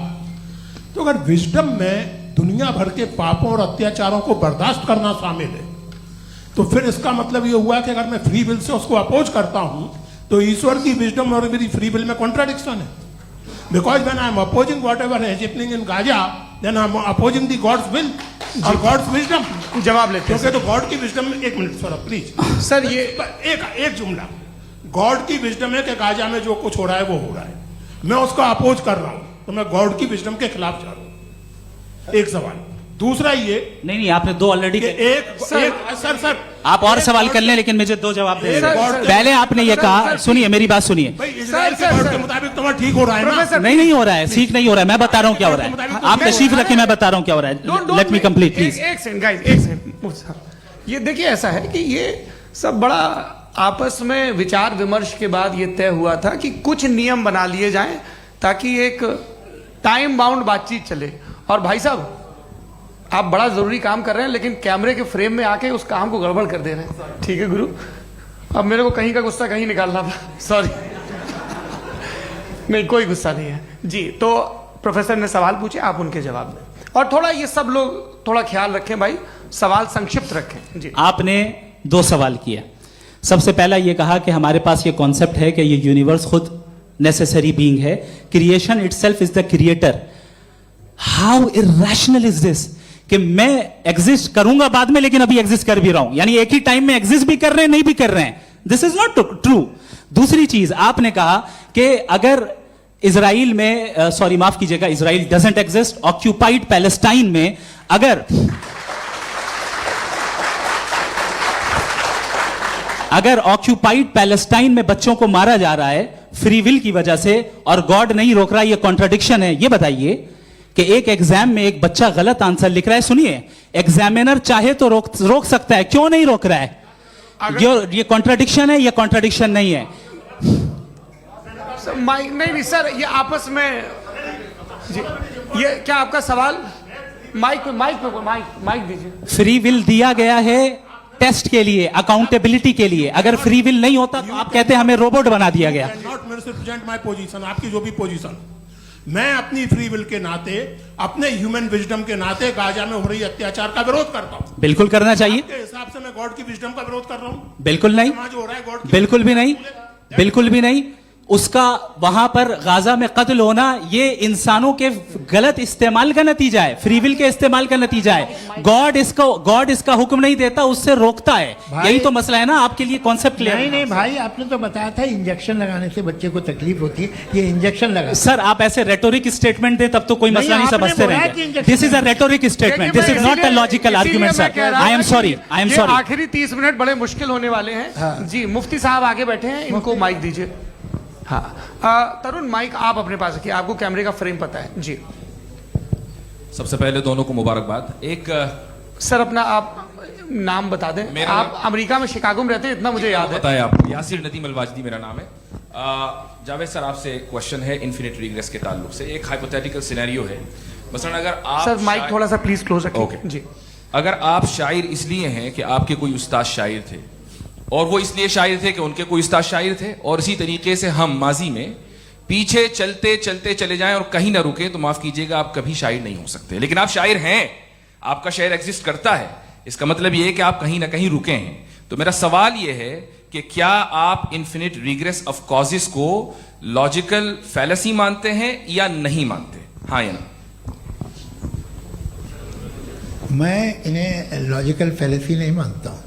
Speaker 6: तो अगर विजडम में दुनिया भर के पापों और अत्याचारों को बर्दाश्त करना शामिल है, तो फिर इसका मतलब ये हुआ कि अगर मैं फ्री विल से उसको अपोज करता हूं तो ईश्वर की विजडम और मेरी फ्री विल में कॉन्ट्राडिक्शन है। Because when I am opposing whatever is happening in Gaza, then I am opposing the God's will और गॉड्स विजडम।
Speaker 1: जवाब लेते हैं
Speaker 6: क्योंकि तो गॉड की विजडम में, एक मिनट सर प्लीज
Speaker 1: सर, ये
Speaker 6: एक जुमला, गॉड की विजडम है कि गाजा में जो कुछ हो रहा है वो हो रहा है, मैं उसका अपोज कर रहा हूं, तो मैं गॉड की विजडम के खिलाफ जा रहा हूं। एक सवाल। दूसरा ये
Speaker 4: नहीं, आपने 2 ऑलरेडी।
Speaker 6: सर
Speaker 4: आप और सवाल कर लें, लेकिन मुझे 2 जवाब दे।
Speaker 1: सर,
Speaker 4: पहले आपने ये कहा, सुनिए मेरी बात सुनिए।
Speaker 6: भाई, इजराइल के गॉड के मुताबिक तुम्हारा ठीक हो रहा है ना?
Speaker 4: नहीं हो रहा है, ठीक नहीं हो रहा है। मैं बता रहा हूँ क्या हो रहा है, आप तशरीफ रखिए, मैं बता रहा हूँ क्या हो रहा है। Late me complete please.
Speaker 1: एक सेकंड गाइस, एक सेकंड। ये देखिए, ऐसा है कि ये सब बड़ा आपस में विचार विमर्श के बाद ये तय हुआ था कि कुछ नियम बना लिए जाएं ताकि एक टाइम बाउंड बातचीत चले। और भाई साहब, आप बड़ा जरूरी काम कर रहे हैं, लेकिन कैमरे के फ्रेम में आके उस काम को गड़बड़ कर दे रहे हैं। ठीक है गुरु, अब मेरे को कहीं का गुस्सा कहीं निकालना था, सॉरी। नहीं, कोई गुस्सा नहीं है जी। तो प्रोफेसर ने सवाल पूछे, आप उनके जवाब दें, और थोड़ा ये सब लोग थोड़ा ख्याल रखें भाई, सवाल संक्षिप्त रखें जी।
Speaker 4: आपने 2 सवाल किया। सबसे पहला ये कहा कि हमारे पास ये कॉन्सेप्ट है कि ये यूनिवर्स खुद नेसेसरी बीइंग है, creation itself is the creator. How irrational is this कि मैं एग्जिस्ट करूंगा बाद में, लेकिन अभी एग्जिस्ट कर भी रहा हूं, यानी एक ही टाइम में एग्जिस्ट भी कर रहे हैं, नहीं भी कर रहे हैं। This is not true. दूसरी चीज आपने कहा कि अगर इजराइल में, सॉरी माफ कीजिएगा, Israel doesn't exist, occupied Palestine में अगर ऑक्यूपाइड पैलेस्टाइन में बच्चों को मारा जा रहा है फ्री विल की वजह से और गॉड नहीं रोक रहा, ये कॉन्ट्राडिक्शन है। ये बताइए कि एक एग्जाम में एक बच्चा गलत आंसर लिख रहा है, सुनिए, एग्जामिनर चाहे तो रोक सकता है, क्यों नहीं रोक रहा है? ये कॉन्ट्राडिक्शन है, ये कॉन्ट्राडिक्शन नहीं है।
Speaker 1: माइक नहीं सर, ये आपस में जी, ये क्या आपका सवाल? माइक दीजिए।
Speaker 4: फ्री विल दिया गया है टेस्ट के लिए, अकाउंटेबिलिटी के लिए। अगर फ्री विल नहीं होता तो आप कहते हैं हमें रोबोट बना दिया गया।
Speaker 6: नॉट मिसरिप्रेजेंट माय पोजीशन, आपकी जो भी पोजीशन, मैं अपनी फ्री विल के नाते, अपने ह्यूमन विजडम के नाते गाजा में हो रही अत्याचार का विरोध करता हूं।
Speaker 4: बिल्कुल करना चाहिए।
Speaker 6: के हिसाब से मैं गॉड की विजडम का विरोध कर रहा हूं?
Speaker 4: बिल्कुल नहीं,
Speaker 6: जो हो रहा है गॉड,
Speaker 4: बिल्कुल भी नहीं, बिल्कुल भी नहीं। उसका वहां पर गाजा में कत्ल होना ये इंसानों के गलत इस्तेमाल का नतीजा है, फ्री विल के इस्तेमाल का नतीजा है। गॉड इसका हुक्म नहीं देता, उससे रोकता है। यही तो मसला है ना, आपके लिए कॉन्सेप्ट क्लियर है?
Speaker 3: नहीं भाई, आपने तो बताया था इंजेक्शन लगाने से बच्चे को तकलीफ होती है, ये इंजेक्शन लगा।
Speaker 4: सर आप ऐसे रेटोरिक स्टेटमेंट दें तब तो कोई मसला नहीं समझते रहेंगे। This is a rhetoric statement, this is not a logical argument sir. I am sorry, I am sorry.
Speaker 1: आखिरी 30 मिनट बड़े मुश्किल होने वाले हैं जी। मुफ्ती साहब आगे बैठे हैं, इनको माइक दीजिए। हाँ, तरुण माइक आप अपने पास रखिए, आपको कैमरे का फ्रेम पता है जी।
Speaker 7: सबसे पहले दोनों को मुबारकबाद। एक
Speaker 1: सर अपना आप नाम बता दें। आप अमेरिका में शिकागो में रहते हैं, इतना मुझे याद है।
Speaker 7: बताया आपको, यासिर नदीम अलवाजदी मेरा नाम है। जावेद सर, आपसे क्वेश्चन है इन्फिनिट रिग्रेस के ताल्लुक से। एक हाइपोथेटिकल सिनेरियो है, मसलन अगर आप
Speaker 1: सर माइक थोड़ा सा प्लीज क्लोज रखिए।
Speaker 7: ओके
Speaker 1: जी।
Speaker 7: अगर आप शायर इसलिए हैं कि आपके कोई उस्ताद शायर थे, और वो इसलिए शायर थे कि उनके कोई उस्ताद शायर थे, और इसी तरीके से हम माजी में पीछे चलते चलते चले जाएं और कहीं ना रुके, तो माफ कीजिएगा आप कभी शायर नहीं हो सकते। लेकिन आप शायर हैं, आपका शायर एग्जिस्ट करता है, इसका मतलब ये है कि आप कहीं ना कहीं रुके हैं। तो मेरा सवाल ये है कि क्या आप इन्फिनिट रिग्रेस ऑफ कॉजेस को लॉजिकल फैलेसी मानते हैं या नहीं मानते? हाँ या ना?
Speaker 3: मैं इन्हें लॉजिकल फैलेसी नहीं मानता हूँ,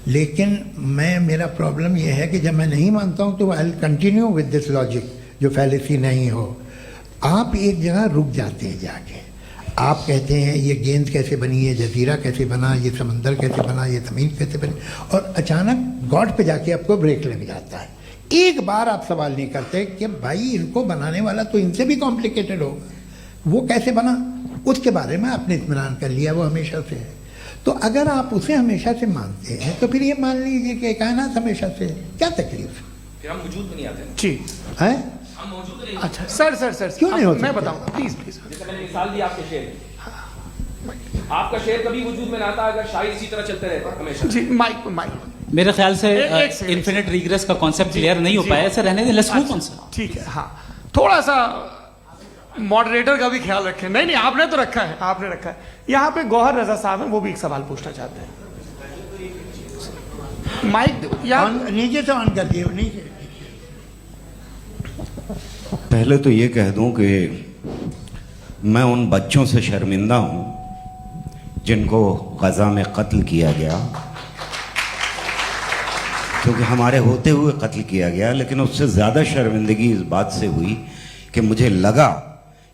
Speaker 3: लेकिन मेरा प्रॉब्लम यह है कि जब मैं नहीं मानता हूँ तो I will continue with this logic जो फैलेसी नहीं हो। आप एक जगह रुक जाते हैं जाके, आप कहते हैं ये गेंद कैसे बनी, ये जजीरा कैसे बना, ये समंदर कैसे बना, ये ज़मीन कैसे बनी, और अचानक गॉड पे जाके आपको ब्रेक लग जाता है। एक बार आप सवाल नहीं करते कि भाई इनको बनाने वाला तो इनसे भी कॉम्प्लिकेटेड होगा, वो कैसे बना, उसके बारे में आपने इत्मीनान कर लिया, वो हमेशा से है। तो अगर आप उसे हमेशा से मानते हैं तो फिर ये मान लीजिए कि कायनात हमेशा से है, क्या तकलीफ
Speaker 7: फिर हम वजूद में नहीं आते
Speaker 1: जी
Speaker 3: है?
Speaker 7: हम मौजूद नहीं।
Speaker 1: अच्छा सर
Speaker 3: क्यों नहीं हो
Speaker 1: मैं
Speaker 3: सकते?
Speaker 1: बताऊंगा प्लीज प्लीज।
Speaker 7: जैसे मैंने मिसाल दी आपके शेर में, आपका शेर कभी वजूद में ना आता अगर शायर इसी तरह चलते रहते हमेशा।
Speaker 1: जी माइक
Speaker 2: मेरे ख्याल से
Speaker 1: एक सेकंड।
Speaker 2: इन्फिनिट रिग्रेस का कॉन्सेप्ट क्लियर नहीं हो पाया, ऐसे रहने दें, लेट्स मूव ऑन सर।
Speaker 1: ठीक है, हाँ थोड़ा सा मॉडरेटर का भी ख्याल रखें। नहीं आपने तो रखा है, आपने रखा है। यहाँ पे गौहर रजा साहब हैं, वो भी एक सवाल पूछना चाहते हैं। माइक
Speaker 3: नीचे से ऑन कर दिए, नीचे।
Speaker 8: पहले तो ये कह दूं कि मैं उन बच्चों से शर्मिंदा हूं जिनको गजा में कत्ल किया गया, क्योंकि हमारे होते हुए कत्ल किया गया। लेकिन उससे ज़्यादा शर्मिंदगी इस बात से हुई कि मुझे लगा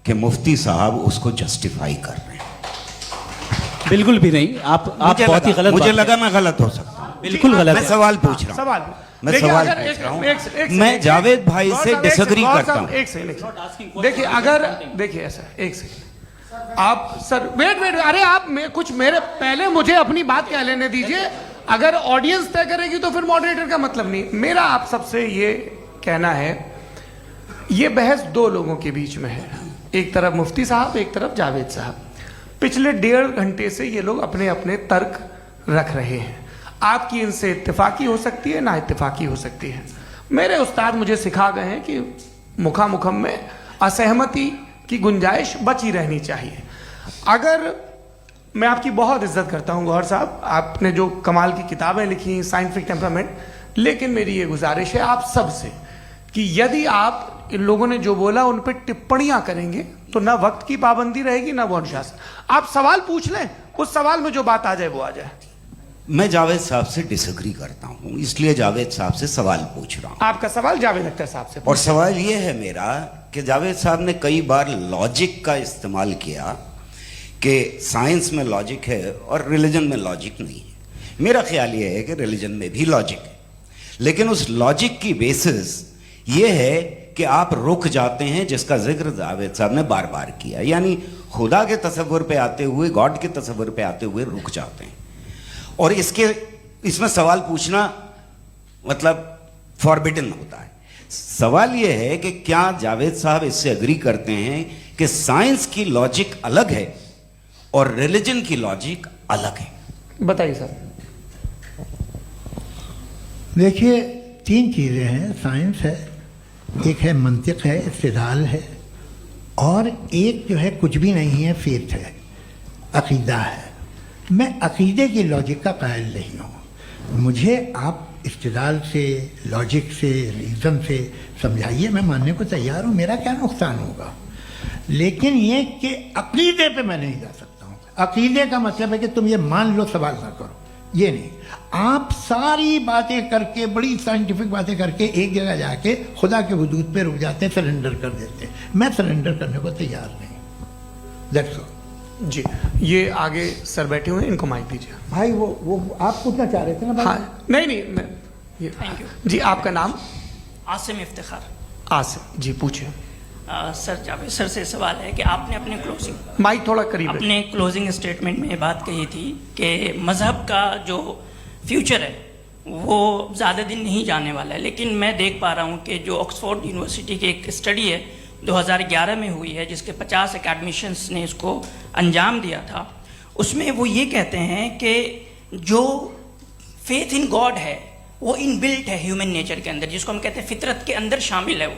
Speaker 8: कि मुफ्ती साहब उसको जस्टिफाई कर रहे हैं।
Speaker 2: बिल्कुल भी नहीं, आप बहुत ही गलत
Speaker 8: मुझे
Speaker 2: बात
Speaker 8: लगा मैं गलत हो सकता हूं।
Speaker 2: बिल्कुल गलत
Speaker 8: मैं
Speaker 2: है।
Speaker 8: सवाल पूछ रहा हूं,
Speaker 1: सवाल
Speaker 8: मैं
Speaker 1: देखिए,
Speaker 8: सवाल
Speaker 1: अगर
Speaker 8: पूछ रहा हूं।
Speaker 1: एक
Speaker 8: मैं
Speaker 1: सेकंड,
Speaker 8: जावेद भाई
Speaker 1: गौर
Speaker 8: से
Speaker 1: साहब, एक
Speaker 8: डिसएग्री
Speaker 1: सेकंड,
Speaker 8: करता
Speaker 1: गौर साहब,
Speaker 8: हूं।
Speaker 1: एक सेकंड देखिए, अगर देखिए ऐसा एक सेकंड आप सर वेट अरे आप कुछ मेरे पहले मुझे अपनी बात कह लेने दीजिए। अगर ऑडियंस तय करेगी तो फिर मॉडरेटर का मतलब नहीं। मेरा आप सबसे ये कहना है, ये बहस दो लोगों के बीच में है, एक तरफ मुफ्ती साहब, एक तरफ जावेद साहब। पिछले 1.5 घंटे से ये लोग अपने अपने तर्क रख रहे हैं। आपकी इनसे इत्तेफाकी हो सकती है, ना इत्तेफाकी हो सकती है। मेरे उस्ताद मुझे सिखा गए हैं कि मुखामुखम में असहमति की गुंजाइश बची रहनी चाहिए। अगर मैं आपकी बहुत इज्जत करता हूं गौहर साहब, आपने जो कमाल की किताबें लिखी, साइंटिफिक टेम्परामेंट, लेकिन मेरी ये गुजारिश है आप सबसे कि यदि आप इन लोगों ने जो बोला उन पर टिप्पणियां करेंगे तो ना वक्त की पाबंदी रहेगी, ना वो अनुशासन। आप सवाल पूछ लें, उस सवाल में जो बात आ जाए वो आ जाए।
Speaker 8: मैं जावेद साहब से डिसएग्री करता हूं, इसलिए जावेद साहब से सवाल पूछ रहा हूं।
Speaker 1: आपका सवाल जावेद अख्तर साहब से।
Speaker 8: और सवाल ये है मेरा कि जावेद साहब ने कई बार लॉजिक का इस्तेमाल किया कि साइंस में लॉजिक है और रिलीजन में लॉजिक नहीं है। मेरा ख्याल ये है कि रिलीजन में भी लॉजिक है, लेकिन उस लॉजिक की बेसिस ये है कि आप रुक जाते हैं, जिसका जिक्र जावेद साहब ने बार बार किया, यानी खुदा के तसव्वुर पे आते हुए, गॉड के तसव्वुर पे आते हुए रुक जाते हैं। और इसमें सवाल पूछना मतलब फॉरबिडन होता है। सवाल यह है कि क्या जावेद साहब इससे एग्री करते हैं कि साइंस की लॉजिक अलग है और रिलीजन की लॉजिक अलग है?
Speaker 1: बताइए सर।
Speaker 3: देखिए, 3 चीज़ें हैं, साइंस है, एक है मंतिक है, इस्तिदलाल है, और एक जो है कुछ भी नहीं है, फेथ है, अकीदा है। मैं अकीदे की लॉजिक का कायल नहीं हूँ। मुझे आप इस्तिदलाल से, लॉजिक से, रीज़न से समझाइए, मैं मानने को तैयार हूँ, मेरा क्या नुकसान होगा। लेकिन ये कि अकीदे पे मैं नहीं जा सकता हूँ। अकीदे का मतलब है कि तुम ये मान लो, सवाल ना करो, ये नहीं। आप सारी बातें करके, बड़ी साइंटिफिक बातें करके एक जगह जाके खुदा के वजूद पे रुक जाते हैं, सरेंडर कर देते हैं। मैं सरेंडर करने को तैयार नहीं। That's all.
Speaker 1: जी, ये आगे सर बैठे हुए हैं, इनको माइक दीजिए।
Speaker 3: भाई वो आप पूछना चाह रहे थे ना भाई?
Speaker 1: हाँ, नहीं मैं ये
Speaker 9: थैंक यू
Speaker 1: जी। आपका नाम?
Speaker 9: आसिम इफ्तिखार।
Speaker 1: आसिम जी, पूछिए।
Speaker 9: सर, जावेद सर से सवाल है कि आपने
Speaker 1: माइक थोड़ा करीब है।
Speaker 9: अपने क्लोजिंग स्टेटमेंट में ये बात कही थी कि मज़हब का जो फ्यूचर है वो ज़्यादा दिन नहीं जाने वाला है, लेकिन मैं देख पा रहा हूँ कि जो ऑक्सफोर्ड यूनिवर्सिटी की एक स्टडी है 2011 में हुई है, जिसके 50 एकेडमिशियंस ने इसको अंजाम दिया था, उसमें वो ये कहते हैं कि जो फेथ इन गॉड है वो इनबिल्ट है ह्यूमन नेचर के अंदर, जिसको हम कहते हैं फितरत के अंदर शामिल है वो।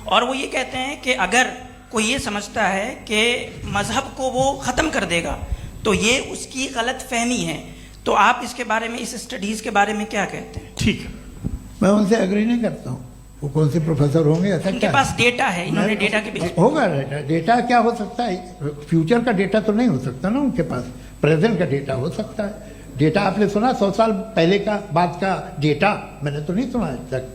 Speaker 9: और वो ये कहते हैं कि अगर कोई ये समझता है कि मज़हब को वो ख़त्म कर देगा तो ये उसकी गलत फहमी है। तो आप इसके बारे में, इस स्टडीज़ के बारे में क्या कहते हैं?
Speaker 1: ठीक है,
Speaker 3: मैं उनसे एग्री नहीं करता हूँ। वो कौन से प्रोफेसर होंगे? ऐसा
Speaker 9: उनके
Speaker 3: क्या
Speaker 9: पास डेटा है, इन्होंने डेटा के बेस
Speaker 3: होगा। डेटा क्या हो सकता है? फ्यूचर का डेटा तो नहीं हो सकता ना उनके पास। प्रेजेंट का डेटा हो सकता है। डेटा आपने सुना 100 साल पहले का बाद का डेटा, मैंने तो नहीं सुना आज तक।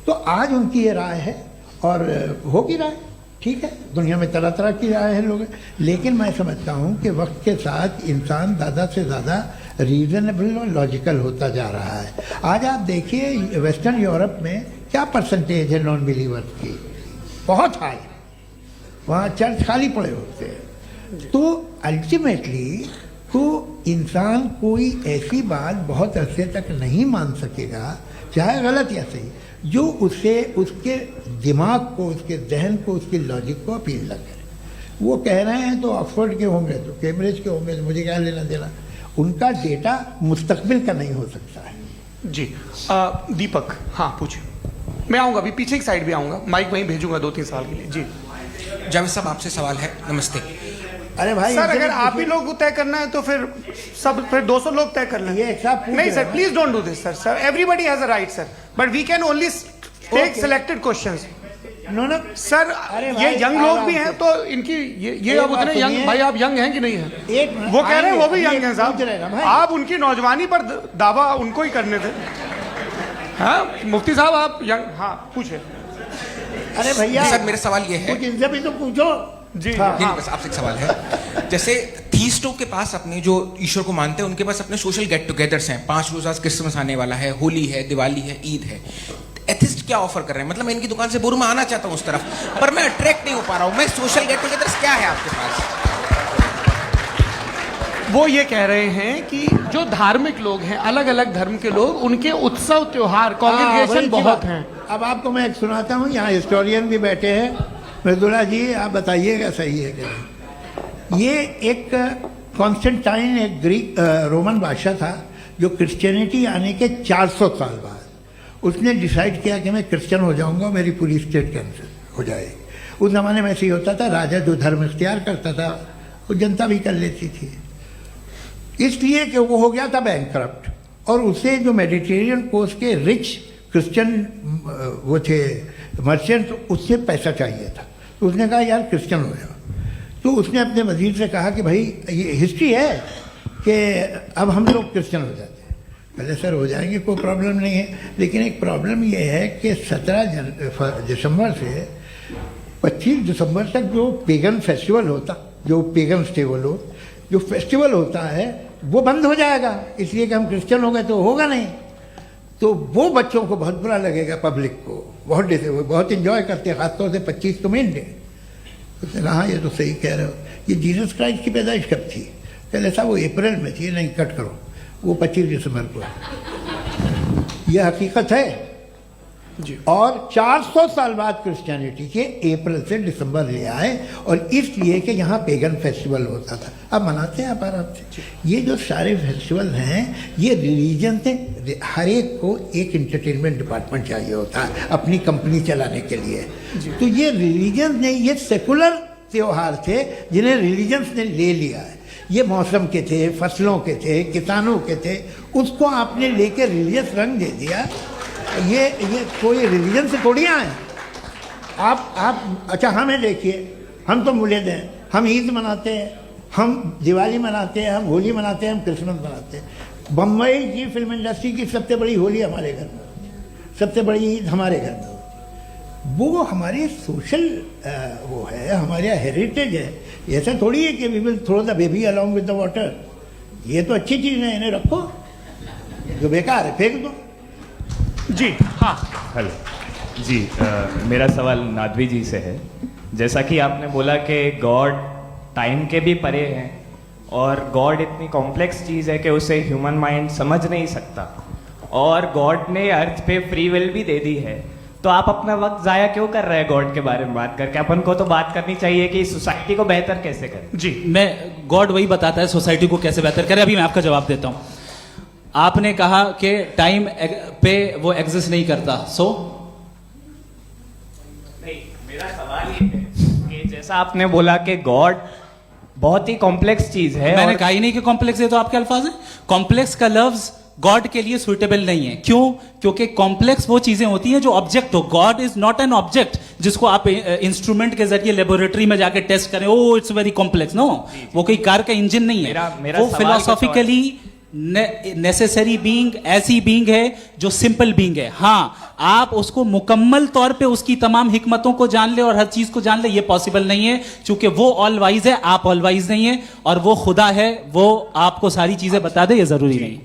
Speaker 3: तो आज उनकी ये राय है और होगी राय, ठीक है। दुनिया में तरह तरह की राय है लोग, लेकिन मैं समझता हूँ कि वक्त के साथ इंसान ज़्यादा से ज़्यादा रीजनेबल और लॉजिकल होता जा रहा है। आज आप देखिए वेस्टर्न यूरोप में क्या परसेंटेज है नॉन बिलीवर्स की, बहुत हाई। वहाँ चर्च खाली पड़े होते हैं। तो अल्टीमेटली तो इंसान कोई ऐसी बात बहुत अरसे तक नहीं मान सकेगा, चाहे गलत या सही, जो उसे उसके दिमाग को, उसके जहन को, उसके लॉजिक को अपील न करे। वो कह रहे हैं तो ऑक्सफोर्ड के होंगे, तो कैम्ब्रिज के होंगे, तो मुझे क्या लेना देना। उनका डेटा मुस्तकबिल का नहीं हो सकता है।
Speaker 1: जी दीपक, हाँ पूछिए। मैं आऊँगा, अभी पीछे की साइड भी आऊँगा, माइक वहीं भेजूंगा 2-3 साल के लिए। जी
Speaker 10: जावेद साहब, आपसे सवाल है। नमस्ते।
Speaker 3: अरे भाई
Speaker 1: सर, अगर आप ही लोग तय करना है तो फिर 200 लोग तय कर लें।
Speaker 3: ये एक साहब पूछ
Speaker 1: नहीं
Speaker 3: रहे
Speaker 1: सर,
Speaker 3: हैं।
Speaker 1: Please don't do this sir. Everybody has a right sir, but we can only take selected questions.
Speaker 3: No no
Speaker 1: sir,
Speaker 3: अरे
Speaker 1: ये
Speaker 3: भाई,
Speaker 1: यंग लोग
Speaker 3: आराम
Speaker 1: भी
Speaker 3: से।
Speaker 1: हैं तो इनकी ये अब
Speaker 3: बात
Speaker 1: उतने यंग,
Speaker 3: सुनिए।
Speaker 1: भाई आप यंग हैं कि नहीं हैं?
Speaker 3: एक मिनट,
Speaker 1: वो कह रहे हैं वो भी
Speaker 3: आइए,
Speaker 1: यंग हैं
Speaker 3: पूछ रहे हैं ना
Speaker 1: साहब।
Speaker 3: भाई।
Speaker 1: आप उनकी नौजवानी पर दावा उनको ही करने थे। हाँ मुफ्ती साहब, आप यंग, हाँ पूछे।
Speaker 3: अरे भैया
Speaker 10: सर, मेरा सवाल ये है।
Speaker 3: कुछ इनसे भी तो पूछो।
Speaker 1: जी
Speaker 3: हाँ।
Speaker 10: नहीं, बस आपसे एक सवाल है। जैसे थीस्टों के पास अपने जो ईश्वर को मानते हैं, उनके पास अपने सोशल गेट टुगेदर्स हैं। 5 रोज़ आज क्रिसमस आने वाला है, होली है, दिवाली है, ईद है। एथिस्ट क्या ऑफर कर रहे हैं? मतलब मैं इनकी दुकान से बोरूं, मैं आना चाहता हूं उस तरफ, पर मैं अट्रैक्ट नहीं हो पा रहा हूं। मैं सोशल गेट टुगेदर्स क्या है आपके पास?
Speaker 1: वो ये कह रहे हैं कि जो धार्मिक लोग हैं, अलग अलग धर्म के लोग, उनके उत्सव त्योहार कॉन्ग्रेगेशन बहुत हैं।
Speaker 3: अब आपको मैं एक सुनाता हूँ, यहाँ हिस्टोरियन भी बैठे हैं। मृदुला जी, आप बताइएगा सही है कि नहीं। ये एक कॉन्स्टेंटाइन, एक ग्रीक रोमन बादशाह था, जो क्रिश्चियनिटी आने के 400 साल बाद उसने डिसाइड किया कि मैं क्रिश्चियन हो जाऊंगा, मेरी पूरी स्टेट कैंसिल हो जाएगी। उस जमाने में ऐसे ही होता था, राजा जो धर्म इख्तियार करता था वो जनता भी कर लेती थी। इसलिए कि वो हो गया था बैंकरप्ट, और उसे जो मेडिटेरियन कोस्ट के रिच क्रिश्चियन वो थे मर्चेंट, उससे पैसा चाहिए था। तो उसने कहा यार क्रिश्चियन हो जाओ। तो उसने अपने वजीर से कहा कि भाई ये हिस्ट्री है कि अब हम लोग क्रिश्चियन हो जाते हैं। पहले सर हो जाएंगे, कोई प्रॉब्लम नहीं है, लेकिन एक प्रॉब्लम ये है कि 17 दिसंबर से 25 दिसंबर तक जो पेगन फेस्टिवल होता, जो पेगन्स थे वो लोग, जो फेस्टिवल होता है वो बंद हो जाएगा, इसलिए कि हम क्रिश्चियन हो गए तो होगा नहीं। तो वो बच्चों को बहुत बुरा लगेगा, पब्लिक को बहुत इंजॉय करते हैं, खासतौर से 25 को मेन डे। उसने कहा हाँ ये तो सही कह रहे हो, ये जीसस क्राइस्ट की पैदाइश कब थी? पहले साहब वो अप्रैल में थी। नहीं, कट करो, वो 25 दिसंबर को है। ये हकीकत है जी। और 400 साल बाद क्रिश्चियनिटी के अप्रैल से दिसंबर ले आए, और इसलिए कि यहाँ पेगन फेस्टिवल होता था। अब मनाते हैं आप आराम से। ये जो सारे फेस्टिवल हैं, ये रिलीजन से, हर एक को एक इंटरटेनमेंट डिपार्टमेंट चाहिए होता है अपनी कंपनी चलाने के लिए। तो ये रिलीजन ने, ये सेकुलर त्योहार थे जिन्हें रिलीजन्स ने ले लिया है। ये मौसम के थे, फसलों के थे, किसानों के थे, उसको आपने लेके रिलीजियस रंग दे दिया। ये कोई रिलीजन से थोड़ी आए आप। अच्छा हमें देखिए, हम तो मुल्द हैं, हम ईद मनाते हैं, हम दिवाली मनाते हैं, हम होली मनाते हैं, हम क्रिसमस मनाते हैं। बम्बई की फिल्म इंडस्ट्री की सबसे बड़ी होली हमारे घर में, सबसे बड़ी ईद हमारे घर में। वो हमारी सोशल वो है, हमारा हेरिटेज है। ऐसा थोड़ी है कि we will throw the baby along with the water. ये तो अच्छी चीज़ है, इन्हें रखो, जो बेकार है फेंक दो।
Speaker 1: जी हाँ।
Speaker 11: हेलो जी, मेरा सवाल नादवी जी से है। जैसा कि आपने बोला कि गॉड टाइम के भी परे हैं, और गॉड इतनी कॉम्प्लेक्स चीज़ है कि उसे ह्यूमन माइंड समझ नहीं सकता, और गॉड ने अर्थ पे फ्री विल भी दे दी है। तो आप अपना वक्त ज़ाया क्यों कर रहे हैं गॉड के बारे में बात करके? अपन को तो बात करनी चाहिए कि सोसाइटी को बेहतर कैसे करें।
Speaker 1: जी,
Speaker 4: मैं गॉड वही बताता है सोसाइटी को कैसे बेहतर करे। अभी मैं आपका जवाब देता हूं। आपने कहा कि टाइम पे वो एग्जिस्ट नहीं करता, सो
Speaker 11: नहीं, मेरा सवाल ये है कि जैसा आपने बोला कि गॉड बहुत ही कॉम्प्लेक्स चीज है।
Speaker 4: मैंने
Speaker 11: और
Speaker 4: कहा ही नहीं कि कॉम्प्लेक्स है, तो आपके अल्फाज हैं। कॉम्प्लेक्स का लफ्ज गॉड के लिए सुइटेबल नहीं है। क्यों? क्योंकि कॉम्प्लेक्स वो चीजें होती हैं जो ऑब्जेक्ट हो। God is not an object जिसको आप इंस्ट्रूमेंट के जरिए लेबोरेटरी में जाके टेस्ट करें, oh it's very complex. No, वो कोई कार का इंजन नहीं है।
Speaker 11: मेरा
Speaker 4: वो
Speaker 11: सवाल
Speaker 4: फिलोसॉफिकली नेसेसरी बीइंग ऐसी बीइंग है जो सिंपल बीइंग है। हाँ, आप उसको मुकम्मल तौर पे उसकी तमाम हिकमतों को जान ले और हर चीज को जान ले, ये पॉसिबल नहीं है, क्योंकि वो ऑल वाइज है, आप ऑल वाइज नहीं है, और वो खुदा है, वो आपको सारी चीजें बता दे, ये जरूरी नहीं।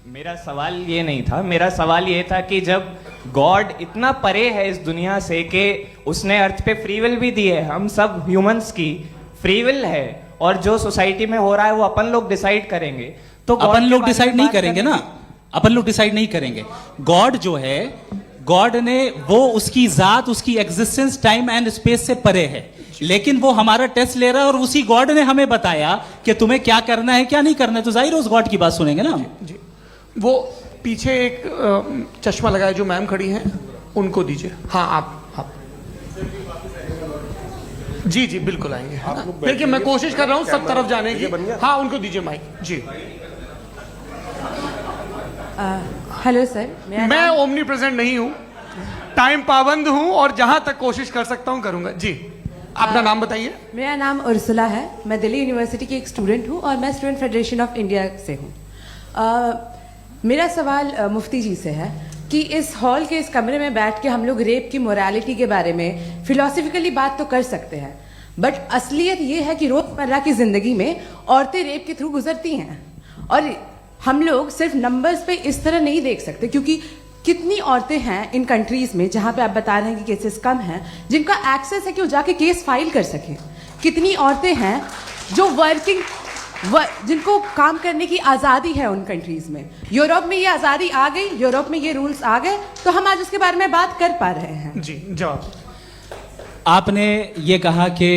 Speaker 11: मेरा सवाल ये नहीं था, मेरा सवाल ये था कि जब गॉड इतना परे है इस दुनिया से कि उसने अर्थ पे फ्री विल भी दी है, हम सब ह्यूमंस की फ्री विल है, और जो सोसाइटी में हो रहा है वो अपन लोग डिसाइड करेंगे, तो God
Speaker 4: अपन
Speaker 11: के
Speaker 4: लोग
Speaker 11: बारे
Speaker 4: डिसाइड
Speaker 11: में
Speaker 4: नहीं
Speaker 11: बात
Speaker 4: करेंगे
Speaker 11: करने
Speaker 4: ना,
Speaker 11: की-
Speaker 4: अपन लोग डिसाइड नहीं करेंगे। गॉड जो है, गॉड ने वो उसकी जात, उसकी एग्जिस्टेंस टाइम एंड स्पेस से परे है, लेकिन वो हमारा टेस्ट ले रहा है और उसी गॉड ने हमें बताया कि तुम्हें क्या करना है क्या नहीं करना है, तो जाहिर है उस गॉड की बात सुनेंगे ना हम।
Speaker 1: जी, वो पीछे एक चश्मा लगाए जो मैम खड़ी हैं, उनको दीजिए। हाँ, आप जी जी बिल्कुल आएंगे। देखिए, मैं कोशिश कर रहा हूँ सब तरफ जाने की। हाँ, उनको दीजिए माइक। जी,
Speaker 12: हेलो सर,
Speaker 1: मैं ओमनी प्रेजेंट नहीं हूँ, टाइम पाबंद हूँ, और जहां तक कोशिश कर सकता हूँ करूंगा। जी, अपना नाम बताइए।
Speaker 12: मेरा नाम उर्सुला है, मैं दिल्ली यूनिवर्सिटी की एक स्टूडेंट हूँ और मैं स्टूडेंट फेडरेशन ऑफ इंडिया से हूँ। मेरा सवाल मुफ्ती जी से है कि इस हॉल के इस कमरे में बैठ के हम लोग रेप की मोरालिटी के बारे में फिलोसफिकली बात तो कर सकते हैं, बट असलियत ये है कि रोजमर्रा की जिंदगी में औरतें रेप के थ्रू गुजरती हैं, और हम लोग सिर्फ नंबर्स पे इस तरह नहीं देख सकते, क्योंकि कितनी औरतें हैं इन कंट्रीज में जहां पे आप बता रहे हैं कि केसेस कम हैं, जिनका एक्सेस है कि वो जाके केस फाइल कर सकें। कितनी औरतें हैं जो जिनको काम करने की आज़ादी है उन कंट्रीज में। यूरोप में ये आज़ादी आ गई, यूरोप में ये रूल्स आ गए, तो हम आज उसके बारे में बात कर पा रहे हैं।
Speaker 1: जी, जवाब।
Speaker 4: आपने ये कहा कि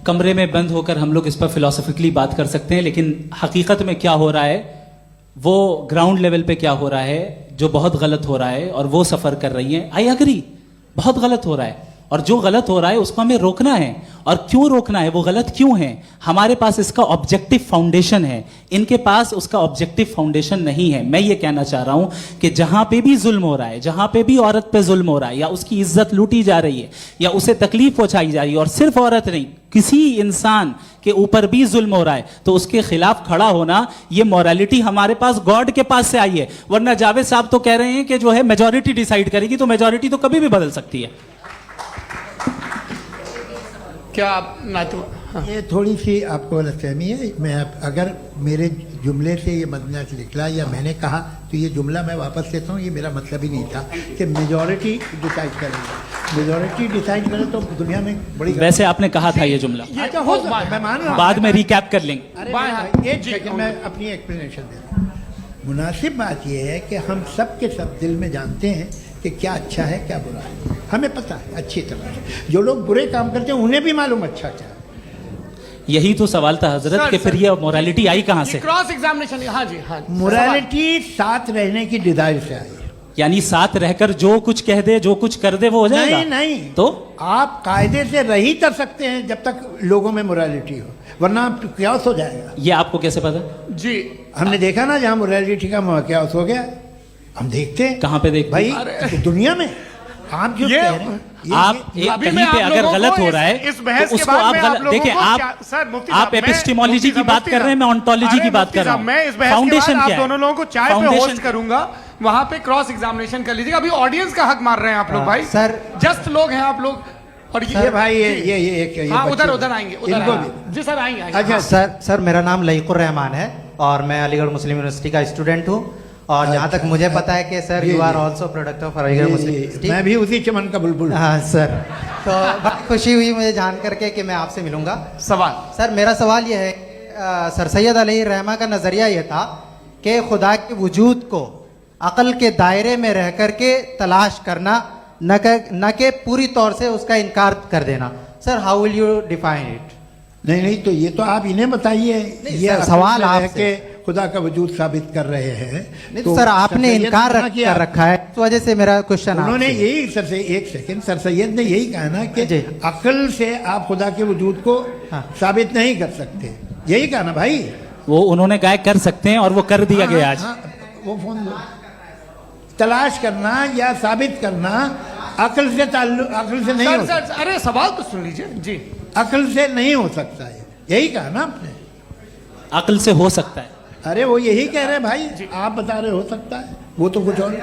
Speaker 4: कमरे में बंद होकर हम लोग इस पर फिलोसफिकली बात कर सकते हैं, लेकिन हकीकत में क्या हो रहा है, वो ग्राउंड लेवल पे क्या हो रहा है, जो बहुत गलत हो रहा है, और वो सफ़र कर रही हैं। आई एग्री, बहुत गलत हो रहा है, और जो गलत हो रहा है उसको हमें रोकना है। और क्यों रोकना है, वो गलत क्यों है? हमारे पास इसका ऑब्जेक्टिव फाउंडेशन है, इनके पास उसका ऑब्जेक्टिव फाउंडेशन नहीं है। मैं ये कहना चाह रहा हूं कि जहां पे भी जुल्म हो रहा है, जहां पे भी औरत पे जुल्म हो रहा है, या उसकी इज्जत लूटी जा रही है, या उसे तकलीफ पहुंचाई जा रही है, और सिर्फ औरत नहीं, किसी इंसान के ऊपर भी जुल्म हो रहा है, तो उसके खिलाफ खड़ा होना, ये मॉरलिटी हमारे पास गॉड के पास से आई है। वरना जावेद साहब तो कह रहे हैं कि जो है मेजॉरिटी डिसाइड करेगी, तो मेजॉरिटी तो कभी भी बदल सकती है।
Speaker 1: क्या आप हाँ।
Speaker 3: ये थोड़ी सी आपको गलतफहमी है। मैं अगर मेरे जुमले से ये मदना निकला या मैंने कहा, तो ये जुमला मैं वापस लेता हूँ, ये मेरा मतलब ही नहीं था कि मेजॉरिटी डिसाइड करेगी। मेजॉरिटी डिसाइड करे तो दुनिया में बड़ी,
Speaker 4: वैसे आपने कहा था ये जुमला,
Speaker 3: अच्छा हो सकता है, मैं मान रहा हूँ,
Speaker 4: बाद में रिकैप कर लेंगे।
Speaker 3: अरे एक सेकंड, मैं अपनी एक्सप्लेनेशन दे रहा हूँ। मुनासिब बात यह है कि हम सब के सब दिल में जानते हैं कि क्या अच्छा है क्या बुरा है, हमें पता है अच्छी तरह से। जो लोग बुरे काम करते हैं उन्हें भी मालूम अच्छा क्या है।
Speaker 4: यही तो सवाल था हजरत कि फिर ये मोरालिटी आई कहां से?
Speaker 1: Cross examination. हाँ जी, हाँ,
Speaker 3: मोरालिटी साथ रहने की डिजायर से आई, यानी
Speaker 4: साथ रहकर जो कुछ कह दे, जो कुछ कर दे, वो हो जाएगा।
Speaker 3: नहीं नहीं,
Speaker 4: तो
Speaker 3: आप कायदे से रही कर सकते हैं जब तक लोगों में मोरालिटी हो, वरना क्यास हो जाएगा।
Speaker 4: ये आपको कैसे पता?
Speaker 1: जी,
Speaker 3: हमने देखा ना, जहाँ मोरालिटी का क्यास हो गया, हम देखते हैं।
Speaker 4: कहाँ पे देखते
Speaker 3: भाई? दुनिया में। आप जो कह रहे हैं,
Speaker 4: आप कहीं पे अगर गलत हो रहा है तो उसको आप गलत देखिए। आप एपिस्टेमोलॉजी की बात कर रहे हैं, मैं ऑन्टोलॉजी की बात कर रहा हूं।
Speaker 1: मैं इस बहस के बाद आप दोनों लोगों को चाय पे होस्ट करूंगा, वहां पे क्रॉस एग्जामिनेशन कर लीजिएगा। अभी ऑडियंस का हक मार रहे हैं आप लोग भाई,
Speaker 3: सर
Speaker 1: जस्ट लोग हैं आप लोग। और ये
Speaker 3: भाई ये
Speaker 1: हाँ, उधर आएंगे, जी सर आएंगे।
Speaker 13: अच्छा सर, मेरा नाम लईकुर रहमान है और मैं अलीगढ़ मुस्लिम यूनिवर्सिटी का स्टूडेंट हूँ, और जहाँ तक मुझे पता है कि sir you are also product of Aligarh Muslim University.
Speaker 3: मैं भी उसी चमन का बुलबुल।
Speaker 13: हाँ सर, तो बहुत खुशी हुई मुझे जान करके कि मैं आपसे मिलूंगा।
Speaker 1: सवाल
Speaker 13: सर, मेरा सवाल यह है, सर सैयद अलैहि रहमा का नज़रिया यह था कि खुदा के वजूद को अक़ल के दायरे में रह करके तलाश करना, न कि पूरी तौर से उसका इनकार कर देना। Sir, how will you define it?
Speaker 3: नहीं, तो ये तो आप इन्हें बताइए। ये
Speaker 13: सवाल आपसे
Speaker 3: खुदा का वजूद साबित कर रहे हैं।
Speaker 13: नहीं तो सर, आपने इनकार कर रखा है, इस वजह से मेरा क्वेश्चन।
Speaker 3: उन्होंने यही सर, एक सेकंड, सर सैयद ने यही कहा ना कि अक्ल से आप खुदा के वजूद को साबित नहीं कर सकते, यही कहा ना भाई।
Speaker 4: वो उन्होंने कहा कर सकते हैं और वो कर दिया गया आज।
Speaker 3: वो फोन दो। तलाश करना या साबित करना अक्ल से नहीं हो सकता।
Speaker 1: सर अरे सवाल तो सुन लीजिए जी।
Speaker 3: अक्ल से नहीं हो सकता है, यही कहा ना आपने।
Speaker 4: अक्ल से हो सकता है।
Speaker 3: अरे वो यही कह रहे हैं भाई, आप बता रहे हो सकता है, वो तो कुछ और।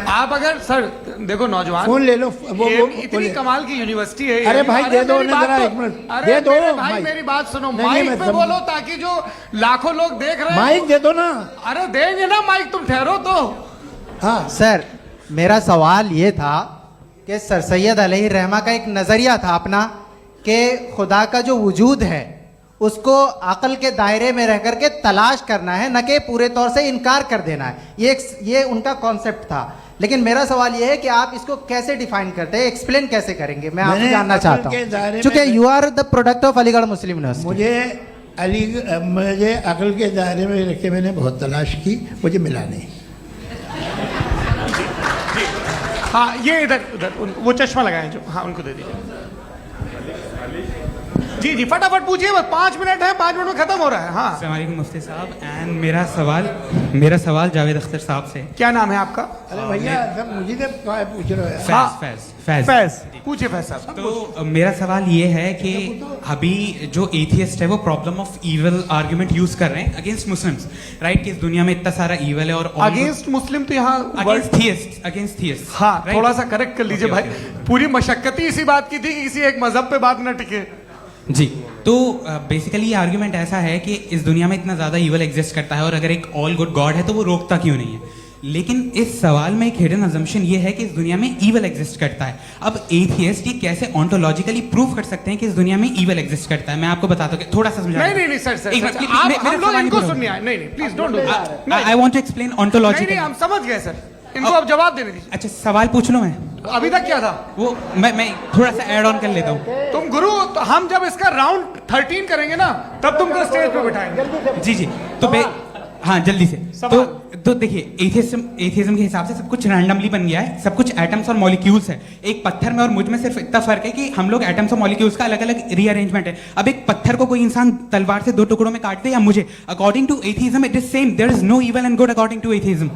Speaker 1: आप अगर सर देखो नौजवान
Speaker 3: फोन ले लो, वो
Speaker 1: इतनी कमाल की यूनिवर्सिटी है।
Speaker 3: अरे भाई दे दो
Speaker 1: मेरी
Speaker 3: ना
Speaker 1: बात
Speaker 3: जरा,
Speaker 1: तो-
Speaker 3: एक मिनट
Speaker 1: अरे
Speaker 3: दे दो
Speaker 1: मेरे भाई
Speaker 3: माइक।
Speaker 1: मेरी बात सुनो,
Speaker 3: नहीं,
Speaker 1: माइक
Speaker 3: मैं
Speaker 1: पे
Speaker 3: समझ-
Speaker 1: बोलो ताकि जो लाखों लोग देख रहे हैं
Speaker 3: माइक दे दो ना।
Speaker 1: अरे देंगे ना माइक, तुम ठहरो तो।
Speaker 3: हाँ
Speaker 13: सर मेरा सवाल ये था कि सर सैयद अलैहि रहमा का एक नज़रिया था अपना कि खुदा का जो वजूद है उसको अकल के दायरे में रह करके तलाश करना है, न कि पूरे तौर से इनकार कर देना है। ये उनका कॉन्सेप्ट था। लेकिन मेरा सवाल ये है कि आप इसको कैसे डिफाइन करते हैं, एक्सप्लेन कैसे करेंगे, मैं आपसे जानना चाहता हूँ, क्योंकि you are the product of Aligarh Muslim University.
Speaker 3: मुझे अकल के दायरे में रख के मैंने बहुत तलाश की, मुझे मिला नहीं।
Speaker 1: हाँ ये इधर वो चश्मा लगाए जो, हाँ उनको दे दीजिए। जी जी फटाफट पूछिए, बस 5 मिनट है, 5 मिनट में खत्म हो रहा है। हाँ
Speaker 14: अस्सलाम वालेकुम मुफ्ती साहब। एंड मेरा सवाल जावेद अख्तर साहब से।
Speaker 1: क्या नाम है आपका?
Speaker 3: अरे भैया सब मुझे तो पूछ रहे हो।
Speaker 14: फैज
Speaker 1: पूछिए फैज साहब।
Speaker 14: तो मेरा सवाल ये है कि अभी जो एथियस्ट है वो problem of evil argument use कर रहे हैं अगेंस्ट मुस्लिम्स, राइट? कि इस दुनिया में इतना सारा इविल है और
Speaker 1: अगेंस्ट मुस्लिम तो यहाँ
Speaker 14: अगेंस्ट थियस्ट।
Speaker 1: हाँ थोड़ा सा करेक्ट कर लीजिए भाई, पूरी मशक्कत ही इसी बात की थी कि किसी एक मजहब पे बात न टिके।
Speaker 14: जी तो बेसिकली ये आर्ग्यूमेंट ऐसा है कि इस दुनिया में इतना ज्यादा इवल एग्जिस्ट करता है और अगर एक ऑल गुड गॉड है तो वो रोकता क्यों नहीं है? लेकिन इस सवाल में एक हिडन अजम्पशन ये है कि इस दुनिया में ईवल एग्जिस्ट करता है। अब एथियस्ट ये कैसे ऑन्टोलॉजिकली प्रूव कर सकते हैं कि इस दुनिया में ईवल एग्जिस्ट करता है? मैं आपको बताता हूँ, थोड़ा सा समझा।
Speaker 1: नहीं सर हम लोग इनको सुनने आए। नहीं please don't do that.
Speaker 14: I want to explain ontologically.
Speaker 1: नहीं हम समझ गए सर, इनको अब जवाब देने दीजिए।
Speaker 14: अच्छा सवाल पूछ लो। मैं
Speaker 1: अभी तक क्या था
Speaker 14: वो मैं थोड़ा सा ऐड ऑन कर लेता हूँ।
Speaker 1: तुम गुरु, तो हम जब इसका राउंड 13 करेंगे ना तब तुमको स्टेज पे बिठाएंगे।
Speaker 14: जी तो हाँ जल्दी से। तो देखिए एथियज्म के हिसाब से सब कुछ रैंडमली बन गया है, सब कुछ एटम्स और मॉलिक्यूल्स है। एक पत्थर में और मुझ में सिर्फ इतना फर्क है कि हम लोग एटम्स और मॉलिक्यूल्स का अलग अलग रीअरेंजमेंट है। अब एक पत्थर को कोई इंसान तलवार से 2 टुकड़ों में काट दे या मुझे, according to atheism it is same. There is no evil and good according to atheism.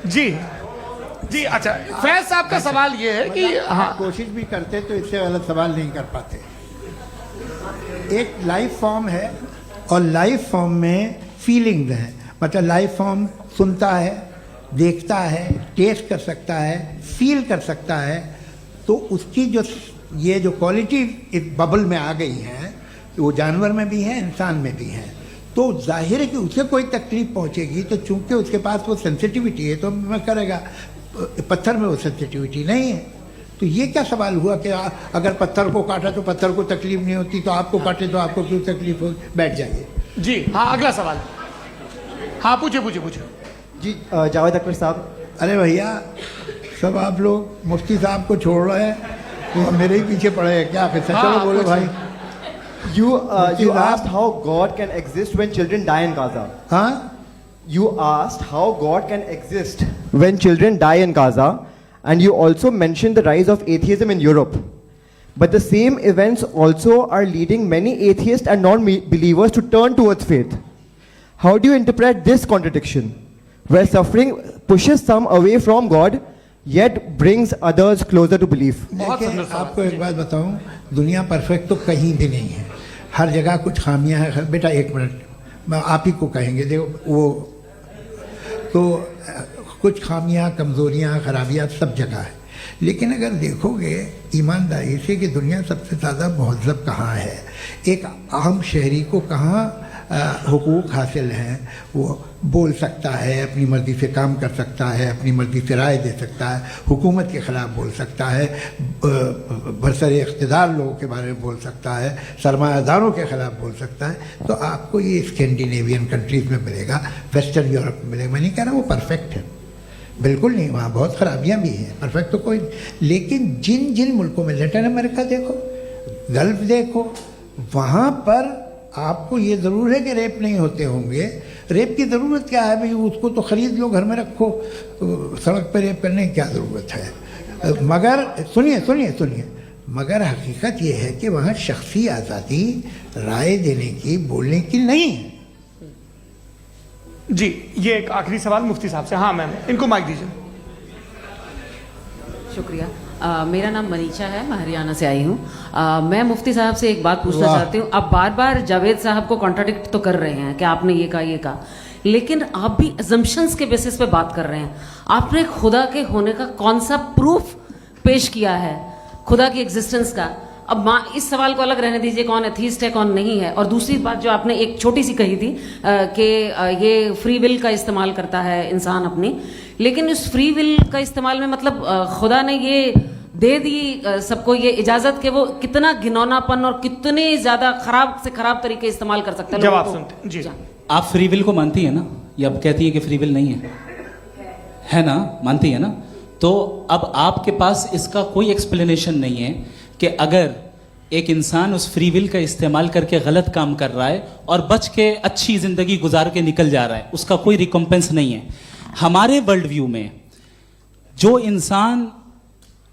Speaker 1: जी अच्छा फैज साहब का सवाल ये है कि हाँ
Speaker 3: कोशिश भी करते तो इससे गलत सवाल नहीं कर पाते। एक लाइफ फॉर्म है और लाइफ फॉर्म में फीलिंग्स हैं, मतलब लाइफ फॉर्म सुनता है, देखता है, टेस्ट कर सकता है, फील कर सकता है। तो उसकी ये जो क्वालिटी इस बबल में आ गई है वो जानवर में भी है, इंसान में भी है। तो जाहिर है कि उसे कोई तकलीफ पहुंचेगी, तो चूंकि उसके पास वो सेंसिटिविटी है तो मैं करेगा। पत्थर में वो सेंसिटिविटी नहीं है। तो ये क्या सवाल हुआ कि अगर पत्थर को काटा तो पत्थर को तकलीफ नहीं होती, तो आपको काटे तो आपको क्यों तकलीफ हो? बैठ जाइए। जी
Speaker 1: हाँ अगला सवाल। हाँ पूछे
Speaker 13: जी जावेद अख्तर साहब।
Speaker 3: अरे भैया सब आप लोग मुफ्ती साहब को छोड़ रहे हैं, तो मेरे ही पीछे पड़े हैं क्या? फिर चलो बोलो भाई।
Speaker 15: You asked how God can exist when children die in Gaza.
Speaker 3: Huh?
Speaker 15: You asked how God can exist when children die in Gaza, and you also mentioned the rise of atheism in Europe. But the same events also are leading many atheists and non-believers to turn towards faith. How do you interpret this contradiction, where suffering pushes some away from God, yet brings others closer to belief?
Speaker 3: आपको एक बात बताऊं, दुनिया perfect तो कहीं भी नहीं है, हर जगह कुछ खामियां हैं। बेटा एक मिनट, मैं आप ही को कहेंगे, देखो वो तो कुछ खामियां, कमज़ोरियां, खराबियां सब जगह है। लेकिन अगर देखोगे ईमानदारी से कि दुनिया सबसे ज़्यादा महज़ब कहाँ है, एक आम शहरी को कहाँ हुकूक हासिल हैं, वो बोल सकता है, अपनी मर्ज़ी से काम कर सकता है, अपनी मर्ज़ी से राय दे सकता है, हुकूमत के ख़िलाफ़ बोल सकता है, बरसरे इक़्तिदार लोगों के बारे में बोल सकता है, सरमायादारों के ख़िलाफ़ बोल सकता है। तो आपको ये स्कैंडिनेवियन कंट्रीज़ में मिलेगा, वेस्टर्न यूरोप में मिलेगा। मैं नहीं कह रहा वो परफेक्ट है, बिल्कुल नहीं, वहाँ बहुत ख़राबियाँ भी हैं, परफेक्ट तो कोई। लेकिन जिन जिन मुल्कों में, लैटिन अमेरिका देखो, गल्फ देखो, वहाँ पर आपको ये ज़रूर है कि रेप नहीं होते होंगे। रेप की ज़रूरत क्या है भाई? उसको तो ख़रीद लो, घर में रखो, सड़क पर रेप करने की क्या ज़रूरत है? मगर सुनिए, मगर हकीकत ये है कि वहाँ शख्सी आज़ादी राय देने की, बोलने की नहीं है।
Speaker 1: जी, ये एक आखिरी सवाल मुफ्ती साहब से। हाँ मैम, इनको माइक दीजिए।
Speaker 16: शुक्रिया। मेरा नाम मनीषा है, मैं हरियाणा से आई हूँ। मैं मुफ्ती साहब से एक बात पूछना चाहती हूँ। आप बार बार जावेद साहब को कॉन्ट्राडिक्ट तो कर रहे हैं कि आपने ये कहा, लेकिन आप भी अजम्पशंस के बेसिस पे बात कर रहे हैं। आपने खुदा के होने का कौन सा प्रूफ पेश किया है खुदा की एग्जिस्टेंस का? अब इस सवाल को अलग रहने दीजिए, कौन एथीस्ट है कौन नहीं है। और दूसरी बात जो आपने एक छोटी सी कही थी कि ये फ्री विल का इस्तेमाल करता है इंसान अपनी, लेकिन इस फ्री विल का इस्तेमाल में मतलब खुदा ने ये दे दी सबको ये इजाजत कि वो कितना घिनौनापन और कितने ज्यादा खराब से खराब तरीके इस्तेमाल कर सकता है।
Speaker 1: जवाब सुनते जी।
Speaker 2: आप फ्री विल को मानती है ना, या अब कहती है कि फ्री विल नहीं है ना? मानती है ना? तो अब आपके पास इसका कोई एक्सप्लेनेशन नहीं है कि अगर एक इंसान उस फ्री विल का इस्तेमाल करके गलत काम कर रहा है और बच के अच्छी जिंदगी गुजार के निकल जा रहा है, उसका कोई रिकॉम्पेंस नहीं है। हमारे वर्ल्ड व्यू में जो इंसान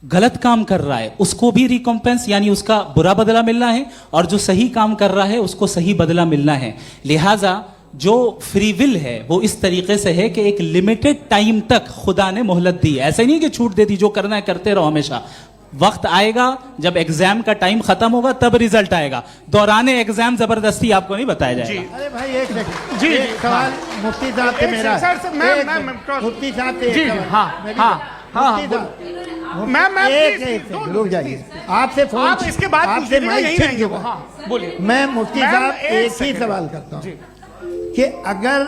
Speaker 2: गलत काम कर रहा है उसको भी रिकॉम्पेंस यानी उसका बुरा बदला मिलना है, और जो सही काम कर रहा है उसको सही बदला मिलना है। लिहाजा जो फ्री विल है वो इस तरीके से है कि एक लिमिटेड टाइम तक खुदा ने मोहलत दी है। ऐसा नहीं कि छूट दे दी, जो करना है करते रहो हमेशा। वक्त आएगा जब एग्जाम का टाइम खत्म होगा तब रिजल्ट आएगा। दौराने एग्जाम जबरदस्ती आपको नहीं बताया जाएगा।
Speaker 3: अरे भाई एक सेकंड,
Speaker 1: जी,
Speaker 3: एक सवाल मुफ्ती साहब से मेरा। मुफ्ती साहब से
Speaker 1: जी,
Speaker 3: रुक जाइए, आपसे फोन,
Speaker 1: आप इसके बाद
Speaker 3: आपसे माइक
Speaker 1: नहीं
Speaker 3: छीन
Speaker 1: रहेंगे
Speaker 3: चुका।
Speaker 1: हाँ, बोलिए।
Speaker 3: मैं मुफ्ती साहब एक ही सवाल करता हूँ कि अगर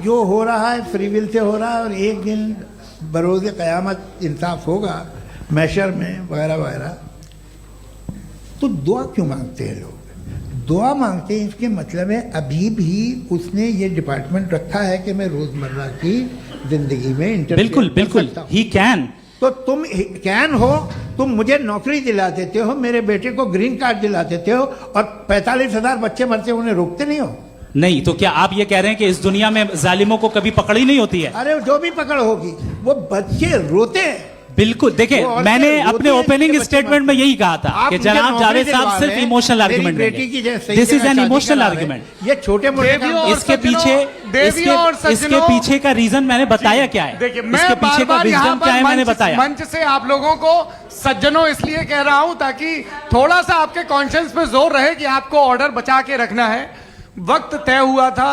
Speaker 3: जो हो रहा है फ्री विल से हो रहा है और एक दिन बरोज़ क़यामत इंसाफ होगा मैशर में वगैरह वगैरह, तो दुआ क्यों मांगते हैं लोग? दुआ मांगते हैं इसके मतलब है अभी भी उसने ये डिपार्टमेंट रखा है कि मैं रोजमर्रा की जिंदगी में
Speaker 2: बिल्कुल बिल्कुल ही कैन।
Speaker 3: तो तुम कैन हो, तुम मुझे नौकरी दिला देते हो, मेरे बेटे को ग्रीन कार्ड दिला देते हो, और 45,000 बच्चे मरते हो, उन्हें रोकते नहीं हो।
Speaker 2: नहीं तो क्या आप ये कह रहे हैं कि इस दुनिया में जालिमों को कभी पकड़ ही नहीं होती है?
Speaker 3: अरे जो भी पकड़ होगी वो बच्चे रोते हैं।
Speaker 2: बिल्कुल, देखिए मैंने अपने ओपनिंग स्टेटमेंट में यही कहा था कि जनाब जावेद साहब सिर्फ इमोशनल आर्गुमेंट देंगे। This is an emotional argument.
Speaker 3: ये छोटे मोटे
Speaker 2: इसके पीछे का रीजन मैंने बताया क्या है, इसके पीछे का रीजन क्या है मैंने बताया।
Speaker 1: मंच से आप लोगों को सज्जनों इसलिए कह रहा हूं ताकि थोड़ा सा आपके कॉन्शियस पे जोर रहे कि आपको ऑर्डर बचा के रखना है। वक्त तय हुआ था,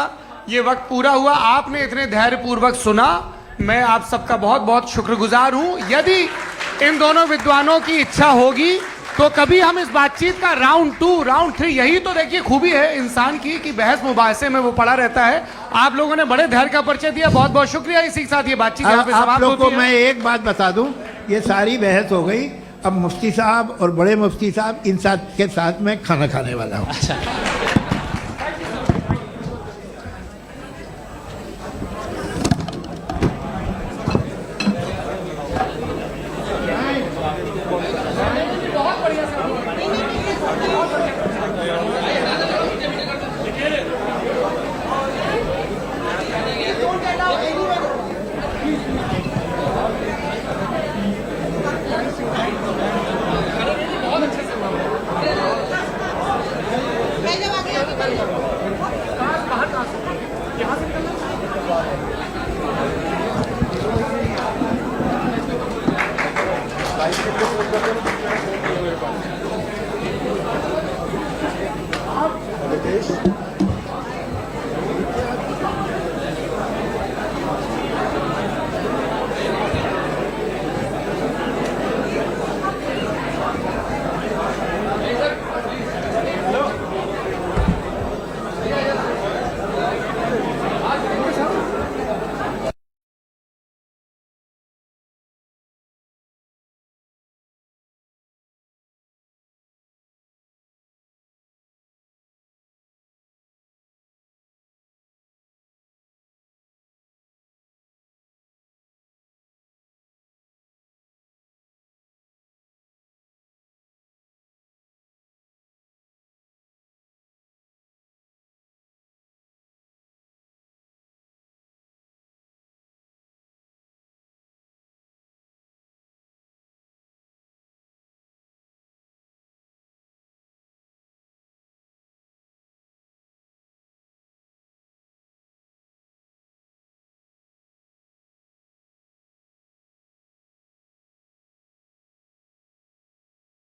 Speaker 1: ये वक्त पूरा हुआ, आपने इतने धैर्यपूर्वक सुना, मैं आप सबका बहुत बहुत शुक्रगुजार हूं। यदि इन दोनों विद्वानों की इच्छा होगी तो कभी हम इस बातचीत का राउंड 2, राउंड 3, यही तो देखिए खूबी है इंसान की कि बहस मुबाहसे में वो पड़ा रहता है। आप लोगों ने बड़े धैर्य का परिचय दिया, बहुत बहुत शुक्रिया। इसी के साथ ये बातचीत यहाँ पे समाप्त होती है।
Speaker 3: आप लोग को मैं एक बात बता दूं, ये सारी बहस हो गई, अब मुफ्ती साहब और बड़े मुफ्ती साहब इन साथ के साथ मैं खाना खाने वाला हूँ।
Speaker 2: अच्छा।